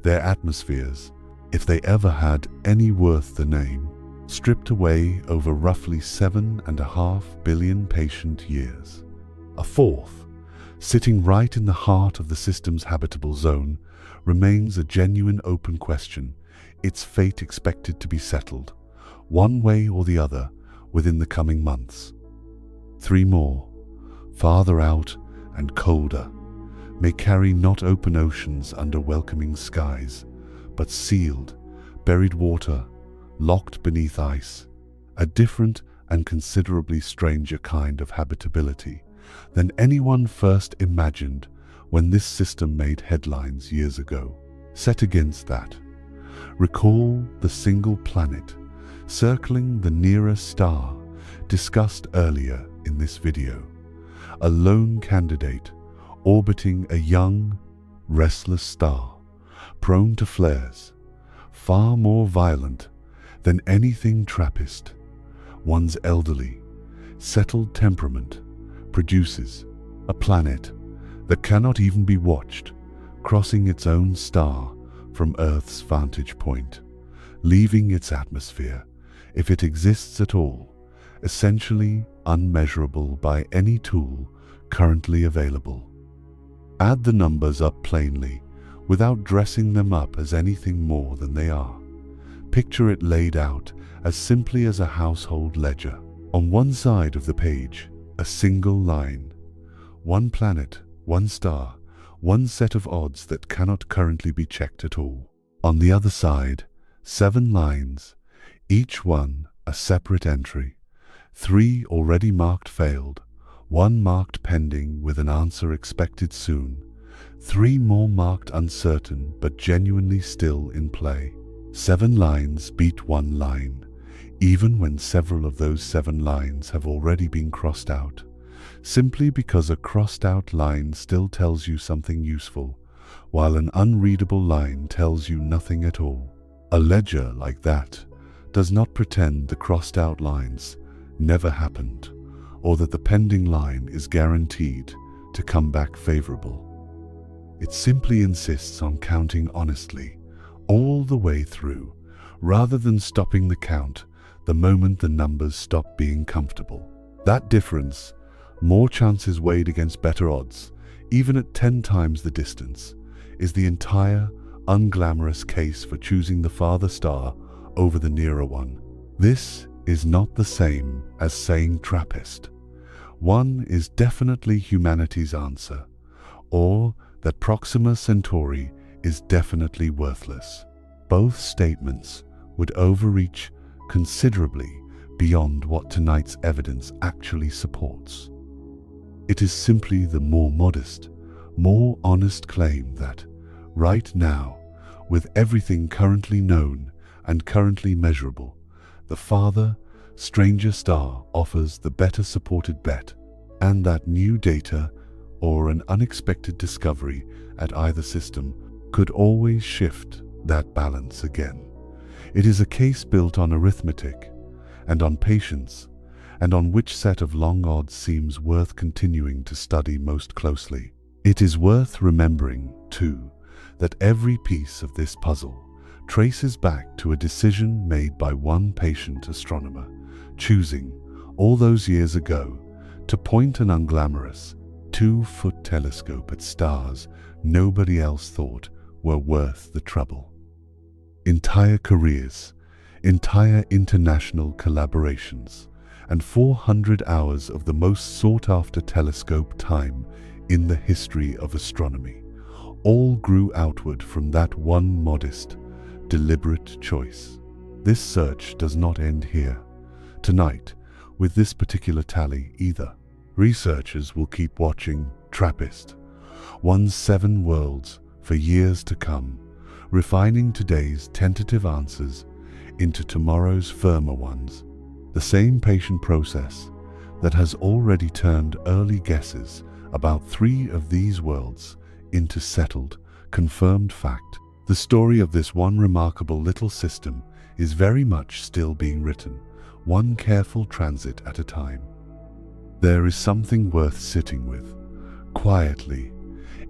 their atmospheres, if they ever had any worth the name, stripped away over roughly 7.5 billion patient years. A 4th, sitting right in the heart of the system's habitable zone, remains a genuine open question, its fate expected to be settled, one way or the other, within the coming months. 3 more, farther out and colder, may carry not open oceans under welcoming skies, but sealed, buried water, locked beneath ice, a different and considerably stranger kind of habitability than anyone first imagined when this system made headlines years ago. Set against that, recall the single planet circling the nearest star discussed earlier in this video, a lone candidate orbiting a young, restless star, prone to flares, far more violent than anything TRAPPIST, one's elderly, settled temperament, produces, a planet that cannot even be watched, crossing its own star from Earth's vantage point, leaving its atmosphere, if it exists at all, essentially unmeasurable by any tool currently available. Add the numbers up plainly, without dressing them up as anything more than they are. Picture it laid out as simply as a household ledger. On one side of the page, a single line. One planet, one star, one set of odds that cannot currently be checked at all. On the other side, 7 lines, each one a separate entry. 3 already marked failed, 1 marked pending with an answer expected soon, 3 more marked uncertain but genuinely still in play. 7 lines beat 1 line, even when several of those 7 lines have already been crossed out, simply because a crossed-out line still tells you something useful, while an unreadable line tells you nothing at all. A ledger like that does not pretend the crossed-out lines never happened, or that the pending line is guaranteed to come back favorable. It simply insists on counting honestly, all the way through, rather than stopping the count the moment the numbers stop being comfortable. That difference, more chances weighed against better odds, even at 10 times the distance, is the entire, unglamorous case for choosing the farther star over the nearer one. This is not the same as saying TRAPPIST. One is definitely humanity's answer, or that Proxima Centauri is definitely worthless. Both statements would overreach considerably beyond what tonight's evidence actually supports. It is simply the more modest, more honest claim that, right now, with everything currently known and currently measurable, the farther, stranger star offers the better supported bet, and that new data or an unexpected discovery at either system could always shift that balance again. It is a case built on arithmetic and on patience, and on which set of long odds seems worth continuing to study most closely. It is worth remembering, too, that every piece of this puzzle traces back to a decision made by one patient astronomer, choosing, all those years ago, to point an unglamorous 2-foot telescope at stars nobody else thought were worth the trouble. Entire careers, entire international collaborations, and 400 hours of the most sought-after telescope time in the history of astronomy all grew outward from that one modest, deliberate choice. This search does not end here, tonight, with this particular tally either. Researchers will keep watching TRAPPIST, one's 7 worlds, for years to come, refining today's tentative answers into tomorrow's firmer ones. The same patient process that has already turned early guesses about 3 of these worlds into settled, confirmed fact. The story of this one remarkable little system is very much still being written, one careful transit at a time. There is something worth sitting with, quietly,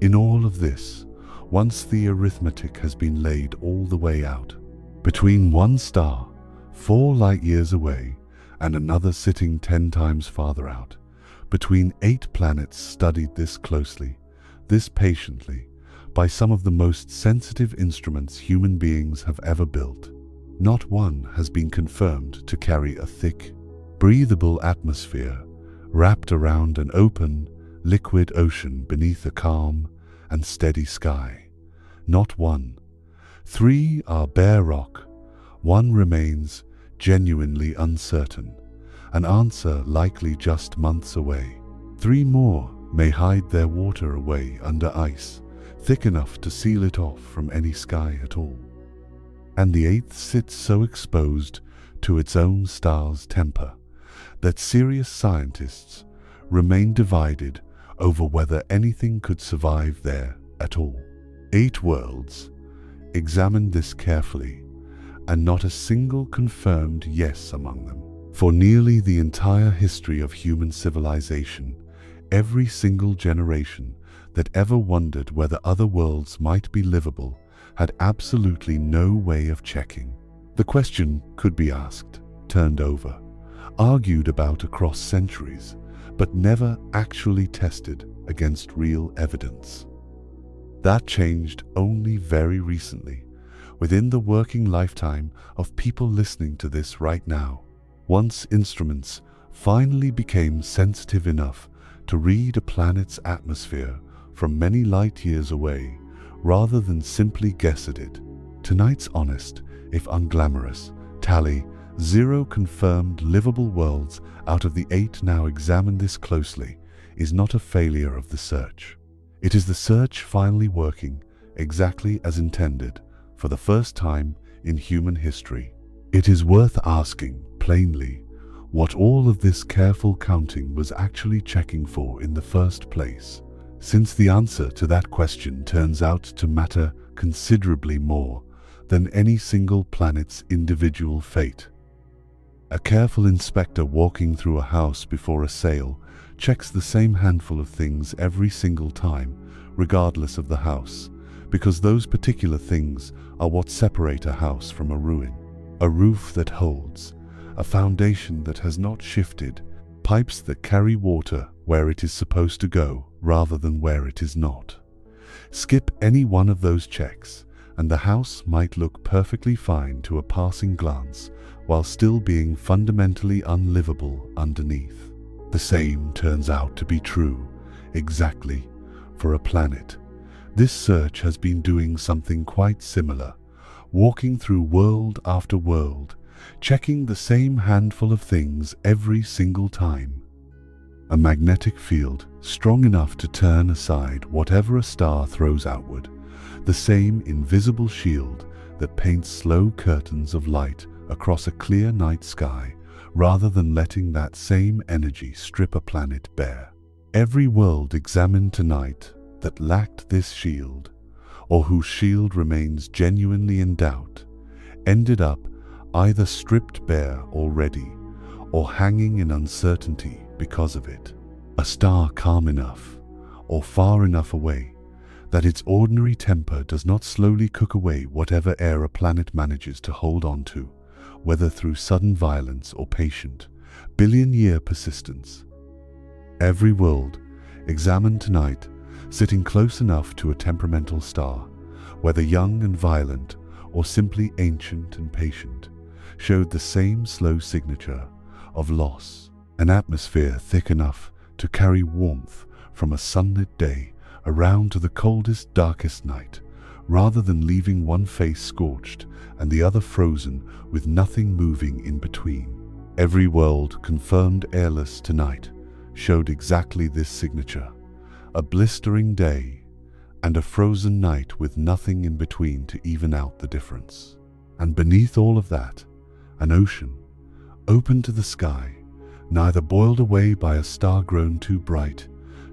in all of this, once the arithmetic has been laid all the way out. Between one star, 4 light-years away, and another sitting 10 times farther out, between 8 planets studied this closely, this patiently, by some of the most sensitive instruments human beings have ever built. Not one has been confirmed to carry a thick, breathable atmosphere wrapped around an open, liquid ocean beneath a calm and steady sky. Not one. 3 are bare rock. 1 remains genuinely uncertain, an answer likely just months away. 3 more may hide their water away under ice, thick enough to seal it off from any sky at all. And the 8th sits so exposed to its own star's temper that serious scientists remain divided over whether anything could survive there at all. 8 worlds examined this carefully, and not a single confirmed yes among them. For nearly the entire history of human civilization, every single generation that ever wondered whether other worlds might be livable had absolutely no way of checking. The question could be asked, turned over, argued about across centuries, but never actually tested against real evidence. That changed only very recently, within the working lifetime of people listening to this right now. Once instruments finally became sensitive enough to read a planet's atmosphere from many light years away, rather than simply guess at it. Tonight's honest, if unglamorous, tally, 0 confirmed livable worlds out of the 8 now examined this closely, is not a failure of the search. It is the search finally working, exactly as intended, for the first time in human history. It is worth asking, plainly, what all of this careful counting was actually checking for in the first place, since the answer to that question turns out to matter considerably more than any single planet's individual fate. A careful inspector walking through a house before a sale checks the same handful of things every single time, regardless of the house, because those particular things are what separate a house from a ruin. A roof that holds, a foundation that has not shifted, pipes that carry water where it is supposed to go rather than where it is not. Skip any one of those checks, and the house might look perfectly fine to a passing glance, while still being fundamentally unlivable underneath. The same turns out to be true, exactly, for a planet. This search has been doing something quite similar, walking through world after world checking the same handful of things every single time. A magnetic field strong enough to turn aside whatever a star throws outward, the same invisible shield that paints slow curtains of light across a clear night sky, rather than letting that same energy strip a planet bare. Every world examined tonight that lacked this shield, or whose shield remains genuinely in doubt, ended up either stripped bare already or hanging in uncertainty because of it. A star calm enough or far enough away that its ordinary temper does not slowly cook away whatever air a planet manages to hold on to, whether through sudden violence or patient, billion-year persistence. Every world examined tonight, sitting close enough to a temperamental star, whether young and violent or simply ancient and patient, showed the same slow signature of loss, an atmosphere thick enough to carry warmth from a sunlit day around to the coldest, darkest night, rather than leaving one face scorched and the other frozen with nothing moving in between. Every world confirmed airless tonight showed exactly this signature: a blistering day and a frozen night with nothing in between to even out the difference. And beneath all of that, an ocean, open to the sky, neither boiled away by a star grown too bright,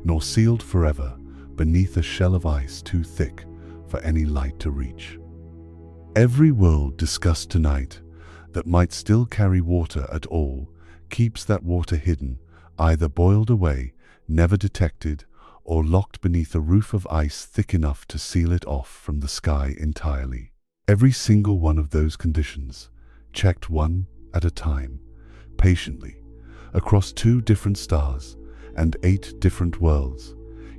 nor sealed forever beneath a shell of ice too thick for any light to reach. Every world discussed tonight that might still carry water at all keeps that water hidden, either boiled away, never detected, or locked beneath a roof of ice thick enough to seal it off from the sky entirely. Every single one of those conditions, checked one at a time, patiently, across 2 different stars and 8 different worlds,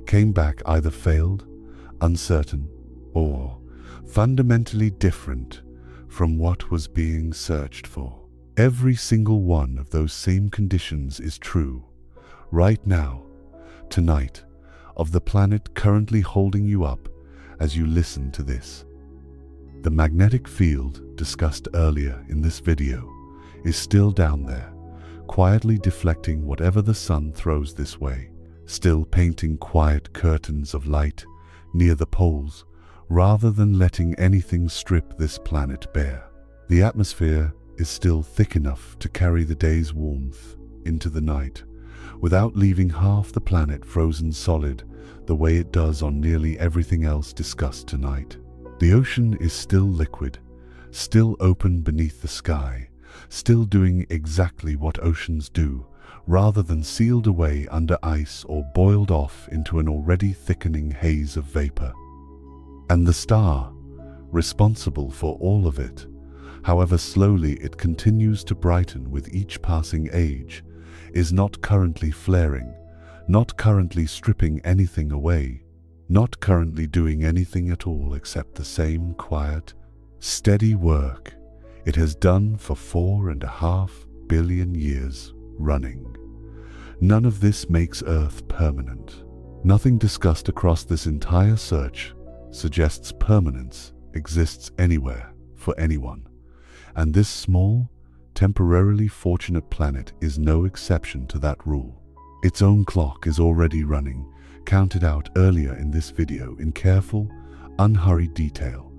came back either failed, uncertain, or fundamentally different from what was being searched for. Every single one of those same conditions is true, right now, tonight, of the planet currently holding you up as you listen to this. The magnetic field discussed earlier in this video is still down there, quietly deflecting whatever the sun throws this way, still painting quiet curtains of light near the poles, rather than letting anything strip this planet bare. The atmosphere is still thick enough to carry the day's warmth into the night, without leaving half the planet frozen solid the way it does on nearly everything else discussed tonight. The ocean is still liquid, still open beneath the sky, still doing exactly what oceans do, rather than sealed away under ice or boiled off into an already thickening haze of vapor. And the star, responsible for all of it, however slowly it continues to brighten with each passing age, is not currently flaring, not currently stripping anything away, not currently doing anything at all except the same quiet, steady work it has done for 4.5 billion years running. None of this makes Earth permanent. Nothing discussed across this entire search suggests permanence exists anywhere for anyone, and this small, temporarily fortunate planet is no exception to that rule. Its own clock is already running, counted out earlier in this video in careful, unhurried detail,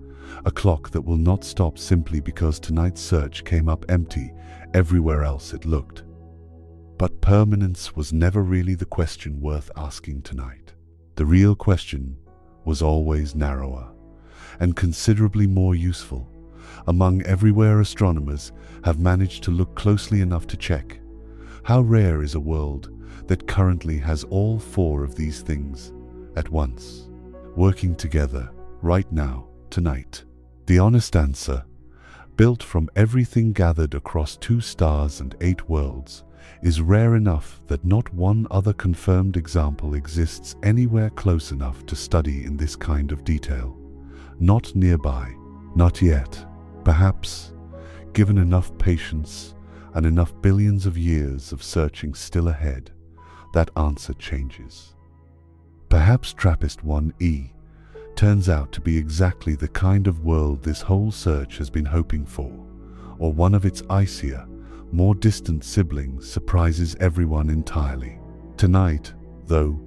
a clock that will not stop simply because tonight's search came up empty everywhere else it looked. But permanence was never really the question worth asking tonight. The real question was always narrower, and considerably more useful, among everywhere astronomers have managed to look closely enough to check. How rare is a world that currently has all 4 of these things at once, working together right now, tonight? The honest answer, built from everything gathered across 2 stars and 8 worlds, is rare enough that not one other confirmed example exists anywhere close enough to study in this kind of detail. Not nearby, not yet. Perhaps, given enough patience and enough billions of years of searching still ahead, that answer changes. Perhaps TRAPPIST-1e turns out to be exactly the kind of world this whole search has been hoping for, or one of its icier, more distant siblings surprises everyone entirely. Tonight, though,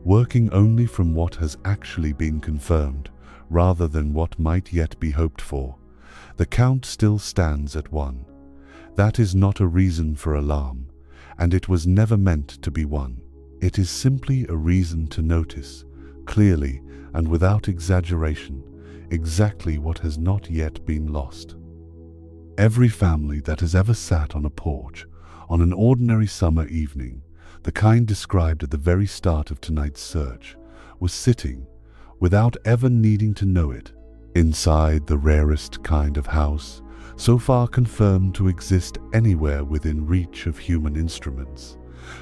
working only from what has actually been confirmed, rather than what might yet be hoped for, the count still stands at 1. That is not a reason for alarm, and it was never meant to be one. It is simply a reason to notice, clearly and without exaggeration, exactly what has not yet been lost. Every family that has ever sat on a porch on an ordinary summer evening, the kind described at the very start of tonight's search, was sitting, without ever needing to know it, inside the rarest kind of house, so far confirmed to exist anywhere within reach of human instruments.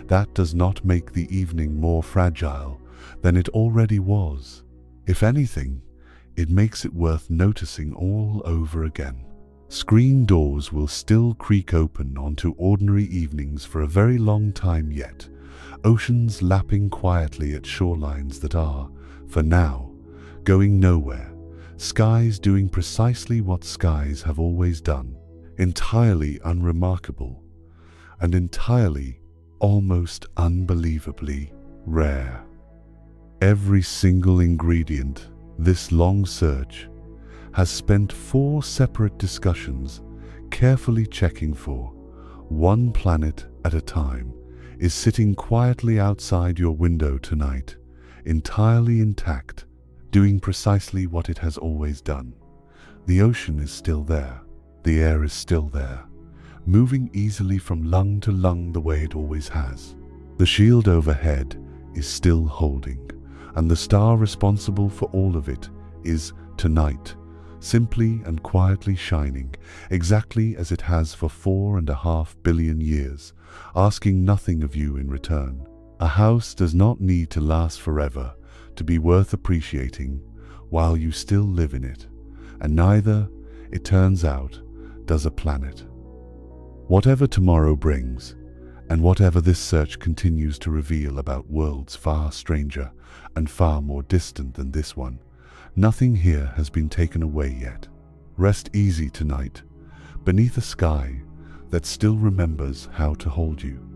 That does not make the evening more fragile than it already was. If anything, it makes it worth noticing all over again. Screen doors will still creak open onto ordinary evenings for a very long time yet, oceans lapping quietly at shorelines that are, for now, going nowhere, skies doing precisely what skies have always done, entirely unremarkable, and entirely, almost unbelievably, rare. Every single ingredient, this long search, has spent 4 separate discussions carefully checking for, one planet at a time, is sitting quietly outside your window tonight, entirely intact, doing precisely what it has always done. The ocean is still there, the air is still there, moving easily from lung to lung the way it always has. The shield overhead is still holding, and the star responsible for all of it is, tonight, simply and quietly shining, exactly as it has for 4.5 billion years, asking nothing of you in return. A house does not need to last forever to be worth appreciating while you still live in it, and neither, it turns out, does a planet. Whatever tomorrow brings, and whatever this search continues to reveal about worlds far stranger and far more distant than this one, nothing here has been taken away yet. Rest easy tonight, beneath a sky that still remembers how to hold you.